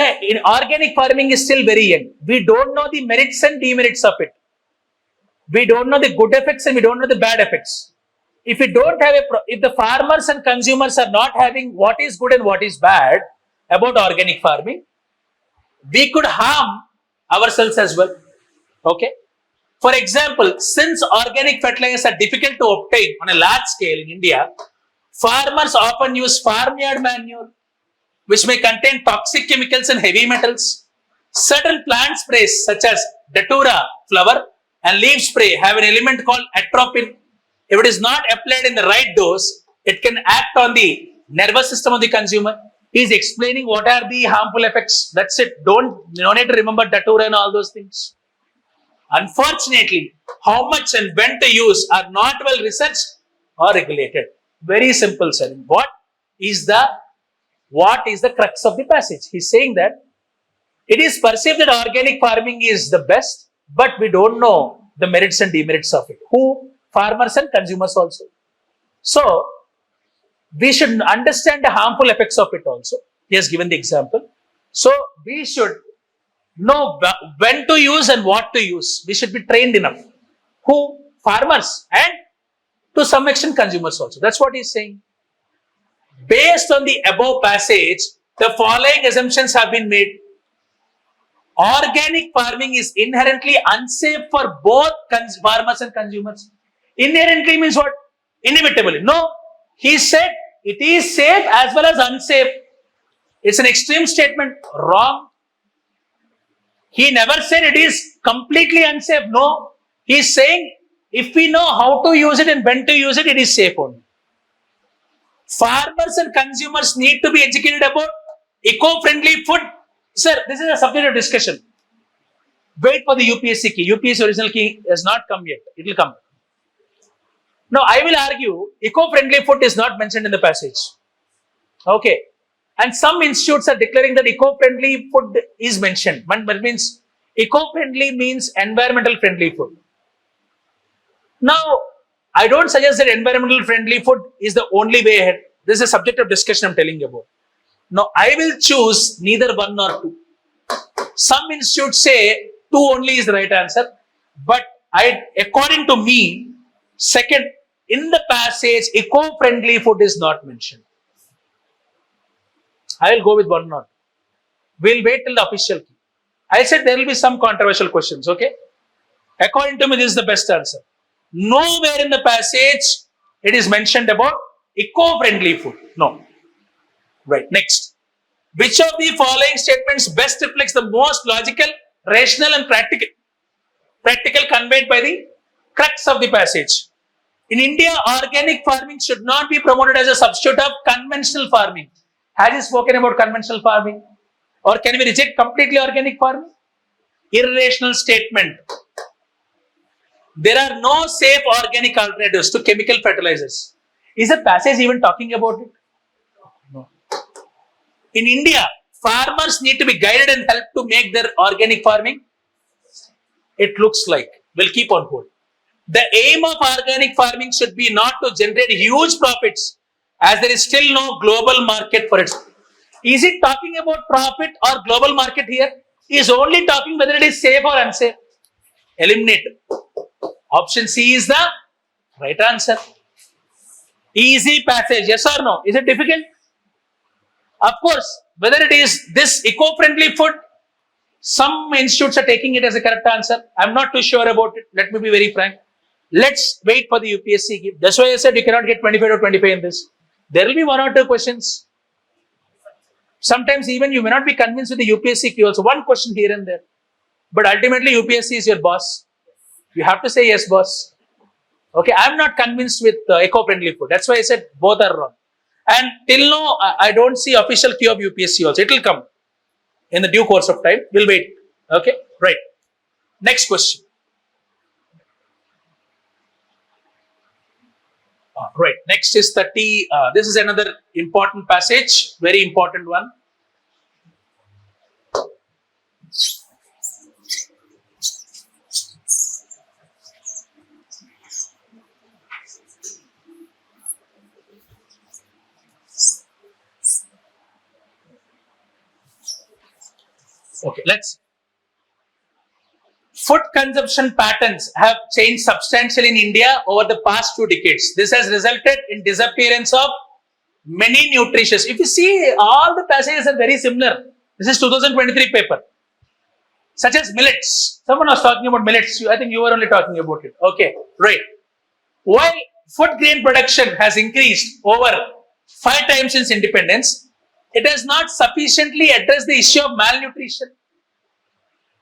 organic farming is still very young. We don't know the merits and demerits of it. We don't know the good effects and we don't know the bad effects. If we don't have if the farmers and consumers are not having what is good and what is bad about organic farming, we could harm ourselves as well. Okay. For example, since organic fertilizers are difficult to obtain on a large scale in India, farmers often use farmyard manure, which may contain toxic chemicals and heavy metals. Certain plant sprays such as datura flower and leaf spray have an element called atropine. If it is not applied in the right dose, it can act on the nervous system of the consumer. He is explaining what are the harmful effects. That's it. No need to remember datura and all those things. Unfortunately, how much and when to use are not well researched or regulated. Very simple, sir. What is the crux of the passage? He's saying that it is perceived that organic farming is the best, but we don't know the merits and demerits of it. Who? Farmers and consumers also. So, we should understand the harmful effects of it also. He has given the example. So, we should know when to use and what to use. We should be trained enough. Who? Farmers and to some extent consumers also. That's what he's saying. Based on the above passage, the following assumptions have been made. Organic farming is inherently unsafe for both farmers and consumers. Inherently means what? Inevitably. No. He said it is safe as well as unsafe. It's an extreme statement. Wrong. He never said it is completely unsafe. No. He is saying if we know how to use it and when to use it, it is safe only. Farmers and consumers need to be educated about eco-friendly food. Sir, this is a subject of discussion. Wait for the UPSC key. UPSC original key has not come yet. It will come. Now, I will argue eco-friendly food is not mentioned in the passage. Okay. And some institutes are declaring that eco-friendly food is mentioned. But means eco-friendly means environmental friendly food. Now, I don't suggest that environmental friendly food is the only way ahead. This is a subject of discussion I'm telling you about. Now, I will choose neither one nor two. Some institutes say two only is the right answer. But according to me, second, in the passage, eco-friendly food is not mentioned. I will go with one nor. We'll wait till the official key. I said there will be some controversial questions, okay? According to me, this is the best answer. Nowhere in the passage it is mentioned about eco-friendly food. No. Right. Next. Which of the following statements best reflects the most logical, rational and practical conveyed by the crux of the passage? In India, organic farming should not be promoted as a substitute of conventional farming. Has he spoken about conventional farming? Or can we reject completely organic farming? Irrational statement. There are no safe organic alternatives to chemical fertilizers. Is the passage even talking about it? No. In India, farmers need to be guided and helped to make their organic farming. It looks like. We'll keep on hold. The aim of organic farming should be not to generate huge profits, as there is still no global market for it. Is it talking about profit or global market here? He is only talking whether it is safe or unsafe. Eliminate. Option C is the right answer. Easy passage, yes or no? Is it difficult? Of course, whether it is this eco-friendly food, some institutes are taking it as a correct answer. I'm not too sure about it. Let me be very frank. Let's wait for the UPSC. That's why I said you cannot get 25 or 25 in this. There will be one or two questions. Sometimes even you may not be convinced with the UPSC also. One question here and there. But ultimately UPSC is your boss. You have to say yes, boss. Okay, I'm not convinced with eco-friendly food. That's why I said both are wrong. And till now, I don't see official Q of UPSC also. It will come in the due course of time. We'll wait. Okay, right. Next question. Right. Next is 30. This is another important passage. Very important one. Okay, let's. Food consumption patterns have changed substantially in India over the past 2 decades. This has resulted in disappearance of many nutritious. If you see, all the passages are very similar. This is 2023 paper. Such as millets. Someone was talking about millets. I think you were only talking about it. Okay, right. While food grain production has increased over 5 times since independence, it has not sufficiently addressed the issue of malnutrition.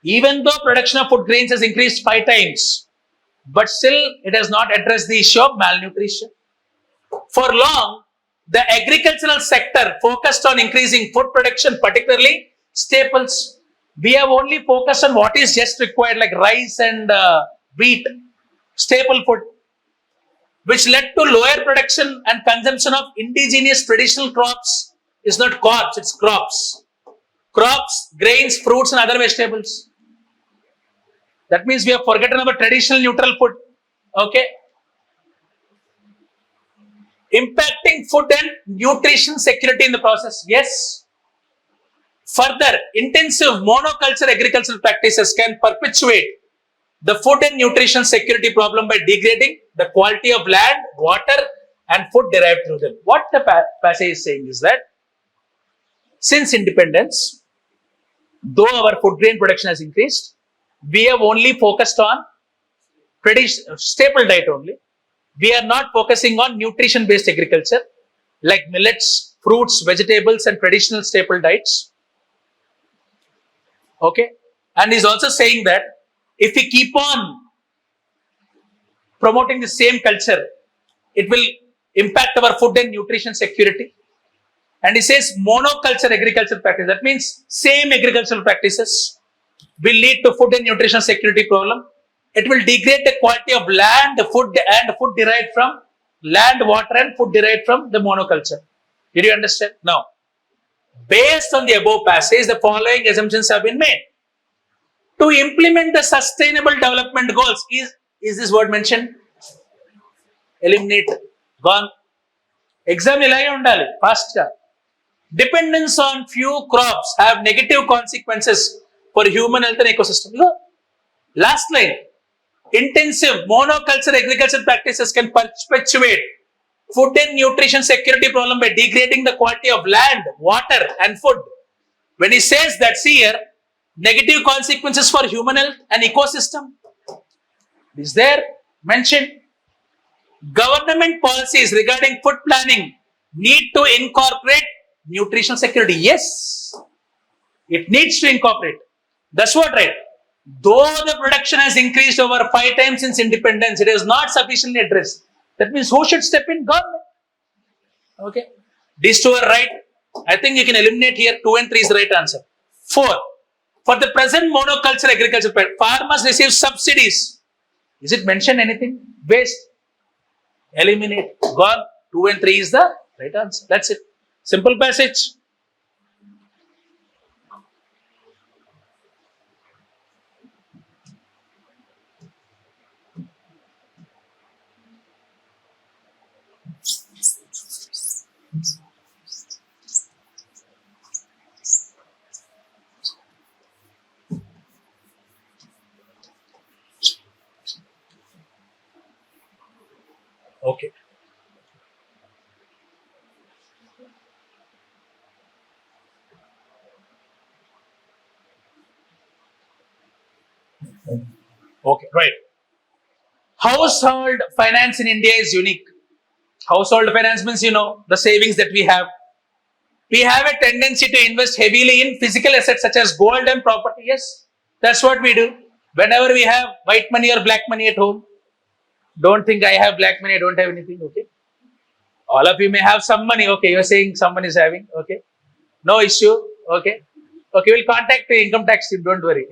Even though production of food grains has increased 5 times, but still it has not addressed the issue of malnutrition. For long, the agricultural sector focused on increasing food production, particularly staples. We have only focused on what is just required, like rice and wheat, staple food, which led to lower production and consumption of indigenous traditional crops. It's not crops, it's crops. Crops, grains, fruits and other vegetables. That means we have forgotten about traditional neutral food. Okay. Impacting food and nutrition security in the process. Yes. Further, intensive monoculture agricultural practices can perpetuate the food and nutrition security problem by degrading the quality of land, water, and food derived through them. What the passage is saying is that since independence, though our food grain production has increased, we have only focused on staple diet only. We are not focusing on nutrition-based agriculture like millets, fruits, vegetables, and traditional staple diets. Okay, and he's also saying that if we keep on promoting the same culture, it will impact our food and nutrition security. And he says monoculture agricultural practice. That means same agricultural practices will lead to food and nutrition security problem. It will degrade the quality of land, food, and food derived from land, water, and food derived from the monoculture. Did you understand? Now, based on the above passage, the following assumptions have been made. To implement the sustainable development goals, is this word mentioned? Eliminate, gone. Exam ilage undali, fast. Dependence on few crops have negative consequences for human health and ecosystem. Look, last line. Intensive monoculture agricultural practices can perpetuate food and nutrition security problem by degrading the quality of land, water, and food. When he says that, see here, negative consequences for human health and ecosystem is there mentioned. Government policies regarding food planning need to incorporate nutrition security. Yes, it needs to incorporate. That's what, right? Though the production has increased over 5 times since independence, it is not sufficiently addressed. That means who should step in? Government. Okay. These two are right. I think you can eliminate here. 2 and 3 is the right answer. 4. For the present monoculture agriculture, farmers receive subsidies. Is it mentioned anything? Waste. Eliminate. Gone. 2 and 3 is the right answer. That's it. Simple passage. Okay. Okay, right. Household finance in India is unique. Household finance means, the savings that we have. We have a tendency to invest heavily in physical assets such as gold and property. Yes, that's what we do. Whenever we have white money or black money at home, don't think I have black money, I don't have anything. Okay. All of you may have some money. Okay, you're saying someone is having. Okay. No issue. Okay. Okay, we'll contact the income tax team. Don't worry.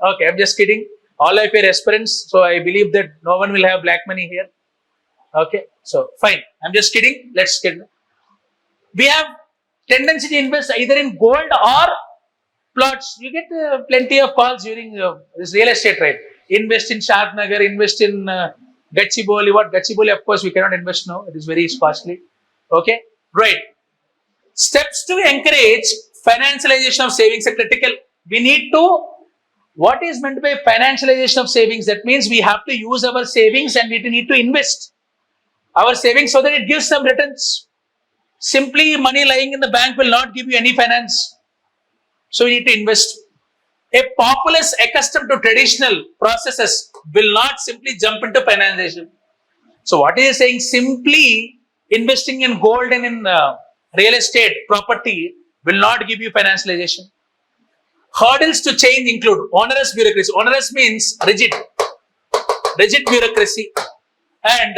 Okay, I'm just kidding. All of you are aspirants, so I believe that no one will have black money here. Okay, so fine. I'm just kidding. Let's get. We have tendency to invest either in gold or plots. You get plenty of calls during this real estate, right? Invest in Nagar, invest in Gachibowli. What Gachibowli? Of course, we cannot invest now. It is very costly. Okay, right. Steps to encourage financialization of savings are critical. We need to. What is meant by financialization of savings? That means we have to use our savings and we need to invest our savings so that it gives some returns. Simply money lying in the bank will not give you any finance. So we need to invest. A populace accustomed to traditional processes will not simply jump into financialization. So what he is saying, simply investing in gold and in real estate property will not give you financialization. Hurdles to change include onerous bureaucracy. Onerous means rigid bureaucracy, and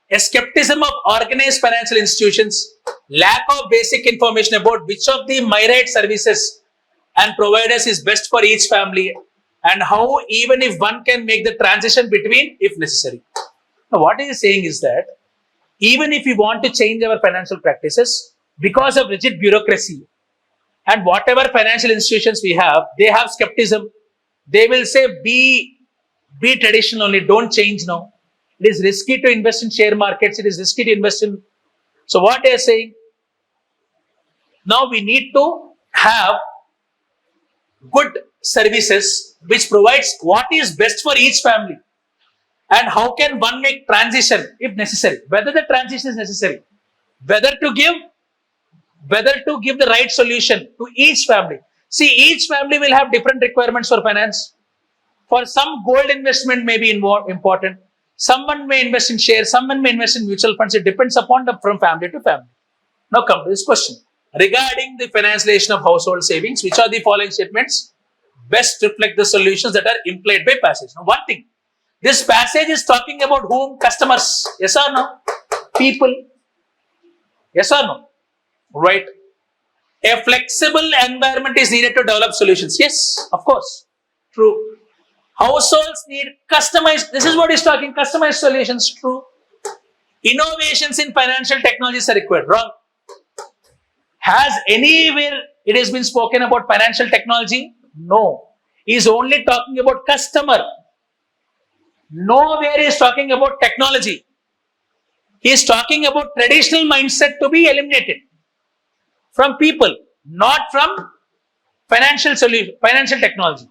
a skepticism of organized financial institutions, lack of basic information about which of the myriad services and providers is best for each family, and how even if one can make the transition between if necessary. Now, what he is saying is that even if we want to change our financial practices, because of rigid bureaucracy, and whatever financial institutions we have, they have skepticism. They will say, be Be traditional only. Don't change now. It is risky to invest in share markets. It is risky to invest in. So what they are saying, now we need to have good services which provides what is best for each family. And how can one make transition if necessary? Whether the transition is necessary, whether to give the right solution to each family. See, each family will have different requirements for finance. For some, gold investment may be important. Someone may invest in shares, someone may invest in mutual funds. It depends upon from family to family. Now come to this question. Regarding the financialization of household savings, which are the following statements best reflect the solutions that are implied by passage? Now, one thing, this passage is talking about whom? Customers. Yes or no? People. Yes or no? Right. A flexible environment is needed to develop solutions. Yes, of course. True. Households need customized, this is what he's talking, customized solutions. True. Innovations in financial technologies are required. Wrong. Has anywhere it has been spoken about financial technology? No. He's only talking about customer. Nowhere is talking about technology. He is talking about traditional mindset to be eliminated from people, not from financial technology.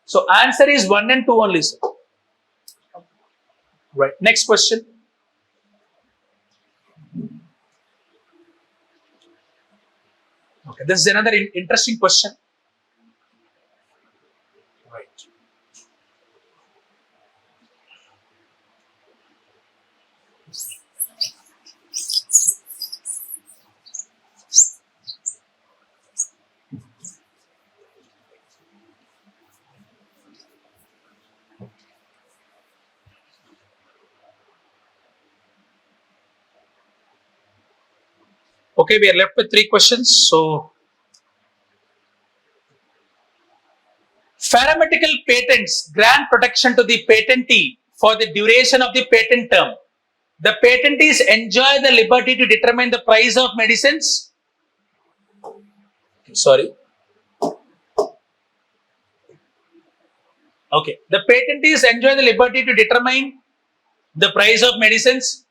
So answer is 1 and 2 only, sir. Right. Next question. Okay, this is another interesting question. Right. Okay, we are left with 3 questions. So, pharmaceutical patents grant protection to the patentee for the duration of the patent term. The patentees enjoy the liberty to determine the price of medicines. Sorry. Okay. The patentees enjoy the liberty to determine the price of medicines,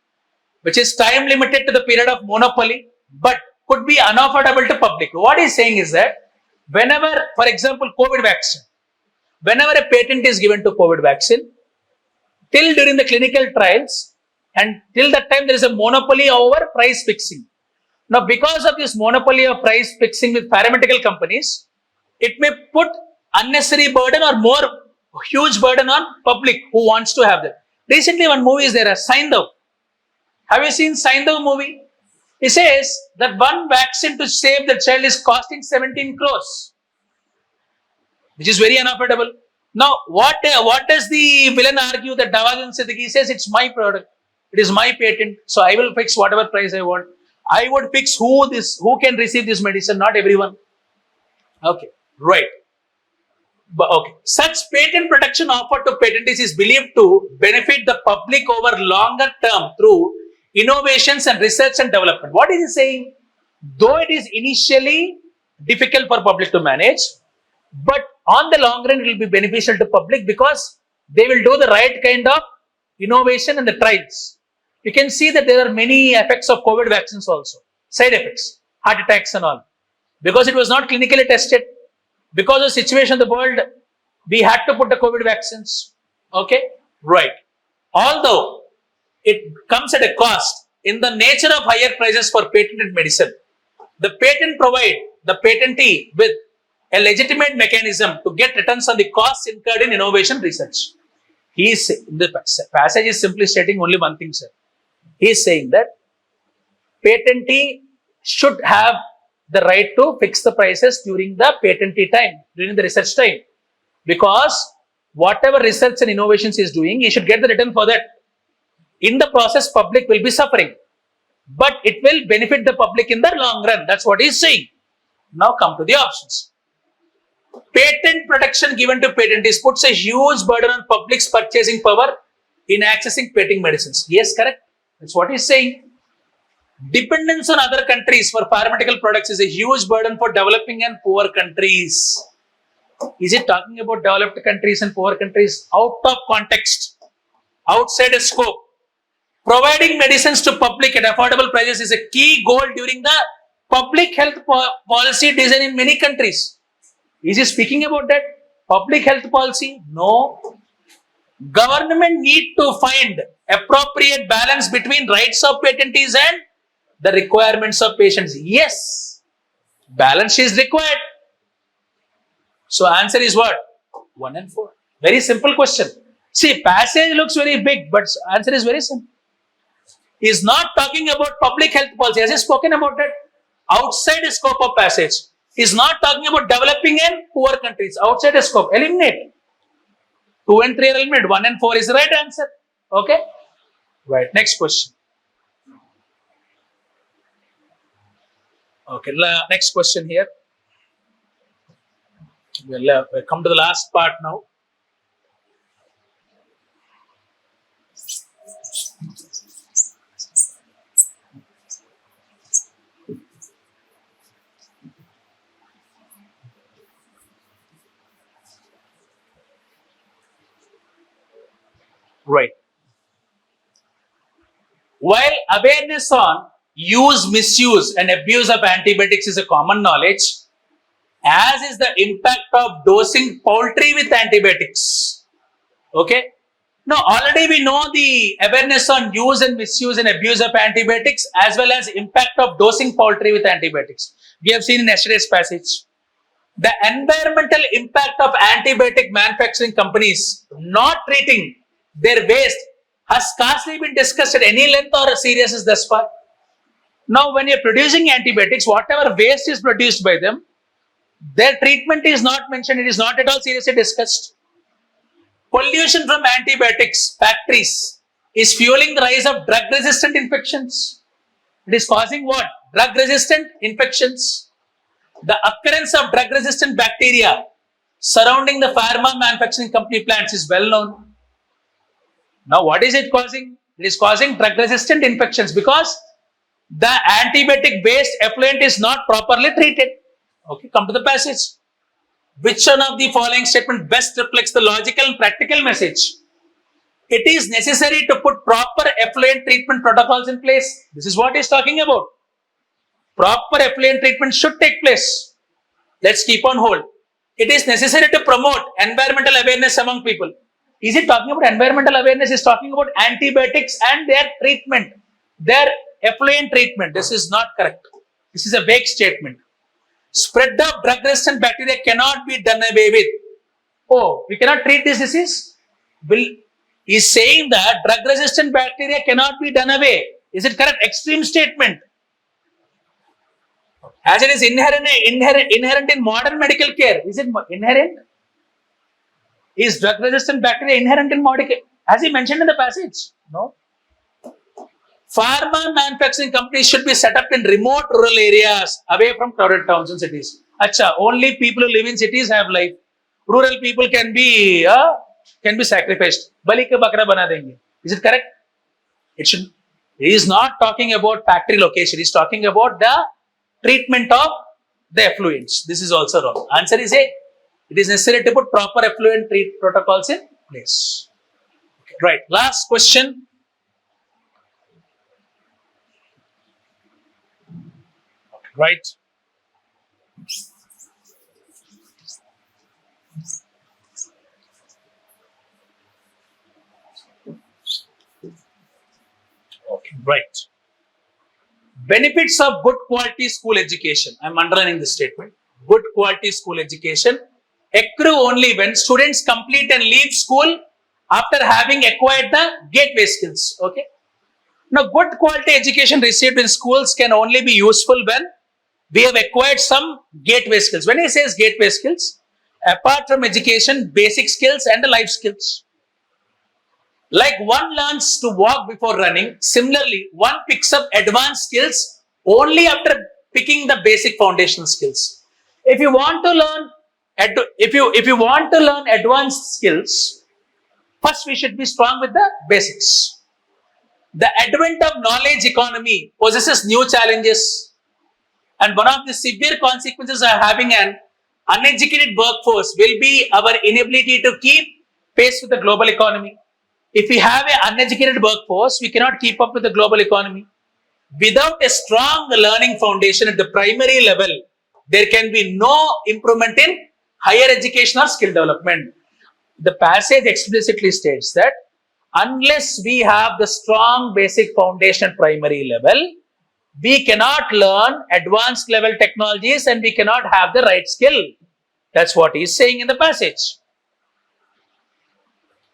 which is time limited to the period of monopoly, but could be unaffordable to public. What he's saying is that whenever, for example, COVID vaccine, whenever a patent is given to COVID vaccine, till during the clinical trials and till that time there is a monopoly over price fixing. Now, because of this monopoly of price fixing with pharmaceutical companies, it may put unnecessary burden or more huge burden on public who wants to have that. Recently, one movie is there, Saindav. Have you seen Saindav movie? He says that one vaccine to save the child is costing 17 crores, which is very unaffordable. Now, what does the villain argue? That Nawazuddin Siddiqui says it's my product, it is my patent, so I will fix whatever price I want. I would fix who can receive this medicine, not everyone. Okay, right. But okay, such patent protection offered to patentees is believed to benefit the public over longer term through innovations and research and development. What is he saying? Though it is initially difficult for public to manage, but on the long run it will be beneficial to public because they will do the right kind of innovation and the trials. You can see that there are many effects of COVID vaccines also, side effects, heart attacks and all, because it was not clinically tested. Because of the situation of the world, we had to put the COVID vaccines. Okay, right. Although it comes at a cost, in the nature of higher prices for patented medicine, the patent provide the patentee with a legitimate mechanism to get returns on the costs incurred in innovation research. The passage is simply stating only one thing, sir. He is saying that patentee should have the right to fix the prices during the patentee time, during the research time. Because whatever research and innovations he is doing, he should get the return for that. In the process, public will be suffering. But it will benefit the public in the long run. That's what he is saying. Now come to the options. Patent protection given to patentees puts a huge burden on public's purchasing power in accessing patent medicines. Yes, correct. That's what he's saying. Dependence on other countries for pharmaceutical products is a huge burden for developing and poor countries. Is it talking about developed countries and poor countries? Out of context, outside a scope. Providing medicines to public at affordable prices is a key goal during the public health policy design in many countries. Is he speaking about that? Public health policy? No. Government need to find appropriate balance between rights of patentees and the requirements of patients. Yes, balance is required. So answer is what? 1 and 4. Very simple question. See, passage looks very big, but answer is very simple. He is not talking about public health policy. As I spoken about that, outside the scope of passage. He is not talking about developing and poor countries. Outside the scope. Eliminate. 2 and 3 are eliminated. 1 and 4 is the right answer. Okay? Right. Next question. Okay. Next question here. We'll come to the last part now. Right. While awareness on use, misuse, and abuse of antibiotics is a common knowledge, as is the impact of dosing poultry with antibiotics. Okay. Now, already we know the awareness on use and misuse and abuse of antibiotics as well as impact of dosing poultry with antibiotics. We have seen in yesterday's passage. The environmental impact of antibiotic manufacturing companies not treating their waste has scarcely been discussed at any length or seriousness thus far. Now, when you're producing antibiotics, whatever waste is produced by them, their treatment is not mentioned. It is not at all seriously discussed. Pollution from antibiotics factories is fueling the rise of drug-resistant infections. It is causing what? Drug-resistant infections. The occurrence of drug-resistant bacteria surrounding the pharma manufacturing company plants is well known. Now, what is it causing? It is causing drug-resistant infections because the antibiotic-based effluent is not properly treated. Okay, come to the passage. Which one of the following statement best reflects the logical and practical message? It is necessary to put proper effluent treatment protocols in place. This is what he is talking about. Proper effluent treatment should take place. Let's keep on hold. It is necessary to promote environmental awareness among people. Is it talking about environmental awareness? Is talking about antibiotics and their treatment, their effluent treatment. This is not correct. This is a vague statement. Spread of drug-resistant bacteria cannot be done away with. Oh, we cannot treat this disease? He's saying that drug-resistant bacteria cannot be done away. Is it correct? Extreme statement. As it is inherent in modern medical care. Is it inherent? Is drug-resistant bacteria inherent in modern care? As he mentioned in the passage? No. Pharma manufacturing companies should be set up in remote rural areas away from crowded towns and cities. Acha, only people who live in cities have life. Rural people can be sacrificed. Bali ke bakra bana denge. Is it correct? It should. He is not talking about factory location. He is talking about the treatment of the effluents. This is also wrong. Answer is A. It is necessary to put proper effluent treat protocols in place. Okay, right. Last question. Right. Okay, right. Benefits of good quality school education. I am underlining this statement. Good quality school education accrue only when students complete and leave school after having acquired the gateway skills. Okay. Now, good quality education received in schools can only be useful when we have acquired some gateway skills. When he says gateway skills, apart from education, basic skills and the life skills. Like one learns to walk before running, similarly, one picks up advanced skills only after picking the basic foundational skills. If you want to learn, if you want to learn advanced skills, first we should be strong with the basics. The advent of knowledge economy possesses new challenges, and one of the severe consequences of having an uneducated workforce will be our inability to keep pace with the global economy. If we have an uneducated workforce, we cannot keep up with the global economy. Without a strong learning foundation at the primary level, there can be no improvement in higher education or skill development. The passage explicitly states that unless we have the strong basic foundation at primary level, we cannot learn advanced level technologies and we cannot have the right skill. That's what he's saying in the passage.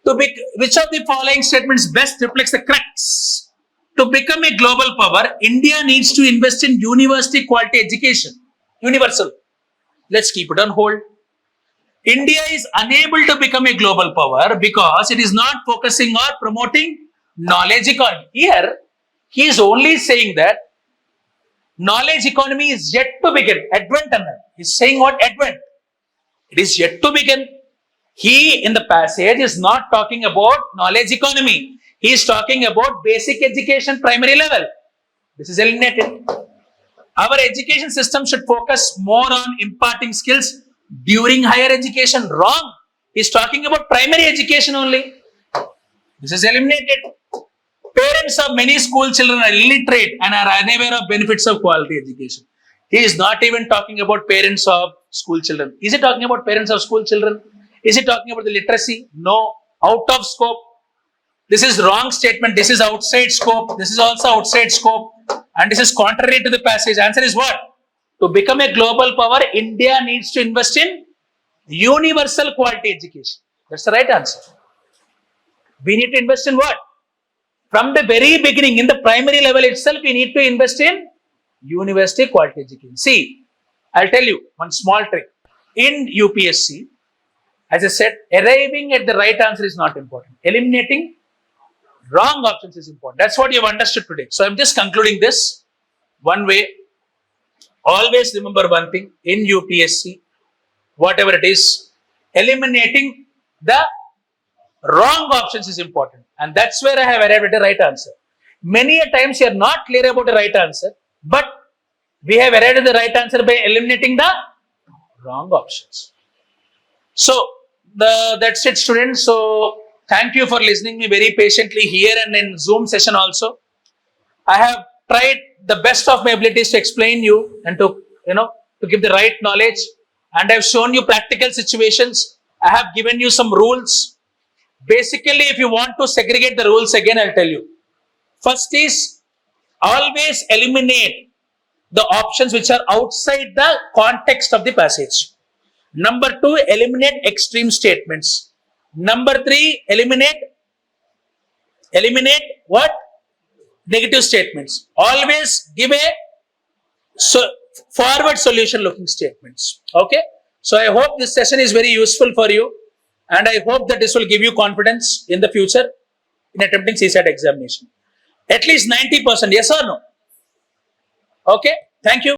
Which of the following statements best reflects the crux? To become a global power, India needs to invest in university quality education. Universal. Let's keep it on hold. India is unable to become a global power because it is not focusing or promoting knowledge economy. Here, he is only saying that knowledge economy is yet to begin. Advent. He's saying what? Advent. It is yet to begin. He in the passage is not talking about knowledge economy. He is talking about basic education primary level. This is eliminated. Our education system should focus more on imparting skills during higher education. Wrong. He is talking about primary education only. This is eliminated. Parents of many school children are illiterate and are unaware of benefits of quality education. He is not even talking about parents of school children. Is he talking about parents of school children? Is he talking about the literacy? No. Out of scope. This is wrong statement. This is outside scope. This is also outside scope. And this is contrary to the passage. Answer is what? To become a global power, India needs to invest in universal quality education. That's the right answer. We need to invest in what? From the very beginning, in the primary level itself, we need to invest in university quality education. See, I'll tell you one small trick. In UPSC, as I said, arriving at the right answer is not important. Eliminating wrong options is important. That's what you've understood today. So I'm just concluding this one way. Always remember one thing in UPSC, whatever it is, eliminating the wrong options is important. And that's where I have arrived at the right answer. Many a times you are not clear about the right answer, but we have arrived at the right answer by eliminating the wrong options. So that's it, students. So thank you for listening me very patiently here and in Zoom session also. I have tried the best of my abilities to explain you and to give the right knowledge. And I've shown you practical situations. I have given you some rules. Basically, if you want to segregate the rules again, I'll tell you. First is always eliminate the options which are outside the context of the passage. Number 2, eliminate extreme statements. Number 3, eliminate what? Negative statements. Always give a forward solution looking statements. Okay. So I hope this session is very useful for you. And I hope that this will give you confidence in the future in attempting CSAT examination. At least 90%, yes or no? Okay. Thank you.